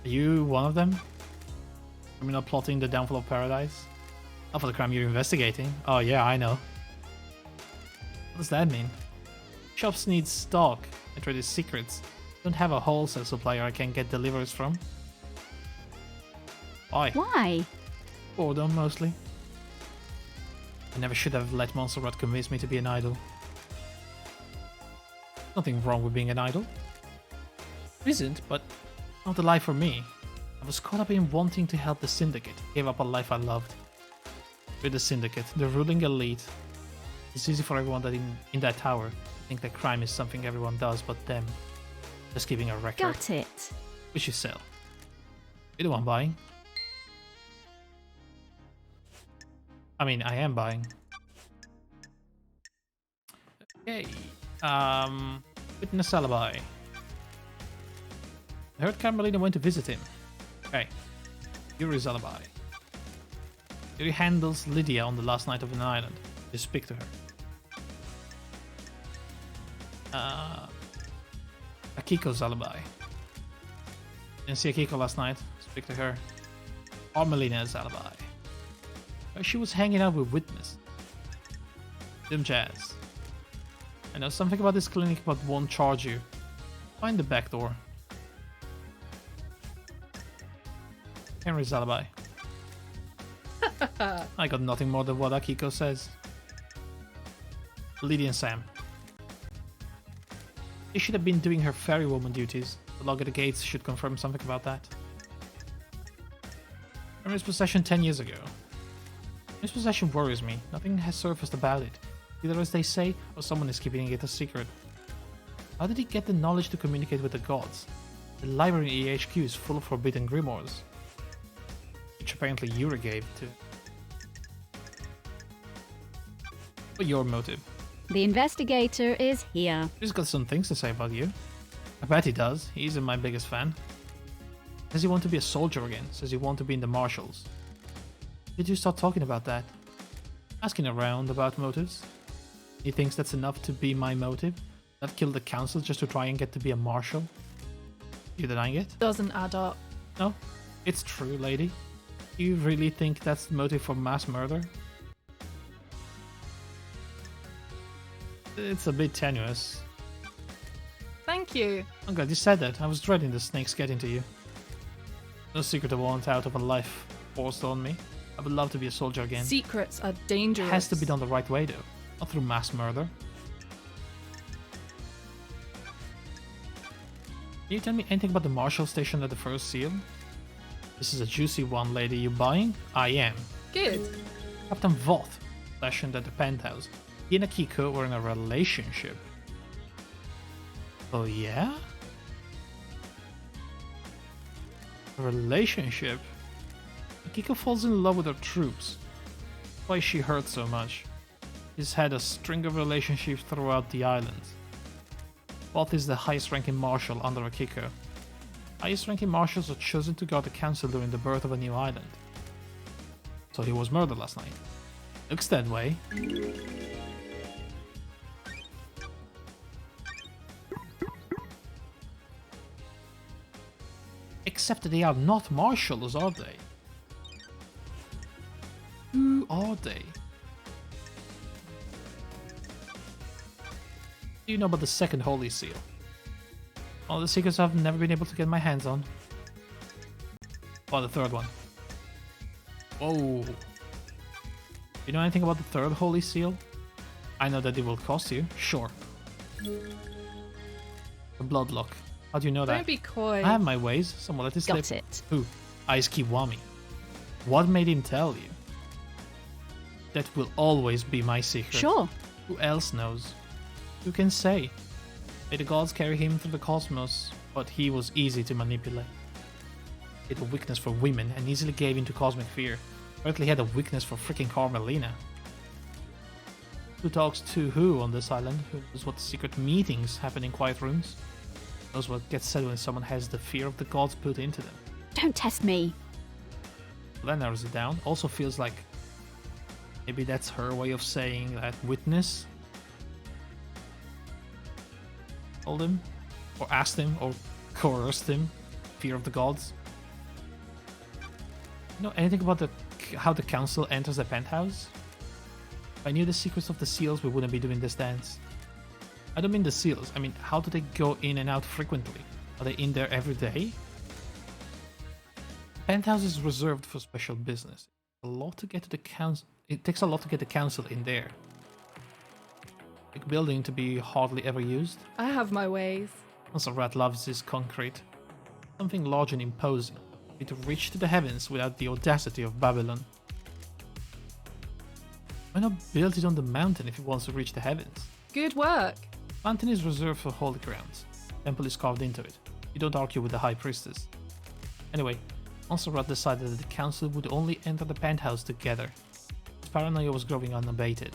Are you one of them? Criminal plotting the downfall of paradise? Not for the crime you're investigating. Oh yeah, I know. What does that mean? Shops need stock and trade secrets. Don't have a wholesale supplier I can get deliveries from. Why? Why? Boredom, mostly. I never should have let Montserrat convince me to be an idol. Nothing wrong with being an idol. There isn't, but not the life for me. I was caught up in wanting to help the Syndicate. Gave up a life I loved. With the Syndicate, the ruling elite. It's easy for everyone that in that tower to think that crime is something everyone does but them. Just keeping a record. Got it. Which you sell. You're the one buying. I mean, I am buying. Okay. Witness alibi. I heard Carmelina went to visit him. Okay. Yuri's alibi. Yuri handles Lydia on the last night of an island. You speak to her. Akiko's alibi. Didn't see Akiko last night. Speak to her. Carmelina's alibi. She was hanging out with Witness. Dim Jazz. I know something about this clinic but won't charge you. Find the back door. Henry's alibi. I got nothing more than what Akiko says. Lydia and Sam. She should have been doing her ferrywoman duties. The log at the gates should confirm something about that. Henry's possession 10 years ago. His possession worries me. Nothing has surfaced about it. Either as they say, or someone is keeping it a secret. How did he get the knowledge to communicate with the gods? The library in EHQ is full of forbidden grimoires. Which apparently Yuri gave to. What's your motive? The investigator is here. He's got some things to say about you. I bet he does. He isn't my biggest fan. Says you want to be a soldier again. Says you want to be in the marshals. Did you start talking about that? Asking around about motives. He thinks that's enough to be my motive? That killed the council just to try and get to be a marshal? You denying it? Doesn't add up. No, it's true, lady. You really think that's the motive for mass murder? It's a bit tenuous. Thank you. I'm glad you said that. I was dreading the snakes getting to you. No secret I want out of a life forced on me. I would love to be a soldier again. Secrets are It dangerous. has to be done the right way though. Not through mass murder. Can you tell me anything about the Marshal station at the first seal? This is a juicy one, lady. You buying? I am. Good. Captain Voth stationed at the penthouse. He and Akiko were in a relationship. Oh yeah? A relationship? Akiko falls in love with her troops. Why is she hurt so much? He's had a string of relationships throughout the island. Voth is the highest ranking marshal under Akiko. Highest ranking marshals are chosen to guard the council during the birth of a new island. So he was murdered last night. Looks that way. Except that they are not marshals, are they? Who are they? Do you know about the second Holy Seal? All the secrets I've never been able to get my hands on. Oh, the third one. Whoa. You know anything about the third Holy Seal? I know that it will cost you, sure. The Bloodlock. How do you know that? Don't be coy. I have my ways. Someone let it slip. Got it. Who? Ice Kiwami. What made him tell you? That will always be my secret. Sure. Who else knows? Who can say? May the gods carry him through the cosmos, but he was easy to manipulate. He had a weakness for women and easily gave in to cosmic fear. Apparently he had a weakness for freaking Carmelina. Who talks to who on this island? Who knows what secret meetings happen in quiet rooms? Knows what gets said when someone has the fear of the gods put into them. Don't test me. Well, that narrows it down. Also feels like maybe that's her way of saying that Witness told him, or asked him, or coerced him. Fear of the gods. You know anything about how the council enters the penthouse? If I knew the secrets of the seals, we wouldn't be doing this dance. I don't mean the seals, I mean how do they go in and out frequently? Are they in there every day? Penthouse is reserved for special business. A lot to get to the council. It takes a lot to get the council in there. Big building to be hardly ever used. I have my ways. Also, Rat loves his concrete. Something large and imposing. It reach to the heavens without the audacity of Babylon. Why not build it on the mountain if it wants to reach the heavens? Good work. Mountain is reserved for holy grounds. Temple is carved into it. You don't argue with the high priestess. Anyway, Montserrat decided that the council would only enter the penthouse together. His paranoia was growing unabated.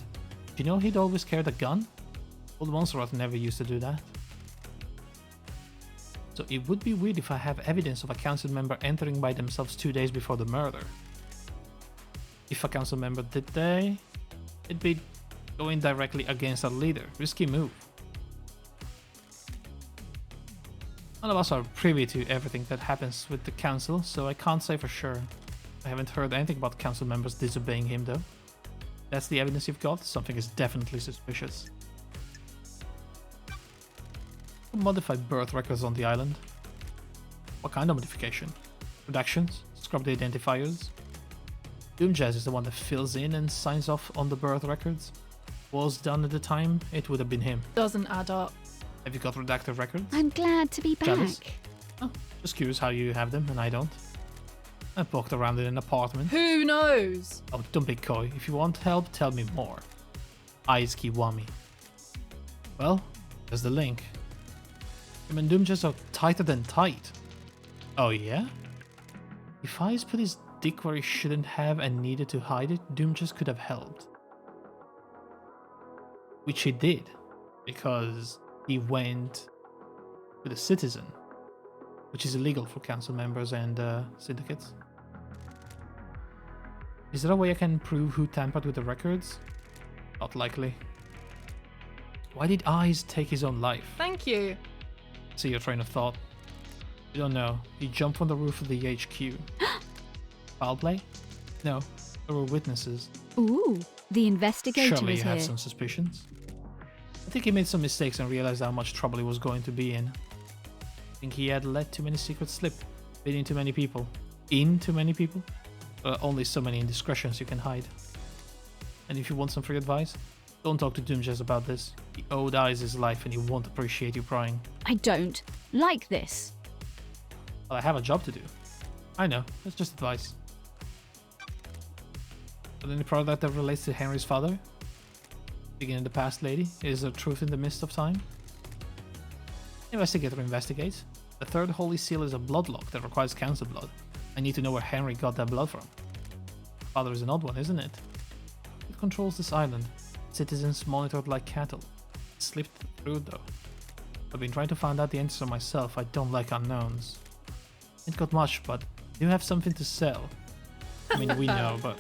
Do you know he'd always carried a gun? Old Montserrat never used to do that. So it would be weird if I have evidence of a council member entering by themselves 2 days before the murder. If a council member did they, it'd be going directly against our leader. Risky move. None of us are privy to everything that happens with the council, so I can't say for sure. I haven't heard anything about council members disobeying him though. That's the evidence you've got, something is definitely suspicious. Modify birth records on the island. What kind of modification? Redactions? Scrub the identifiers? Doomjazz is the one that fills in and signs off on the birth records. Was done at the time, it would have been him. Doesn't add up. Have you got redacted records? I'm glad to be back. Jealous? Oh, just curious how you have them and I don't. I poked around in an apartment. Who knows? Oh, don't be coy. If you want help, tell me more. Eyes Kiwami. Well, there's the link. Him and Doomjazz are tighter than tight. Oh yeah? If Eyes put his dick where he shouldn't have and needed to hide it, Doomjazz could have helped. Which he did, because he went with a citizen, which is illegal for council members and syndicates. Is there a way I can prove who tampered with the records? Not likely. Why did Eyes take his own life? Thank you. See your train of thought. You don't know. He jumped from the roof of the HQ. Foul play? No, there were witnesses. Ooh, the investigator Surely is you here. have some suspicions. I think he made some mistakes and realized how much trouble he was going to be in. I think he had let too many secrets slip, been in too many people. In too many people? Only so many indiscretions you can hide. And if you want some free advice, don't talk to Doomjazz about this. He owed Eyes his life and he won't appreciate you prying. I don't like this. Well, I have a job to do. I know, that's just advice. But any part of that relates to Henry's father? Begin in the past, lady. Is there truth in the mist of time? Investigator investigates. The third holy seal is a bloodlock that requires council blood. I need to know where Henry got that blood from. Father is an odd one, isn't it? It controls this island. Citizens monitored like cattle. It slipped through though. I've been trying to find out the answer myself. I don't like unknowns. Ain't got much, but you have something to sell. I mean, we know, but...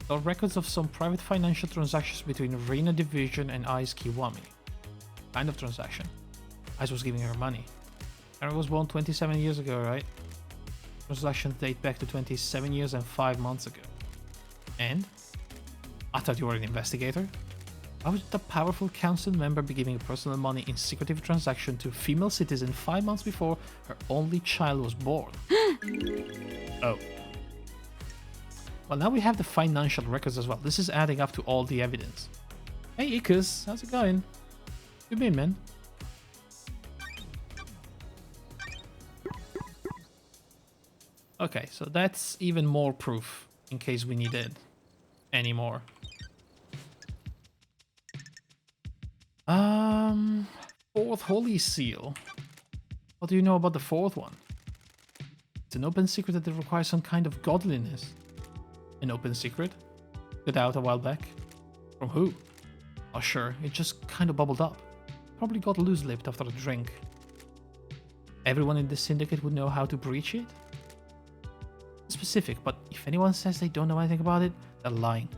There are records of some private financial transactions between Rena Division and Ice Kiwami. Kind of transaction. Ice was giving her money. Henry was born 27 years ago, right? Transactions date back to 27 years and 5 months ago. And? I thought you were an investigator. Why would the powerful council member be giving personal money in secretive transaction to a female citizen 5 months before her only child was born? Oh. Well, now we have the financial records as well. This is adding up to all the evidence. Hey, Ikus, how's it going? You been, man? Okay, so that's even more proof in case we need it anymore. Fourth holy seal. What do you know about the fourth one? It's an open secret that requires some kind of godliness. An open secret? Got out a while back. From who? Oh sure, it just kind of bubbled up. Probably got loose-lipped after a drink. Everyone in the syndicate would know how to breach it? Specific, but if anyone says they don't know anything about it, they're lying.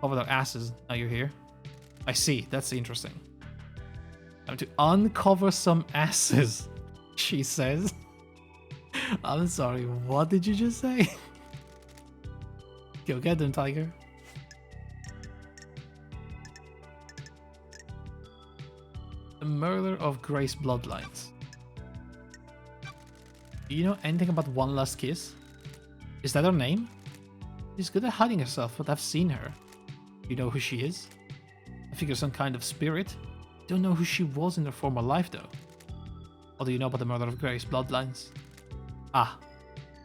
Cover their asses, now you're here. I see, that's interesting. Time to uncover some asses, she says. I'm sorry, what did you just say? Go get them, Tiger. The murder of Grace Bloodlines. Do you know anything about One Last Kiss? Is that her name? She's good at hiding herself, but I've seen her. Do you know who she is? I figure some kind of spirit. Don't know who she was in her former life though. What do you know about the murder of Grace Bloodlines? Ah,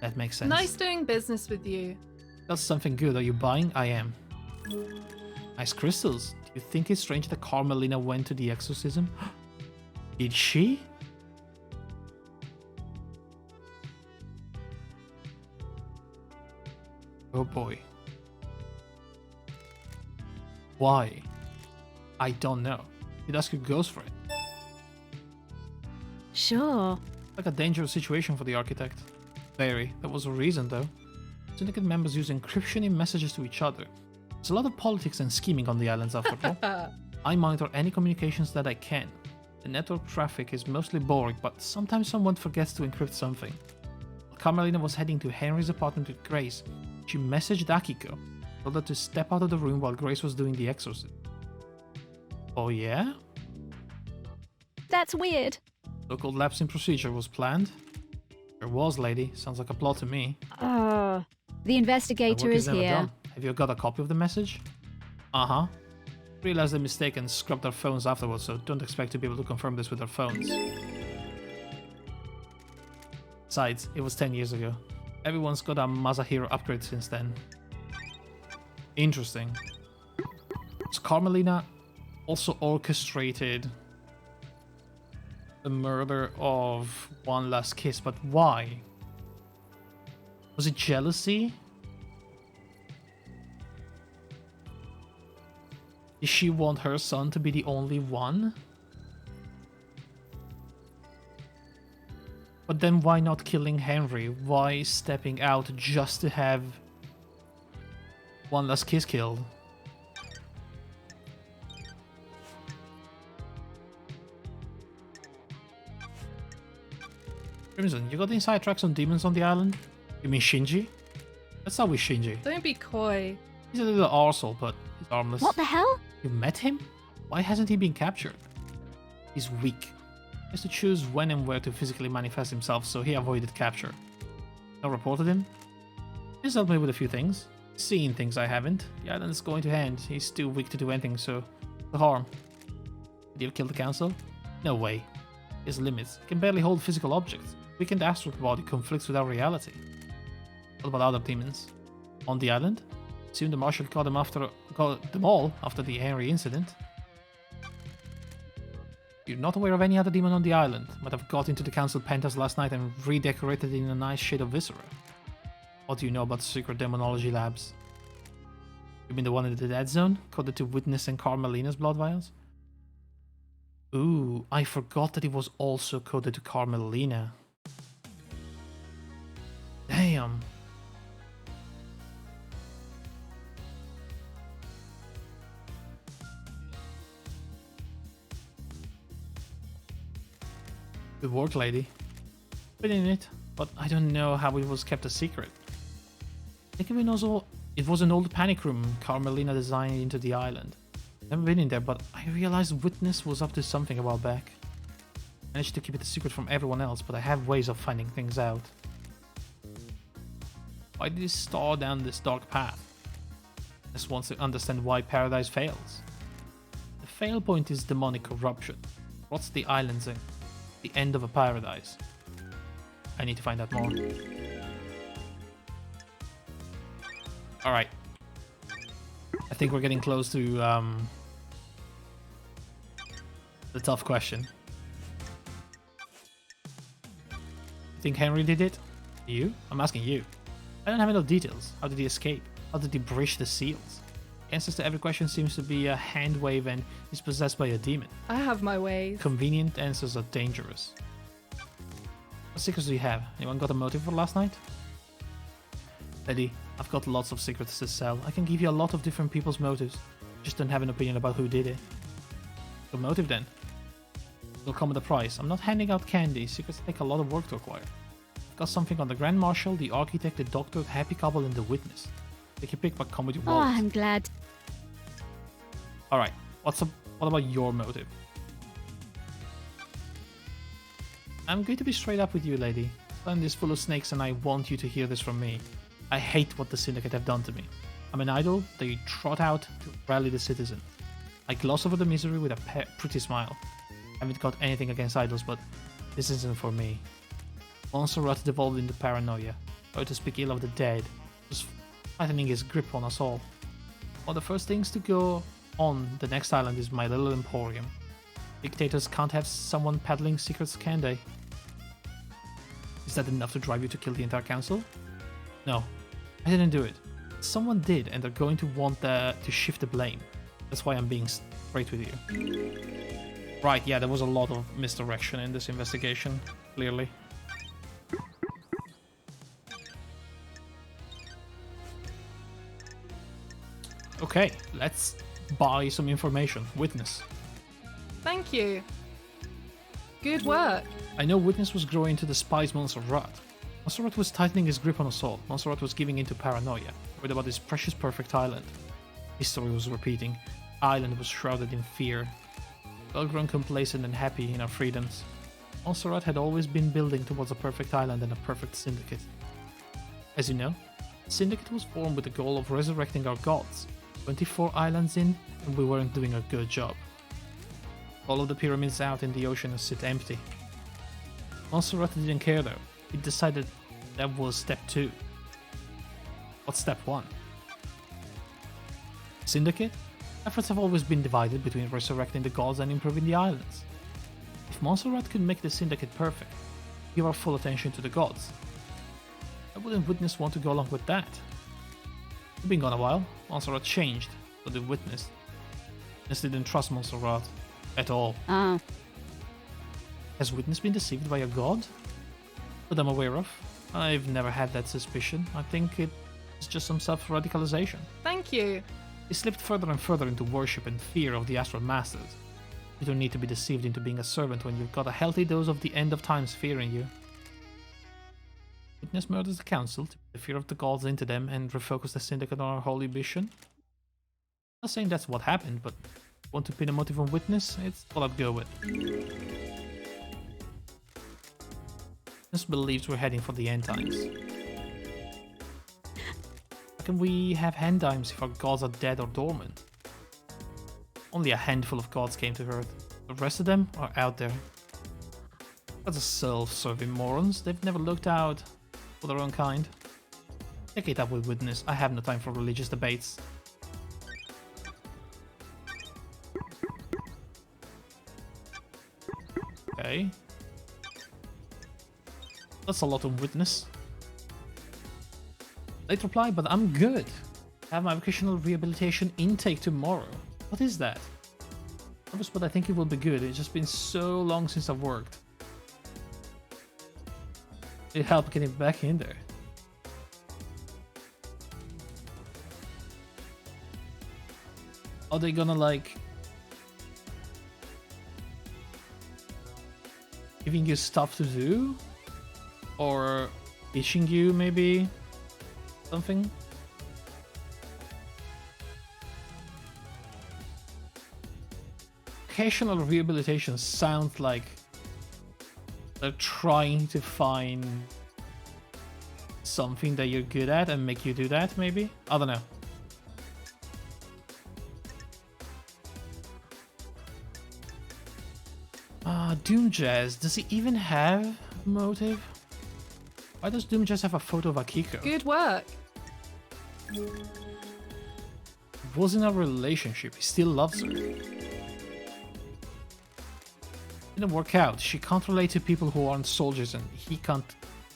that makes sense. Nice doing business with you. That's something good. Are you buying? I am. Nice crystals. Do you think it's strange that Carmelina went to the exorcism? Did she? Oh boy. Why? I don't know. You'd ask your ghost for it. Sure. Like a dangerous situation for the architect. Very. There was a reason though. Syndicate members use encryption in messages to each other. There's a lot of politics and scheming on the islands after all. I monitor any communications that I can. The network traffic is mostly boring, but sometimes someone forgets to encrypt something. While Carmelina was heading to Henry's apartment with Grace, she messaged Akiko, told her to step out of the room while Grace was doing the exorcism. Oh yeah? That's weird. So-called lapse in procedure was planned? There was, lady. Sounds like a plot to me. The My investigator work is never here. done. Have you got a copy of the message? Uh-huh. Realized the mistake and scrubbed their phones afterwards, so don't expect to be able to confirm this with their phones. Besides, it was 10 years ago. Everyone's got a Masahiro upgrade since then. Interesting. So Carmelina also orchestrated the murder of One Last Kiss, but why? Was it jealousy? Did she want her son to be the only one? But then why not killing Henry? Why stepping out just to have One Last Kiss killed? Crimson, you got the inside tracks on demons on the island? You mean Shinji? That's always Shinji. Don't be coy. He's a little arsehole, but he's harmless. What the hell? You met him? Why hasn't he been captured? He's weak. He has to choose when and where to physically manifest himself, so he avoided capture. I reported him. He's helped me with a few things. Seen things I haven't. The island's going to hand. He's too weak to do anything, so the harm. Did you kill the council? No way. He has limits. He can barely hold physical objects. Weakened astral body conflicts with our reality. What about other demons? On the island? Assume the marshal caught them all after the Henry incident. You're not aware of any other demon on the island. Might have got into the council penthouse last night and redecorated it in a nice shade of viscera. What do you know about secret demonology labs? You mean the one in the dead zone, coded to Witness and Carmelina's blood vials? Ooh, I forgot that it was also coded to Carmelina. Damn. Good work, lady. Been in it, but I don't know how it was kept a secret. I think it was an old panic room Carmelina designed into the island. Never been in there, but I realized Witness was up to something a while back. Managed to keep it a secret from everyone else, but I have ways of finding things out. Why did he start down this dark path? Just wants to understand why Paradise fails. The fail point is demonic corruption. What's the island's in? The end of a paradise. I need to find out more. Alright. I think we're getting close to the tough question. You think Henry did it? You? I'm asking you. I don't have enough details. How did he escape? How did he breach the seals? The answers to every question seems to be a hand wave and he's possessed by a demon. I have my ways. Convenient answers are dangerous. What secrets do you have? Anyone got a motive for last night? Lady, I've got lots of secrets to sell. I can give you a lot of different people's motives. Just don't have an opinion about who did it. Your motive then? It'll come with a price. I'm not handing out candy. Secrets take a lot of work to acquire. I've got something on the Grand Marshal, the Architect, the Doctor, the Happy Couple, and the Witness. Take your pick, but come with your Oh, wallet. I'm glad. Alright, what about your motive? I'm going to be straight up with you, lady. Land is full of snakes and I want you to hear this from me. I hate what the Syndicate have done to me. I'm an idol they trot out to rally the citizens. I gloss over the misery with a pretty smile. I haven't got anything against idols, but this isn't for me. Montserrat devolved into paranoia, or to speak ill of the dead, was tightening his grip on us all. One of the first things to go on the next island is my little emporium. Dictators can't have someone peddling secrets, can they? Is that enough to drive you to kill the entire council? No, I didn't do it. Someone did, and they're going to want to shift the blame. That's why I'm being straight with you. Right, yeah, there was a lot of misdirection in this investigation, clearly. Okay, let's buy some information. Witness. Thank you. Good work. I know Witness was growing to despise Montserrat. Montserrat was tightening his grip on us all. Montserrat was giving into paranoia, worried about this precious perfect island. History was repeating. Island was shrouded in fear. Well-grown, complacent and happy in our freedoms. Montserrat had always been building towards a perfect island and a perfect syndicate. As you know, the syndicate was formed with the goal of resurrecting our gods. 24 islands in, and we weren't doing a good job. All of the pyramids out in the ocean sit empty. Montserrat didn't care though. He decided that was step 2. What's step 1? Syndicate? Efforts have always been divided between resurrecting the gods and improving the islands. If Montserrat could make the Syndicate perfect, give our full attention to the gods, I wouldn't Witness want to go along with that. We've been gone a while. Montserrat changed, so did Witness. Witness didn't trust Montserrat at all. Ah. Has Witness been deceived by a god? That I'm aware of. I've never had that suspicion. I think it's just some self-radicalization. Thank you. He slipped further and further into worship and fear of the Astral Masters. You don't need to be deceived into being a servant when you've got a healthy dose of the end of times fearing you. Witness murders the council to put the fear of the gods into them and refocus the syndicate on our holy mission. Not saying that's what happened, but want to pin a motive on Witness? It's what I'd go with. Witness believes we're heading for the end times. How can we have end times if our gods are dead or dormant? Only a handful of gods came to Earth. The rest of them are out there. Gods are self-serving morons. They've never looked out for their own kind. Take it up with Witness. I have no time for religious debates. Okay. That's a lot of Witness. Late reply, but I'm good. I have my vocational rehabilitation intake tomorrow. What is that? Nervous, but I think it will be good. It's just been so long since I've worked. It helped getting back in there. Are they gonna like giving you stuff to do? Or teaching you maybe something? Vocational rehabilitation sounds like they're trying to find something that you're good at and make you do that, maybe? I don't know. Doom Jazz, does he even have a motive? Why does Doom Jazz have a photo of Akiko? Good work. Was in a relationship, he still loves her. Didn't work out. She can't relate to people who aren't soldiers and he can't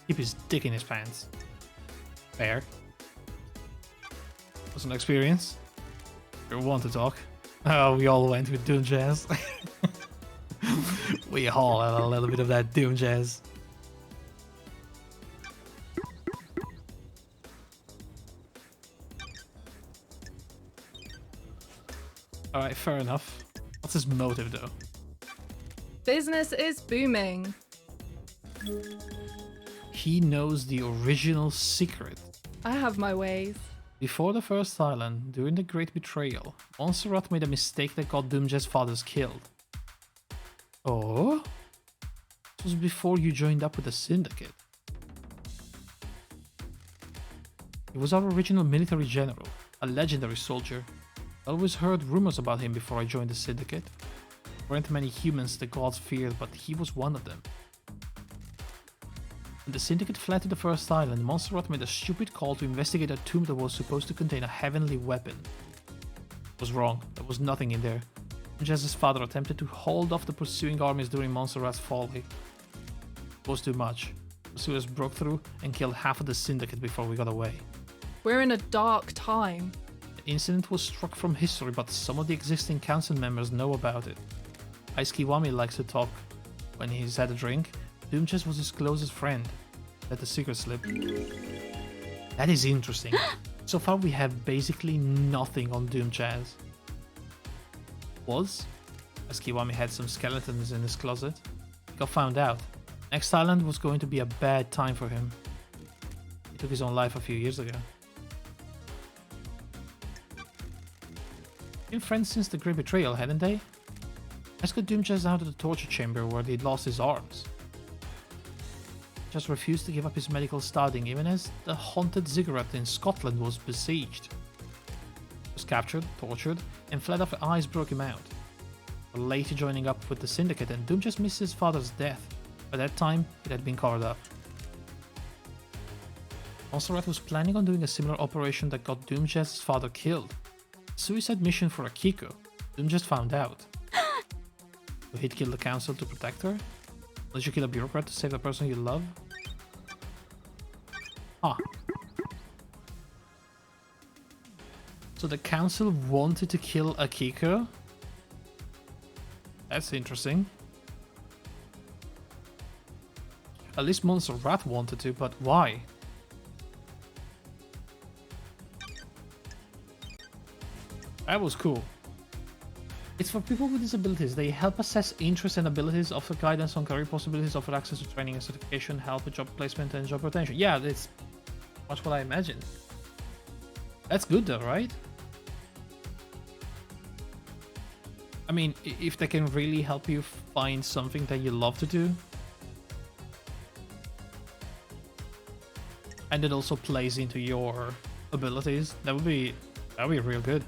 keep his dick in his pants. Fair. Personal experience. You want to talk? Oh, we all went with Doom Jazz. We all had a little bit of that Doom Jazz. Alright, fair enough. What's his motive though? Business is booming. He knows the original secret. I have my ways. Before the first island, during the Great Betrayal, Montserrat made a mistake that got Doomjaz's fathers killed. Oh? This was before you joined up with the Syndicate. He was our original military general, a legendary soldier. I always heard rumors about him before I joined the Syndicate. There weren't many humans the gods feared, but he was one of them. When the Syndicate fled to the first island, Montserrat made a stupid call to investigate a tomb that was supposed to contain a heavenly weapon. It was wrong, there was nothing in there. Jazz's father attempted to hold off the pursuing armies during Montserrat's folly. It was too much. Pursuers broke through and killed half of the Syndicate before we got away. We're in a dark time. The incident was struck from history, but some of the existing council members know about it. Ice Kiwami likes to talk when he's had a drink. Doomchest was his closest friend. Let the secret slip. That is interesting. So far we have basically nothing on Doomchest. As Kiwami had some skeletons in his closet. He got found out. Next island was going to be a bad time for him. He took his own life a few years ago. Been friends since the Great Betrayal, hadn't they? Let's get Doomchest out of the torture chamber where he'd lost his arms. Just refused to give up his medical studying even as the haunted ziggurat in Scotland was besieged. He was captured, tortured, and fled after Eyes broke him out. Later joining up with the Syndicate, and Doomchest missed his father's death. By that time, it had been covered up. Montserrat was planning on doing a similar operation that got Doomchest's father killed. Suicide mission for Akiko. Doomchest found out. So he'd kill the council to protect her? Did you kill a bureaucrat to save the person you love? Ah. So the council wanted to kill Akiko? That's interesting. At least Montserrat wanted to, but why? That was cool. It's for people with disabilities. They help assess interests and abilities, offer guidance on career possibilities, offer access to training and certification, help with job placement and job retention. Yeah, it's much what I imagined. That's good though, right? I mean, if they can really help you find something that you love to do, and it also plays into your abilities, that would be real good.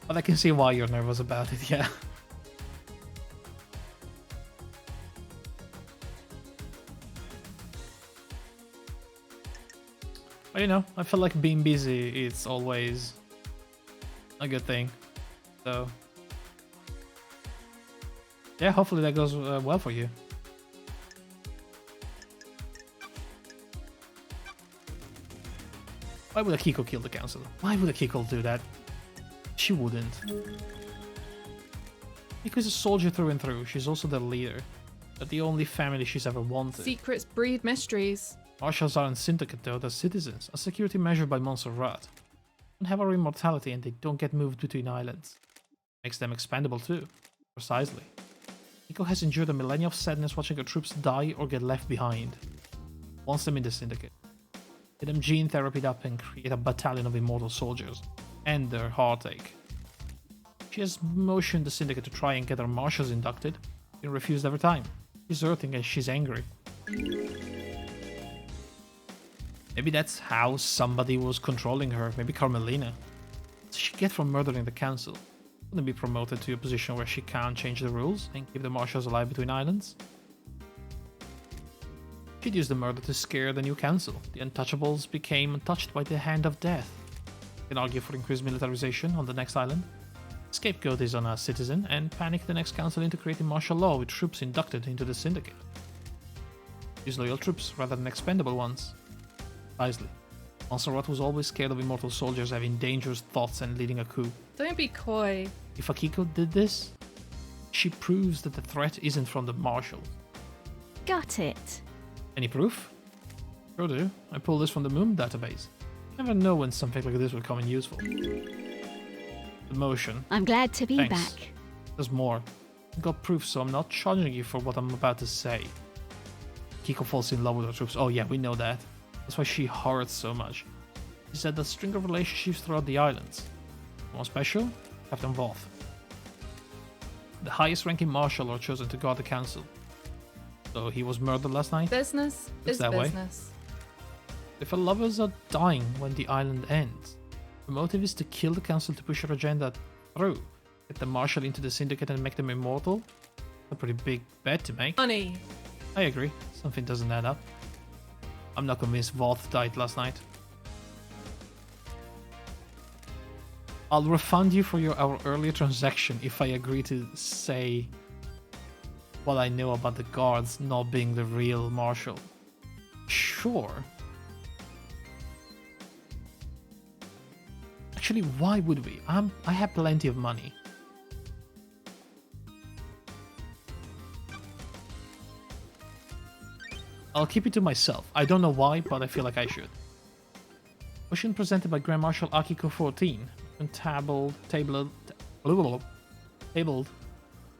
But I can see why you're nervous about it, yeah. But you know, I feel like being busy is always a good thing. So yeah, hopefully that goes well for you. Why would Akiko kill the council? Why would Akiko do that? She wouldn't. Because a soldier through and through, she's also the leader. But the only family she's ever wanted. Secrets breed mysteries. Marshals aren't syndicate though, they're citizens. A security measure by Montserrat. They don't have our immortality and they don't get moved between islands. Makes them expendable too. Precisely. Nico has endured a millennia of sadness watching her troops die or get left behind. Wants them in the syndicate. Get them gene therapied up and create a battalion of immortal soldiers. End their heartache. She has motioned the syndicate to try and get her marshals inducted. Been refused every time. She's hurting and she's angry. Maybe that's how somebody was controlling her. Maybe Carmelina. What does she get from murdering the council? Wouldn't be promoted to a position where she can't change the rules and keep the marshals alive between islands? She'd use the murder to scare the new council. The untouchables became untouched by the hand of death. You can argue for increased militarization on the next island. Scapegoat is on a citizen and panic the next council into creating martial law with troops inducted into the syndicate. Use loyal troops rather than expendable ones. Precisely. Montserrat was always scared of immortal soldiers having dangerous thoughts and leading a coup. Don't be coy. If Akiko did this, she proves that the threat isn't from the marshals. Got it. Any proof? Sure do. I pulled this from the Moon database. Never know when something like this will come in useful. The motion. I'm glad to be Thanks. back. There's more. I've got proof, so I'm not charging you for what I'm about to say. Kiko falls in love with her troops. Oh yeah, we know that. That's why she hurts so much. She said a string of relationships throughout the islands. One special? Captain Voth. The highest ranking marshal are chosen to guard the council. So he was murdered last night? Business Looks is that way. business. If our lovers are dying when the island ends, the motive is to kill the council to push your agenda through. Get the marshal into the syndicate and make them immortal? A pretty big bet to make. Money. I agree. Something doesn't add up. I'm not convinced Voth died last night. I'll refund you for our earlier transaction if I agree to say what I know about the guards not being the real marshal. Sure. Actually, why would we? I have plenty of money. I'll keep it to myself. I don't know why, but I feel like I should. Motion presented by Grand Marshal Akiko 14. And tabled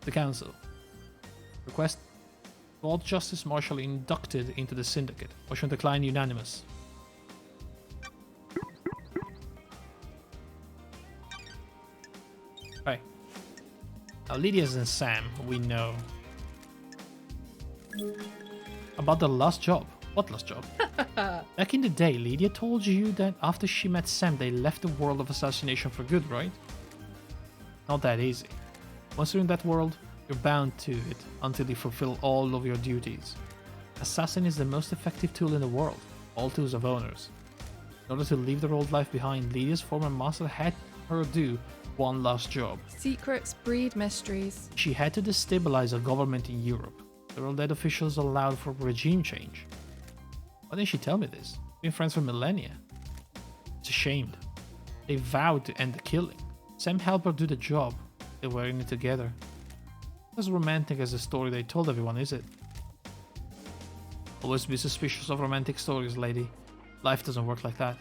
the council. Request Lord Justice Marshal inducted into the syndicate. Motion decline unanimous. Right. Now Lydia's and Sam, we know. About the last job. What last job? Back in the day, Lydia told you that after she met Sam, they left the world of assassination for good, right? Not that easy. Once you're in that world, you're bound to it until you fulfill all of your duties. Assassin is the most effective tool in the world. All tools have owners. In order to leave their old life behind, Lydia's former master had her do one last job. Secrets breed mysteries. She had to destabilize a government in Europe. Several dead officials allowed for regime change. Why didn't she tell me this? We've been friends for millennia. It's ashamed. They vowed to end the killing. Sam helped her do the job. They were in it together. Not as romantic as the story they told everyone, is it? Always be suspicious of romantic stories, lady. Life doesn't work like that.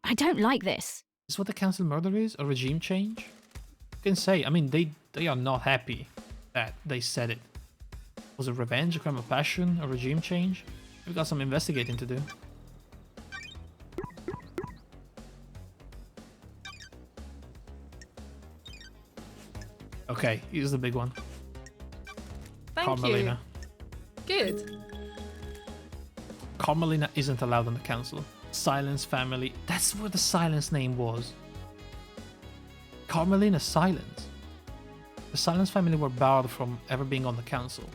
I don't like this. Is what the council murder is? A regime change? You can say, I mean, they are not happy that they said it. Was it revenge, a crime of passion, a regime change? We've got some investigating to do. Okay, here's the big one. Thank Carmelina. you. Good. Carmelina isn't allowed on the council. Silence family. That's where the Silence name was. Carmelina Silence. The Silence family were barred from ever being on the council.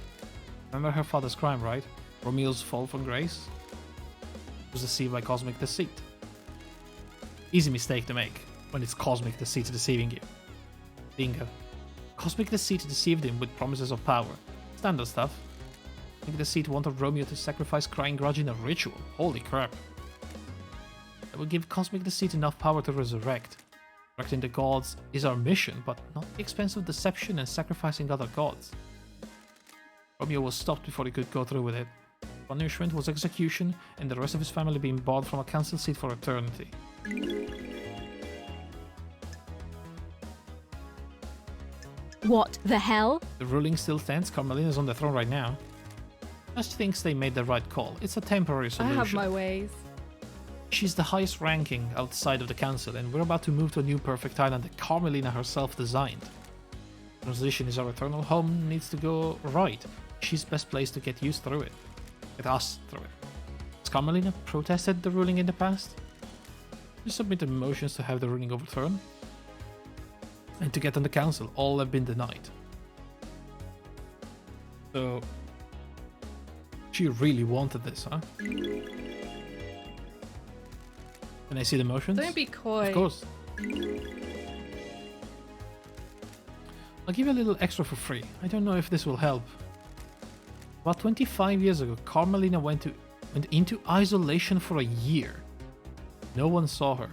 Remember her father's crime, right? Romeo's fall from grace? It was deceived by cosmic deceit. Easy mistake to make when it's cosmic deceit deceiving you. Bingo. Cosmic deceit deceived him with promises of power. Standard stuff. Cosmic deceit wanted Romeo to sacrifice crying grudge in a ritual. Holy crap. That would give Cosmic deceit enough power to resurrect. Resurrecting the gods is our mission, but not at the expense of deception and sacrificing other gods. Romeo was stopped before he could go through with it. Punishment was execution and the rest of his family being barred from a council seat for eternity. What the hell? The ruling still stands. Carmelina's on the throne right now. Just thinks they made the right call. It's a temporary I solution. have my ways. She's the highest ranking outside of the council, and we're about to move to a new perfect island that Carmelina herself designed. Transition is our eternal home, needs to go right. She's best placed to get used through it. Get us through it. Has Carmelina protested the ruling in the past? She submitted motions to have the ruling overturned. And to get on the council, all have been denied. So, she really wanted this, huh? Can I see the motions? Don't be coy. Of course. I'll give you a little extra for free. I don't know if this will help. About 25 years ago, Carmelina went into isolation for a year. No one saw her.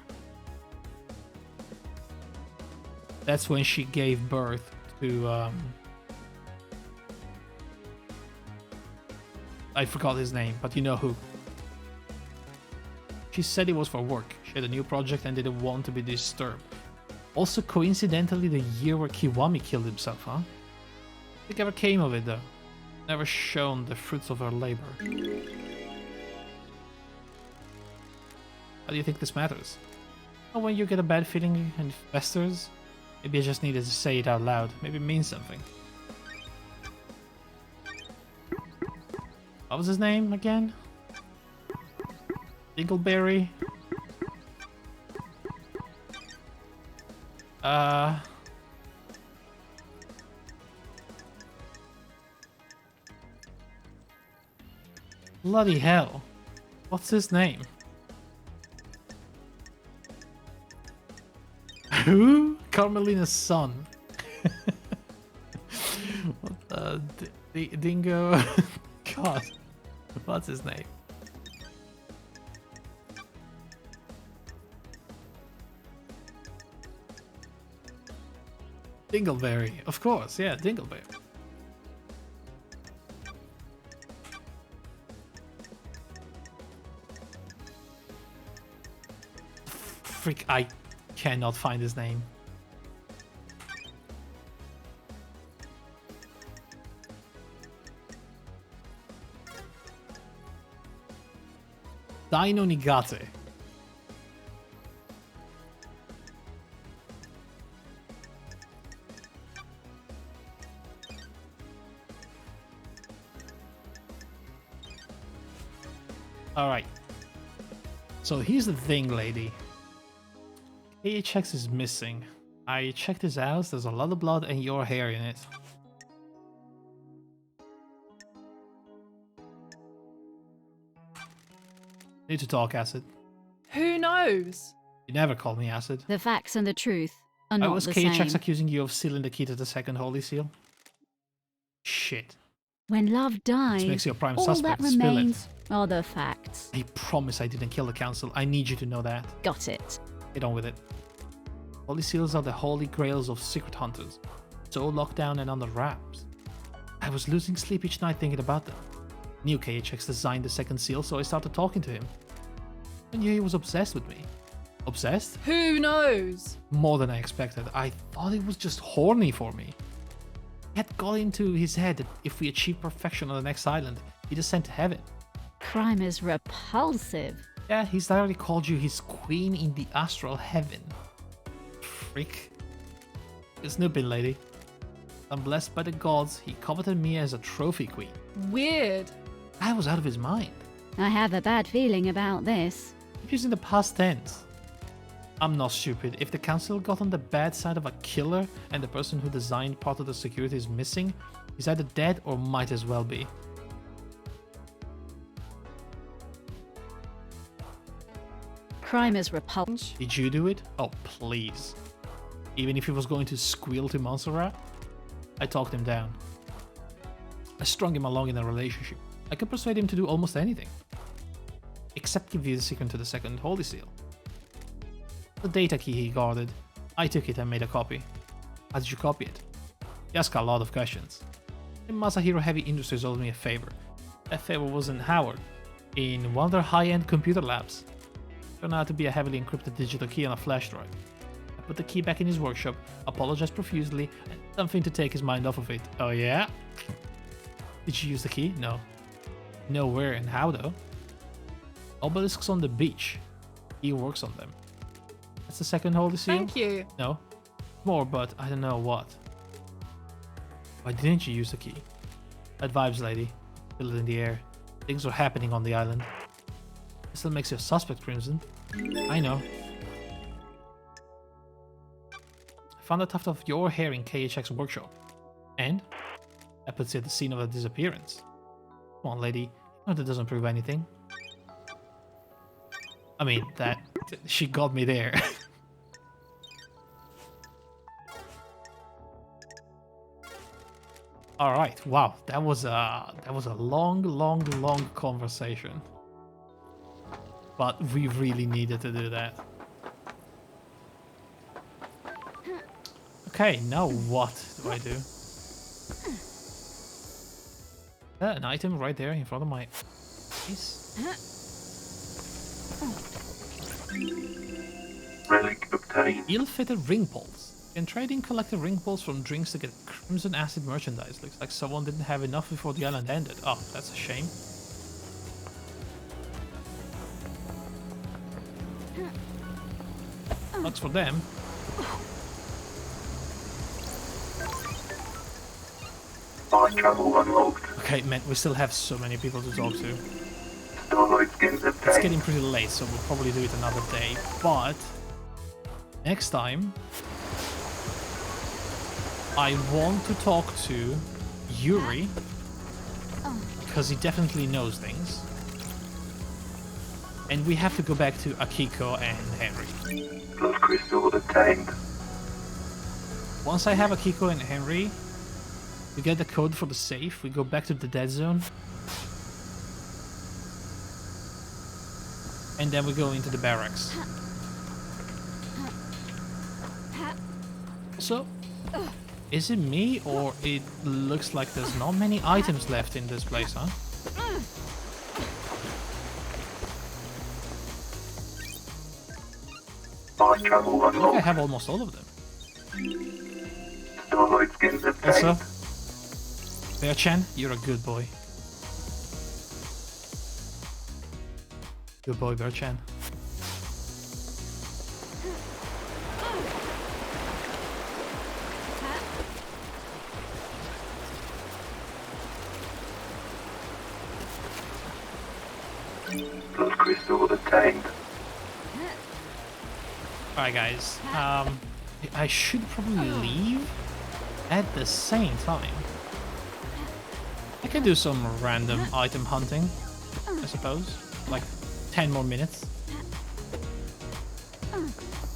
That's when she gave birth to I forgot his name, but you know who. She said it was for work. She had a new project and didn't want to be disturbed. Also, coincidentally, the year where Kiwami killed himself, huh? Nothing ever came of it, though. Never shown the fruits of her labor. How do you think this matters? Oh, when you get a bad feeling and it festers? Maybe I just needed to say it out loud. Maybe it means something. What was his name again? Dingleberry. Bloody hell. What's his name? Who? Carmelina's son. What the dingo? God. What's his name? Dingleberry. Of course, yeah, Dingleberry. Freak, I cannot find his name. Dainonigate. Alright. So here's the thing, lady. KHX is missing. I checked his house, there's a lot of blood and your hair in it. Need to talk, Acid. Who knows? You never called me Acid. The facts and the truth are Why not was the KHX same. accusing you of stealing the key to the second Holy Seal? Shit. When love dies, This makes you a prime all suspect. that Spill it. remains are the facts. I promise I didn't kill the council. I need you to know that. Got it. Get on with it. Holy Seals are the holy grails of secret hunters. So locked down and under wraps. I was losing sleep each night thinking about them. Knew KHX designed the second seal, so I started talking to him. I knew he was obsessed with me. Obsessed? Who knows? More than I expected. I thought he was just horny for me. It had got into his head that if we achieved perfection on the next island, he'd ascend to heaven. Crime is repulsive. Yeah, he's directly called you his queen in the astral heaven. Freak. Good snooping, lady. I'm blessed by the gods, he coveted me as a trophy queen. Weird. I was out of his mind. I have a bad feeling about this. Keep using the past tense. I'm not stupid. If the council got on the bad side of a killer and the person who designed part of the security is missing, he's either dead or might as well be. Crime is repulsive. Did you do it? Oh, please. Even if he was going to squeal to Montserrat? I talked him down. I strung him along in a relationship. I could persuade him to do almost anything. Except give you the secret to the second Holy Seal. The data key he guarded. I took it and made a copy. How did you copy it? He asked a lot of questions. Then Masahiro Heavy Industries owed me a favor. That favor was in Howard, in one of their high-end computer labs. Turned out to be a heavily encrypted digital key on a flash drive. I put the key back in his workshop, apologized profusely, and something to take his mind off of it. Oh yeah? Did you use the key? No. No, where and how though? Obelisks on the beach. He works on them. That's the second Holy Seal? Thank you. No. More, but I don't know what. Why didn't you use the key? Bad vibes, lady. Feel it in the air. Things are happening on the island. It still makes you a suspect, Crimson. I know. I found a tuft of your hair in KHX workshop. And? That puts you at the scene of the disappearance. Come on, lady. No, that doesn't prove anything. I mean, she got me there. All right. Wow, that was a long conversation. But we really needed to do that. Okay, now what do I do? An item right there in front of my face. Relic obtained. Ill-fitted ring pulse. Can trading collect a ring pulse from drinks to get Crimson Acid merchandise? Looks like someone didn't have enough before the island ended. Oh, that's a shame. Sucks for them. Fast travel unlocked. Okay, man, we still have so many people to talk to. Starlight skins It's obtained. getting pretty late, so we'll probably do it another day. But next time, I want to talk to Yuri, because he definitely knows things. And we have to go back to Akiko and Henry. Blood crystal obtained. Once I have Akiko and Henry, we get the code for the safe, we go back to the dead zone. And then we go into the barracks. So, is it me, or it looks like there's not many items left in this place, huh? Fast travel I think I unlocked. have almost all of them. Starlight skins obtained. Also, Bear-chan, you're a good boy. Good boy, Bear-chan. Blood crystal obtained. Alright guys, I should probably leave at the same time. I can do some random item hunting, I suppose. Like 10 more minutes.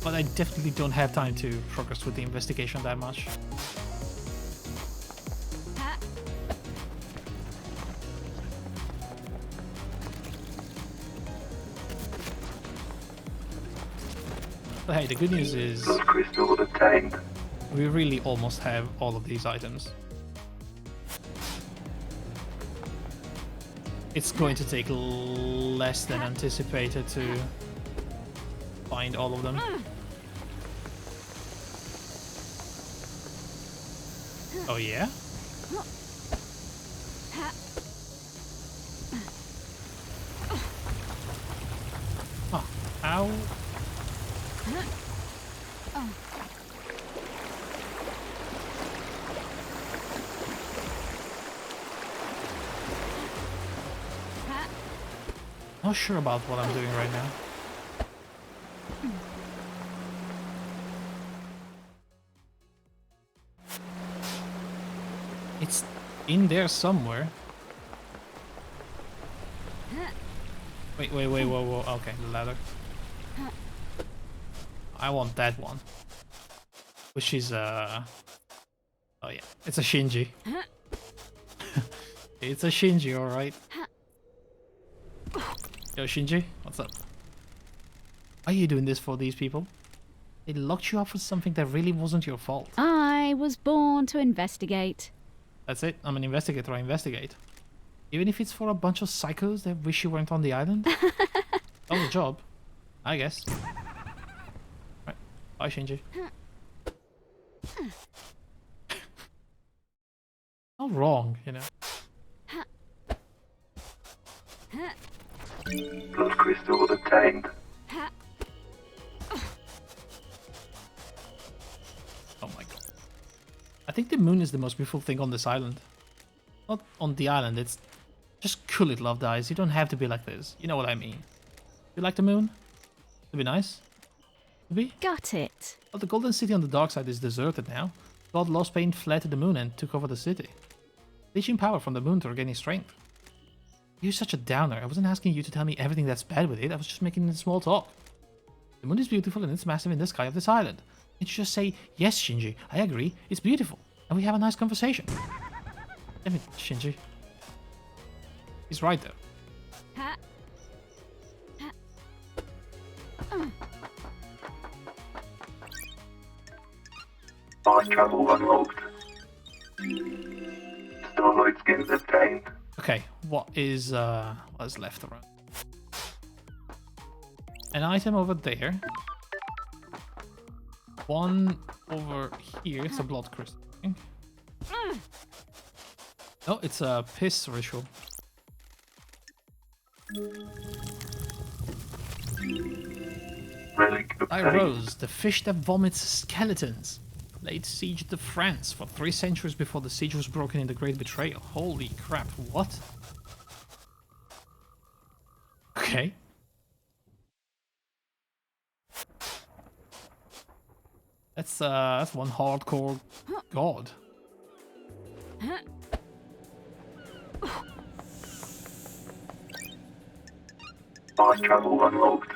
But I definitely don't have time to progress with the investigation that much. But hey, the good news is Blood crystal obtained. we really almost have all of these items. It's going to take less than anticipated to find all of them. Oh yeah? Huh. How? Not sure about what I'm doing right now. It's in there somewhere. Wait, whoa. Okay, the ladder. I want that one. Which is, oh yeah, it's a Shinji. It's a Shinji, alright. Yo, Shinji, what's up? Are you doing this for these people? They locked you up for something that really wasn't your fault. I was born to investigate. That's it. I'm an investigator. I investigate. Even if it's for a bunch of psychos that wish you weren't on the island. Oh, the job. I guess. Right. Bye, Shinji. Not wrong, you know. Blood crystal obtained. Oh my god. I think the moon is the most beautiful thing on this island. Not on the island, it's just cool it, love dies. You don't have to be like this. You know what I mean. You like the moon? To be nice? To be? Got it. Well, the golden city on the dark side is deserted now. God lost pain, fled to the moon and took over the city. Leeching power from the moon to regaining strength. You're such a downer. I wasn't asking you to tell me everything that's bad with it. I was just making small talk. The moon is beautiful and it's massive in the sky of this island. You just say, yes, Shinji, I agree, it's beautiful. And we have a nice conversation. Damn it, Shinji. He's right though. Fast travel unlocked. Starlight skins obtained. Okay, what is left around? An item over there. One over here. It's a blood crystal. I think. No, it's a piss ritual. Relic I obtained. rose, the fish that vomits skeletons. Laid siege to France for 3 centuries before the siege was broken in the Great Betrayal. Holy crap, what? Okay. That's one hardcore god. Fast travel unlocked.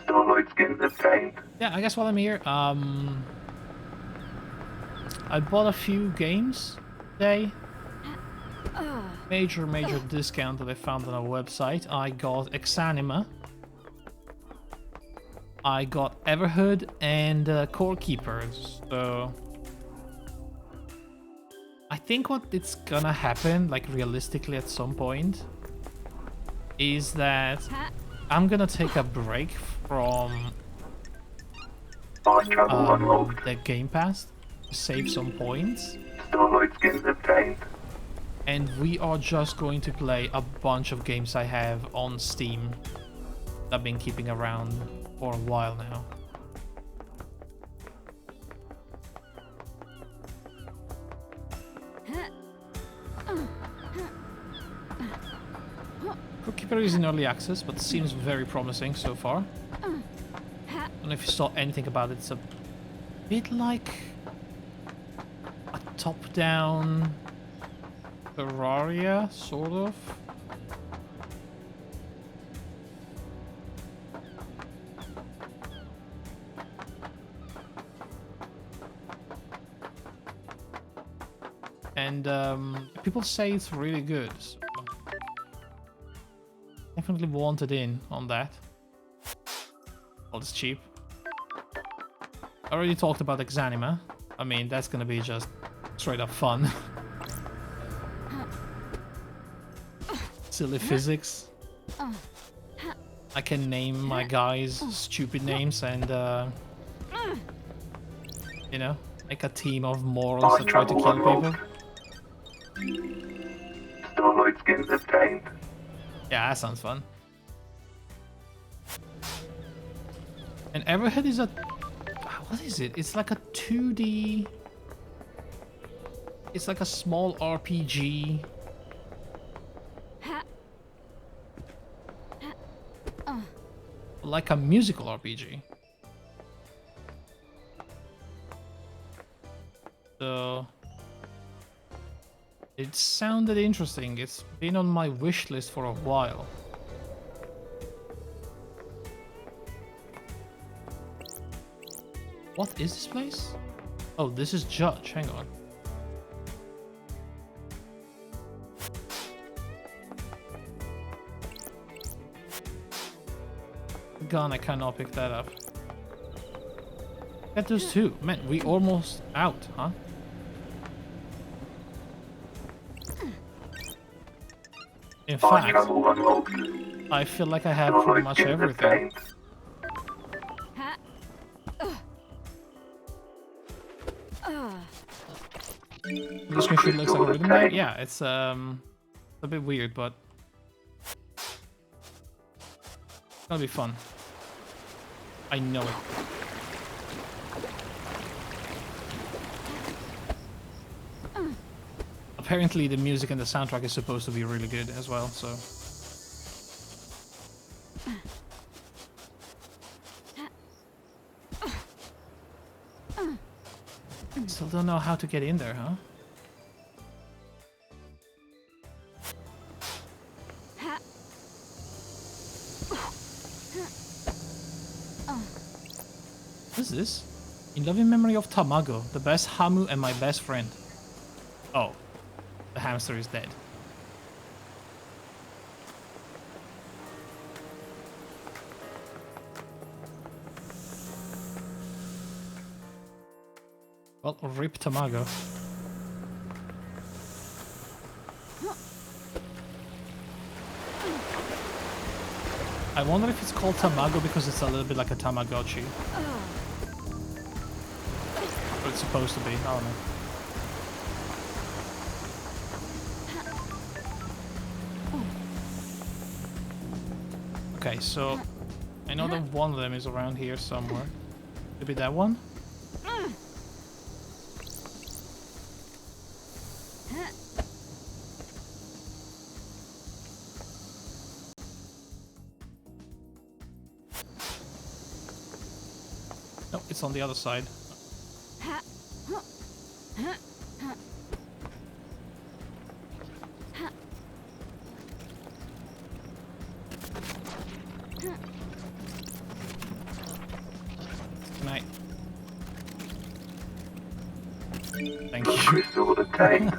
Starlight skin obtained. Yeah, I guess while I'm here, I bought a few games today. Major discount that I found on a website. I got Exanima. I got Everhood and Core Keepers. So I think what it's gonna happen, like realistically at some point, is that I'm gonna take a break from Fast travel unlocked. the Game Pass to save some points. Starlight skin obtained. And we are just going to play a bunch of games I have on Steam that I've been keeping around for a while now. Cookkeeper is in early access, but seems very promising so far. I don't know if you saw anything about it. It's a bit like a top-down Terraria, sort of. And people say it's really good. So definitely wanted in on that. Well, it's cheap. I already talked about Exanima. I mean, that's gonna be just straight up fun. Silly physics. I can name my guys stupid names and, you know, make a team of morons that try to kill people. Starlight skin obtained. Yeah, that sounds fun. And Everhead is a... What is it? It's like a 2D... It's like a small RPG. Like a musical RPG. So... It sounded interesting. It's been on my wish list for a while. What is this place? Oh, this is Judge. Hang on. Gun, I cannot pick that up. Get those two. Man, we almost out, huh? In Fast fact, travel unlocked. I feel like I have pretty much everything. The screenshot looks like a rhythm game. Yeah, it's a bit weird, but it's gonna be fun. I know it. Apparently the music and the soundtrack is supposed to be really good as well, so... Still don't know how to get in there, huh? What is this? In loving memory of Tamago, the best Hamu and my best friend. Oh. The hamster is dead. Well, rip Tamago. I wonder if it's called Tamago because it's a little bit like a Tamagotchi. Or it's supposed to be, I don't know. Okay, so I know that one of them is around here somewhere. Maybe that one? No, it's on the other side. Good night. Thank you. Crystal obtained.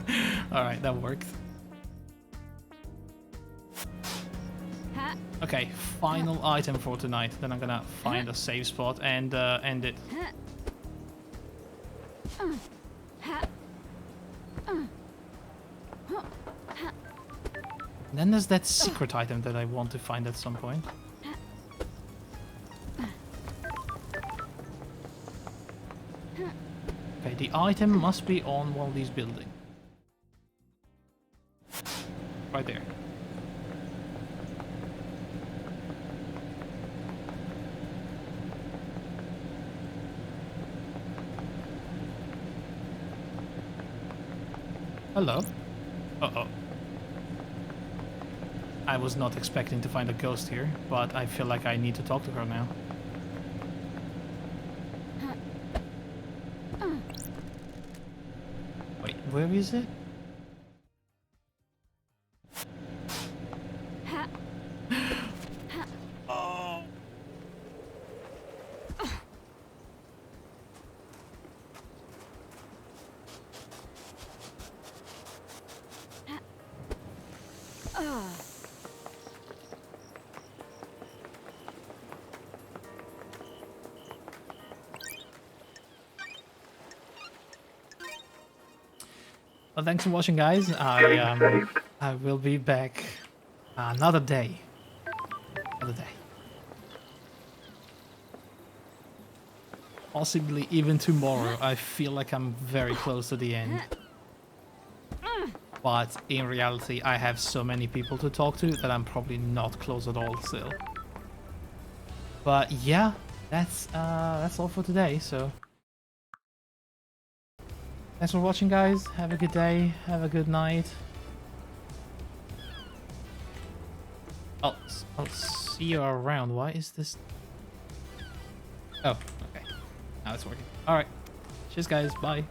Alright, that worked. Okay, final item for tonight. Then I'm gonna find a safe spot and end it. Then there's that secret item that I want to find at some point. Okay, the item must be on one of these buildings. Right there. Hello. Uh-oh. I was not expecting to find a ghost here, but I feel like I need to talk to her now. Wait, where is it? Oh. Well, thanks for watching, guys. I will be back another day. Another day. Possibly even tomorrow. I feel like I'm very close to the end. But in reality, I have so many people to talk to that I'm probably not close at all still. But yeah, that's all for today. So thanks for watching, guys. Have a good day. Have a good night. I'll see you around. Why is this? Oh, okay. Now it's working. All right. Cheers, guys. Bye.